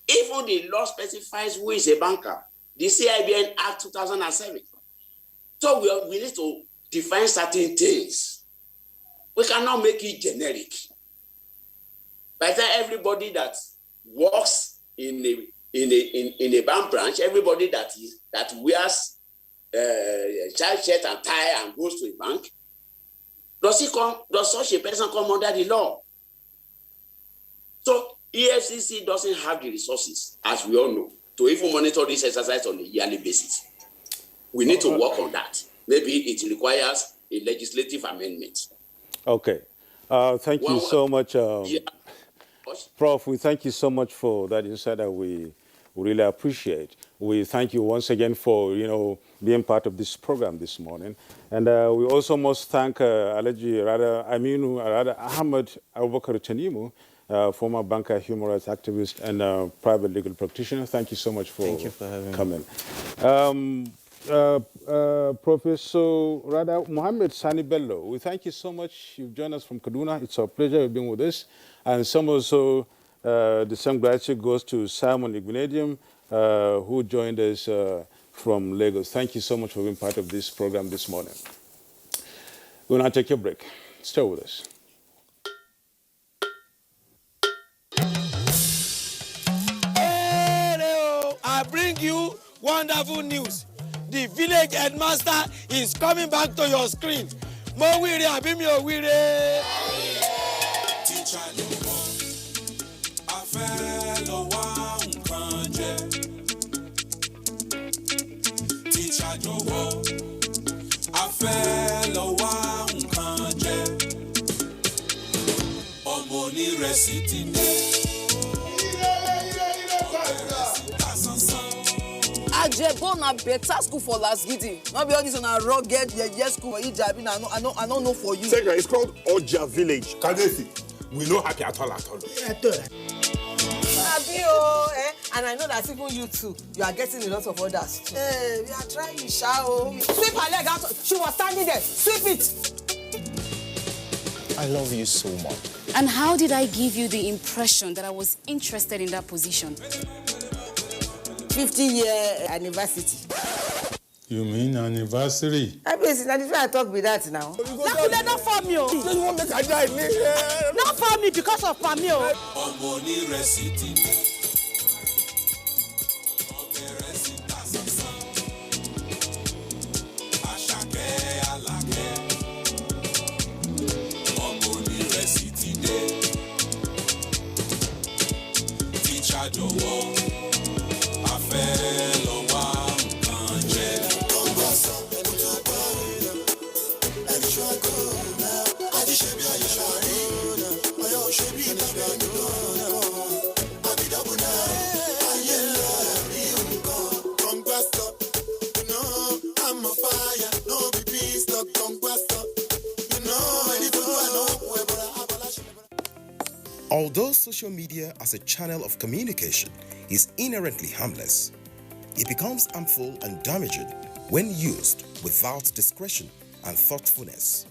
Even the law specifies who is a banker. The CIBN Act 2007. So we need to define certain things. We cannot make it generic. By the time everybody that works in a bank branch, everybody that wears child shirt and tie and goes to a bank, does such a person come under the law? So EFCC doesn't have the resources, as we all know, to even monitor this exercise on a yearly basis. We need to work on that. Maybe it requires a legislative amendment. Okay. Thank you so much, Prof. We thank you so much for that insight that we really appreciate. We thank you once again for, being part of this program this morning. And we also must thank Ahmed Abubakar Tanimu, former banker, human rights activist, and private legal practitioner. Thank you so much for coming. Professor Mohammed Sani Bello, we thank you so much. You've joined us from Kaduna. It's a pleasure you've been with us. And some also, the same gratitude goes to Simon Ignatium, who joined us from Lagos. Thank you so much for being part of this program this morning. We'll now take a break. Stay with us. I bring you wonderful news. The village headmaster is coming back to your screen. Mo wire abi mi o wire. Teacher ló mọ̀, a fẹ́ lọ wá nǹkan jẹ. Teacher ló mọ̀, a fẹ́ lọ wá nǹkan jẹ. Ọmọ onírẹsì ti dé. Ajebo na better school for last gidi. Not be all this on a rugged school for Ijabi. I don't know for you. Second, it's called Oja Village. Kadesi, we no happy at all. And I know that even you too, you are getting a lot of orders too. Hey, we are trying, shao. Sweep her leg out. She was standing there. Sweep it. I love you so much. And how did I give you the impression that I was interested in that position? 50-year anniversary. You mean anniversary? I mean, na the way I talk with that now. Lakunle no form me o. You wan make I die ni? No form me because of Pami o. Ọmọ onírẹsì ti dé. Àṣàkẹ́ Àlàkẹ́. Ọmọ onírẹsì ti dé. Tíṣà jọ̀wọ́, a fẹ́ lọ wá nǹkan jẹ. Ọgbà sọ, ẹni tó gbọ́ ẹni tó gbọ́ àti ṣe bí ayé ṣàrí. Ọyọ́ ṣe bí ìdàgbà nínú ọ̀nà. Àbídàbò náà, ayé lọ rí nǹkan. Ọgbà sọ, you know I'm on fire. No be peace, talk ọgbà sọ. You know ẹni tó dúró àná òkú ẹ̀bọ̀rà abọ́láṣẹ́. Although social media as a channel of communication is inherently harmless, it becomes harmful and damaging when used without discretion and thoughtfulness.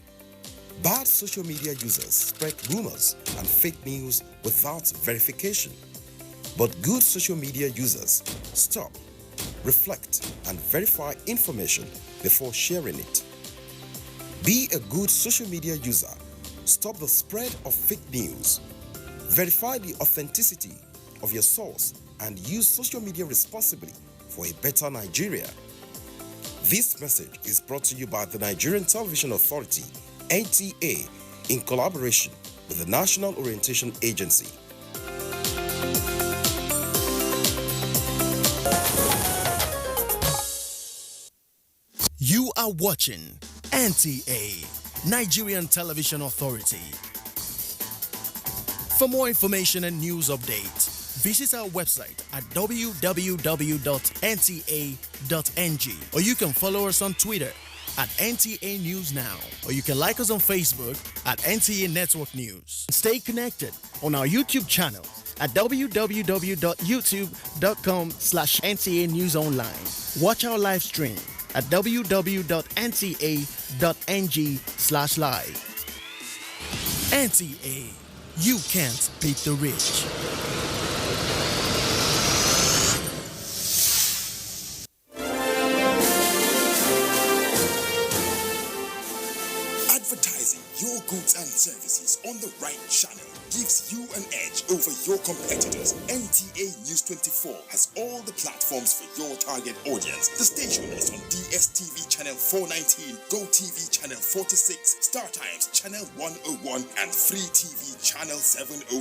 Bad social media users spread rumors and fake news without verification. But good social media users stop, reflect, and verify information before sharing it. Be a good social media user. Stop the spread of fake news. Verify the authenticity of your source and use social media responsibly for a better Nigeria. This message is brought to you by the Nigerian Television Authority, NTA, in collaboration with the National Orientation Agency. You are watching NTA, Nigerian Television Authority. For more information and news updates, visit our website at www.nta.ng, or you can follow us on Twitter at NTA News Now, or you can like us on Facebook at NTA Network News. Stay connected on our YouTube channel at www.youtube.com/NTA News Online. Watch our live stream at www.nta.ng/live. NTA, you can't beat the rich. Advertising your goods and services on the right channel gives you an edge over your competitors. NTA News 24 has all the platforms for your target audience. The station is on DSTV channel 419, GoTV channel 46, StarTimes channel 101, and Free TV channel 703.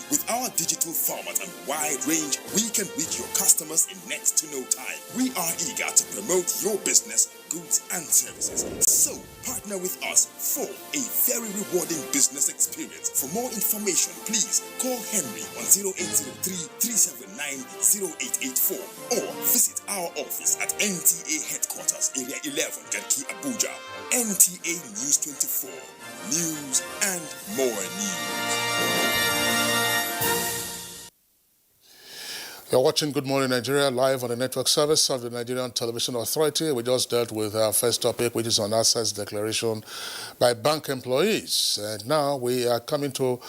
With our digital format and wide range, we can reach your customers in next to no time. We are eager to promote your business, goods, and services. So, partner with us for a very rewarding business experience. For more information, please call Henry on 0803-379-0884 or visit our office at NTA Headquarters, Area 11, Garki, Abuja. NTA News 24. News and more news. You're watching Good Morning Nigeria live on the network service of the Nigerian Television Authority. We just dealt with our first topic, which is on assets declaration by bank employees. And now we are coming to,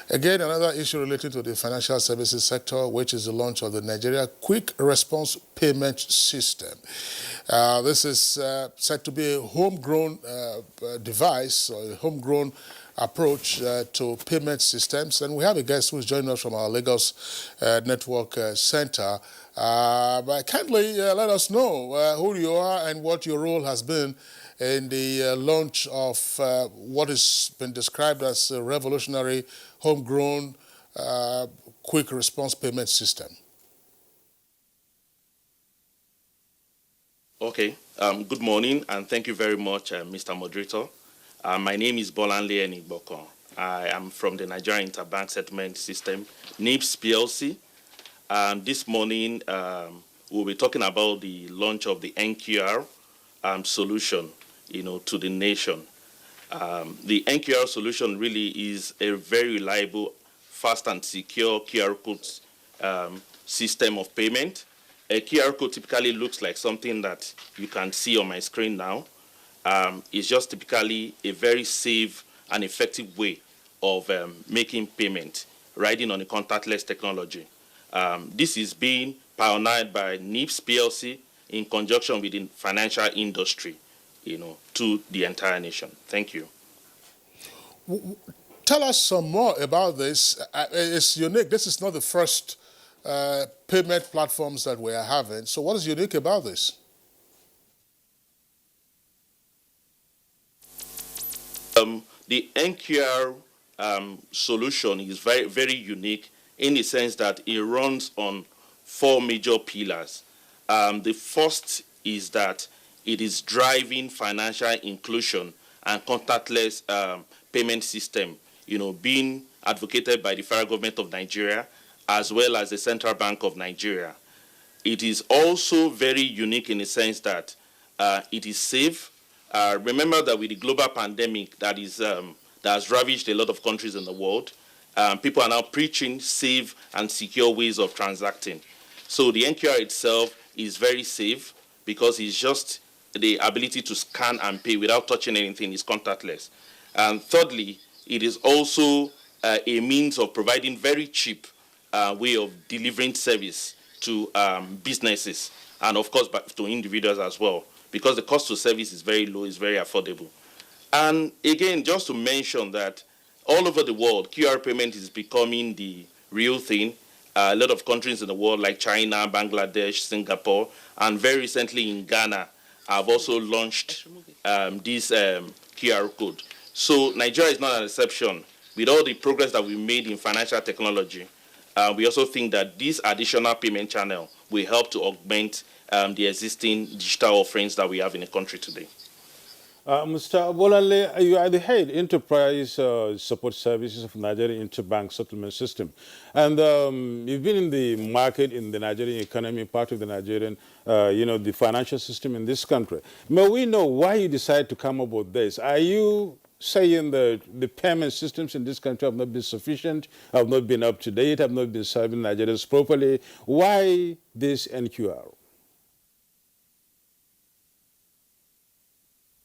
again, another issue related to the financial services sector, which is the launch of the Nigeria Quick Response Payment System. This is said to be a homegrown device or a homegrown approach to payment systems. And we have a guest who is joining us from our Lagos Network Center. But kindly let us know who you are and what your role has been in the launch of what has been described as a revolutionary homegrown quick response payment system. Okay, good morning and thank you very much, Mr. Moderator. My name is Bolanle Enigboko. I am from the Nigerian Interbank Settlement System, NIPS PLC. This morning, we'll be talking about the launch of the NQR solution, to the nation. The NQR solution really is a very reliable, fast and secure QR code system of payment. A QR code typically looks like something that you can see on my screen now. It's just typically a very safe and effective way of making payment, riding on a contactless technology. This is being pioneered by NIPS PLC in conjunction with the financial industry, to the entire nation. Thank you. Tell us some more about this. It's unique. This is not the first payment platforms that we are having. So what is unique about this? The NQR solution is very, very unique in the sense that it runs on 4 major pillars. The first is that it is driving financial inclusion and contactless payment system, being advocated by the federal government of Nigeria as well as the Central Bank of Nigeria. It is also very unique in the sense that it is safe. Remember that with the global pandemic that has ravaged a lot of countries in the world, people are now preaching safe and secure ways of transacting. So the NQR itself is very safe because it's just the ability to scan and pay without touching anything is contactless. And thirdly, it is also a means of providing very cheap way of delivering service to businesses and, of course, to individuals as well, because the cost of service is very low, is very affordable. And again, just to mention that all over the world, QR payment is becoming the real thing. A lot of countries in the world like China, Bangladesh, Singapore, and very recently in Ghana have also launched this QR code. So Nigeria is not an exception. With all the progress that we made in financial technology, we also think that this additional payment channel will help to augment the existing digital offerings that we have in the country today. Mr. Bolanle, you are the head enterprise support services of Nigerian interbank settlement system. And you've been in the market, in the Nigerian economy, part of the Nigerian, the financial system in this country. May we know why you decided to come up with this? Are you saying that the payment systems in this country have not been sufficient, have not been up to date, have not been serving Nigerians properly? Why this NQR?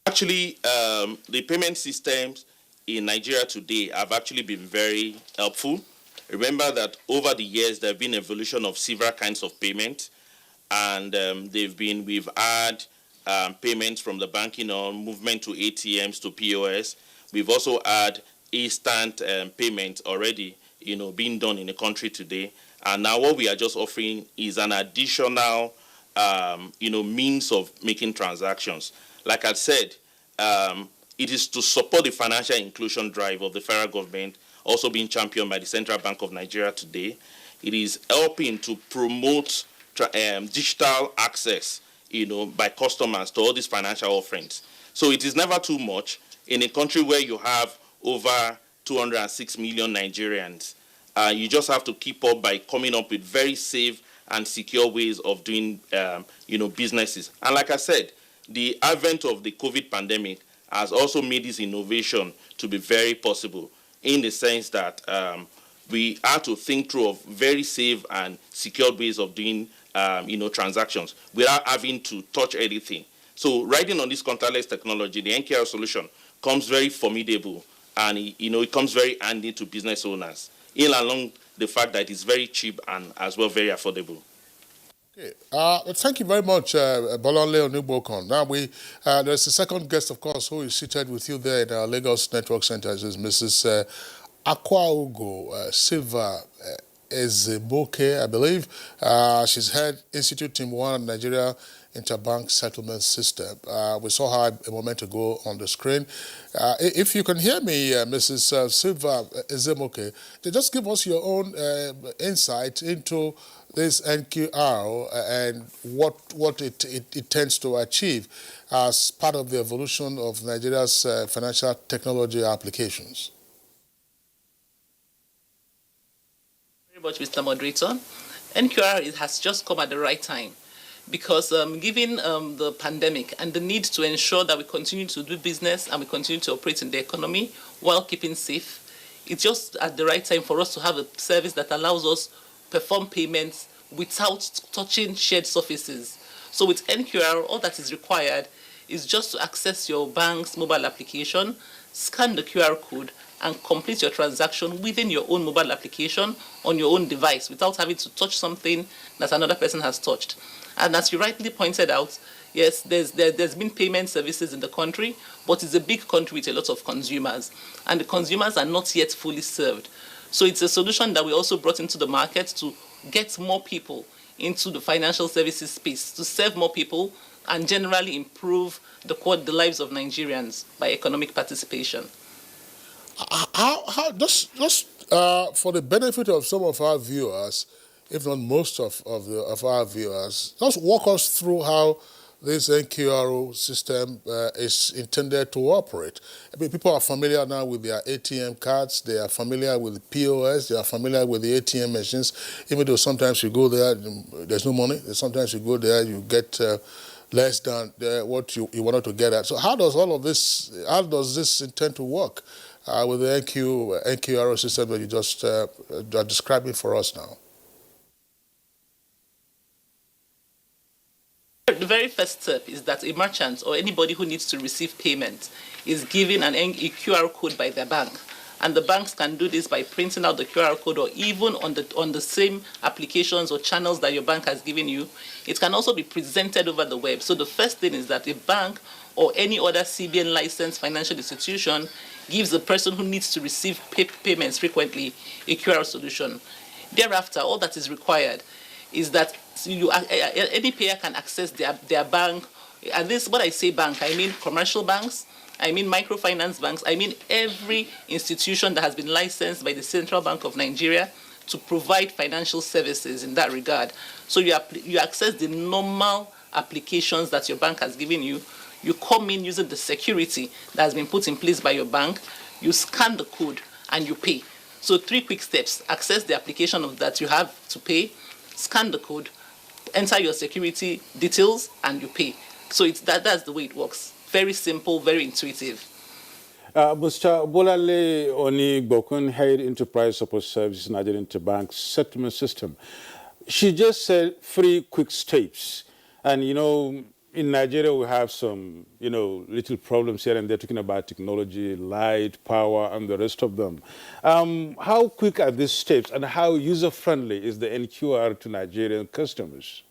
Actually, the payment systems in Nigeria today have actually been very helpful. Remember that over the years, there have been evolution of several kinds of payment, and we've had payments from the banking on movement to ATMs to POS. We've also had instant payment already, being done in the country today. And now what we are just offering is an additional, means of making transactions. Like I said, it is to support the financial inclusion drive of the federal government, also being championed by the Central Bank of Nigeria today. It is helping to promote digital access, by customers to all these financial offerings. So it is never too much in a country where you have over 206 million Nigerians. You just have to keep up by coming up with very safe and secure ways of doing, businesses. And like I said, the advent of the COVID pandemic has also made this innovation to be very possible, in the sense that we have to think through of very safe and secure ways of doing, transactions without having to touch anything. So riding on this contactless technology, the NKR solution comes very formidable, and it comes very handy to business owners, in along the fact that it's very cheap and as well very affordable. Okay. Thank you very much, Bolanle Onubokon. Now there's a second guest, of course, who is seated with you there in our Lagos Network Center. This is Mrs. Akwaugo Silva Ezeboke, I believe. She's head Institute Team 1 Nigeria Interbank Settlement System. We saw her a moment ago on the screen. If you can hear me, Mrs. Silva Ezeboke, just give us your own insight into this NQR and what it tends to achieve as part of the evolution of Nigeria's financial technology applications. Very much, Mr. Moderator. NQR has just come at the right time, because given the pandemic and the need to ensure that we continue to do business and we continue to operate in the economy while keeping safe, it's just at the right time for us to have a service that allows us perform payments without touching shared surfaces. So with NQR, all that is required is just to access your bank's mobile application, scan the QR code, and complete your transaction within your own mobile application on your own device without having to touch something that another person has touched. And as you rightly pointed out, yes, there's been payment services in the country, but it's a big country with a lot of consumers, and the consumers are not yet fully served. So it's a solution that we also brought into the market to get more people into the financial services space, to serve more people and generally improve the lives of Nigerians by economic participation. How just for the benefit of some of our viewers, if not most of our viewers, just walk us through how this NQRO system is intended to operate. I mean, people are familiar now with their ATM cards, they are familiar with the POS, they are familiar with the ATM machines, even though sometimes you go there, there's no money. Sometimes you go there, you get less than what you wanted to get at. So how does this intend to work with the NQRO system that you just are describing for us now? The very first step is that a merchant or anybody who needs to receive payment is given a QR code by their bank. And the banks can do this by printing out the QR code or even on the same applications or channels that your bank has given you. It can also be presented over the web. So the first thing is that a bank or any other CBN licensed financial institution gives the person who needs to receive payments frequently a QR solution. Thereafter, all that is required is that any payer can access their bank. And this, when I say bank, I mean commercial banks, I mean microfinance banks, I mean every institution that has been licensed by the Central Bank of Nigeria to provide financial services in that regard. So you access the normal applications that your bank has given you. You come in using the security that has been put in place by your bank. You scan the code and you pay. So 3 quick steps: access the application that you have to pay, scan the code, enter your security details, and you pay. So that's the way it works. Very simple, very intuitive. Mr. Bolale Oni Bokun, Head Enterprise Support Services, Nigerian Interbank Settlement System. She just said 3 quick steps. And, you know, in Nigeria, we have some, you know, little problems here and they're talking about technology, light, power, and the rest of them. How quick are these steps and how user-friendly is the NQR to Nigerian customers?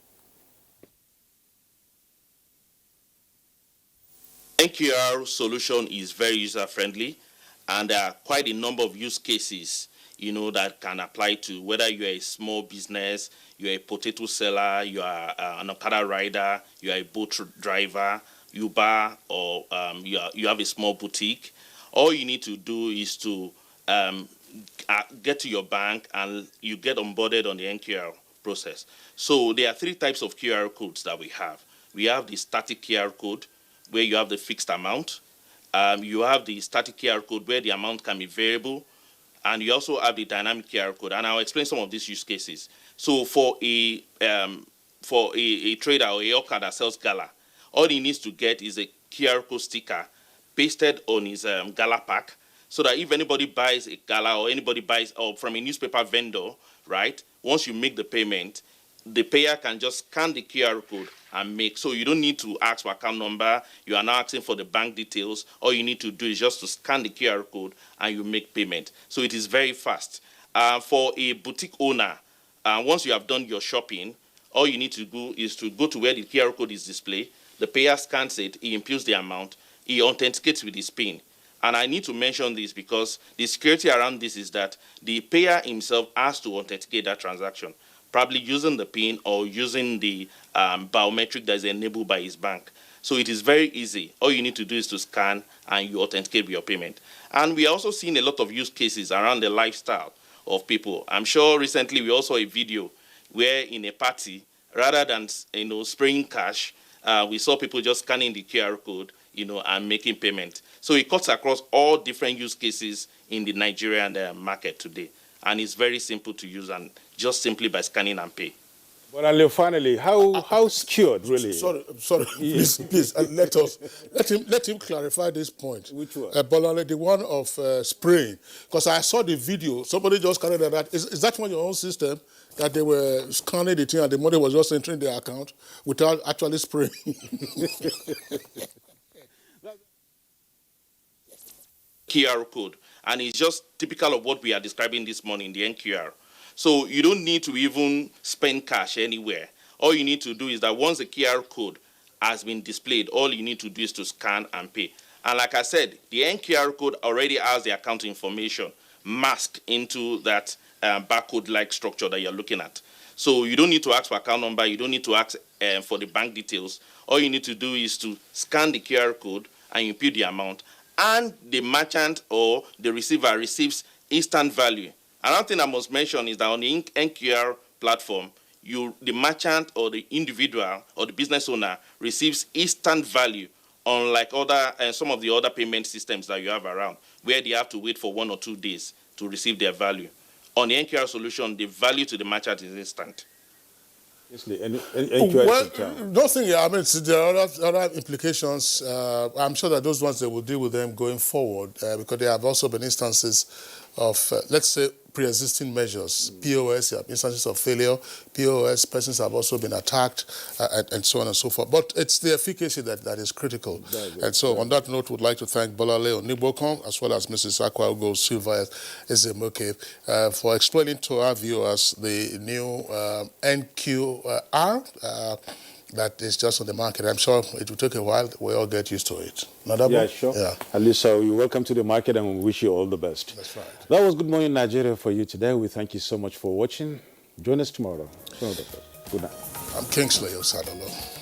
NQR solution is very user-friendly, and there are quite a number of use cases, you know, that can apply to whether you're a small business, you're a potato seller, you are an Okada rider, you are a boat driver, Uber, or you have a small boutique. All you need to do is to get to your bank and you get onboarded on the NQR process. So there are 3 types of QR codes that we have. We have the static QR code, where you have the fixed amount. You have the static QR code where the amount can be variable. And you also have the dynamic QR code. And I'll explain some of these use cases. So for a trader or a hawker that sells gala, all he needs to get is a QR code sticker pasted on his gala pack, so that if anybody buys a gala or anybody buys from a newspaper vendor, right, once you make the payment, the payer can just scan the QR code and make. So you don't need to ask for account number. You are now asking for the bank details. All you need to do is just to scan the QR code and you make payment. So it is very fast. For a boutique owner, once you have done your shopping, all you need to do is to go to where the QR code is displayed. The payer scans it, he imputes the amount, he authenticates with his PIN. And I need to mention this because the security around this is that the payer himself has to authenticate that transaction, probably using the PIN or using the biometric that is enabled by his bank. So it is very easy. All you need to do is to scan and you authenticate with your payment. And we are also seeing a lot of use cases around the lifestyle of people. I'm sure recently we also saw a video where in a party, rather than spraying cash, we saw people just scanning the QR code, and making payment. So it cuts across all different use cases in the Nigerian market today. And it's very simple to use, and just simply by scanning and pay. But finally, how secured really? Sorry, please, let him clarify this point. Which one? Bolale, the one of spraying, because I saw the video. Somebody just carried that. Is that one your own system that they were scanning the thing and the money was just entering their account without actually spraying? QR code, and it's just typical of what we are describing this morning, the NQR. So you don't need to even spend cash anywhere. All you need to do is that once the QR code has been displayed, all you need to do is to scan and pay. And like I said, the NQR code already has the account information masked into that barcode-like structure that you're looking at. So you don't need to ask for account number. You don't need to ask for the bank details. All you need to do is to scan the QR code and you pay the amount. And the merchant or the receiver receives instant value. Another thing I must mention is that on the NQR platform, the merchant or the individual or the business owner receives instant value, unlike some of the other payment systems that you have around, where they have to wait for 1 or 2 days to receive their value. On the NQR solution, the value to the merchant is instant. Well, those things, I mean, there are other implications. I'm sure that those ones, they will deal with them going forward because there have also been instances of, let's say, pre-existing measures, POS, instances of failure, POS, persons have also been attacked, and so on and so forth. But it's the efficacy that is critical. And so on that note, we'd like to thank Bolale Onibokon, as well as Mrs. Akwago Silva Ezemoke, for explaining to our viewers the new NQR that is just on the market. I'm sure it will take a while. We all get used to it. Nadabo? Yeah, sure. Yeah. At least you're welcome to the market and we wish you all the best. That's right. That was Good Morning Nigeria for you today. We thank you so much for watching. Join us tomorrow. Good night. I'm Kingsley Osadolo.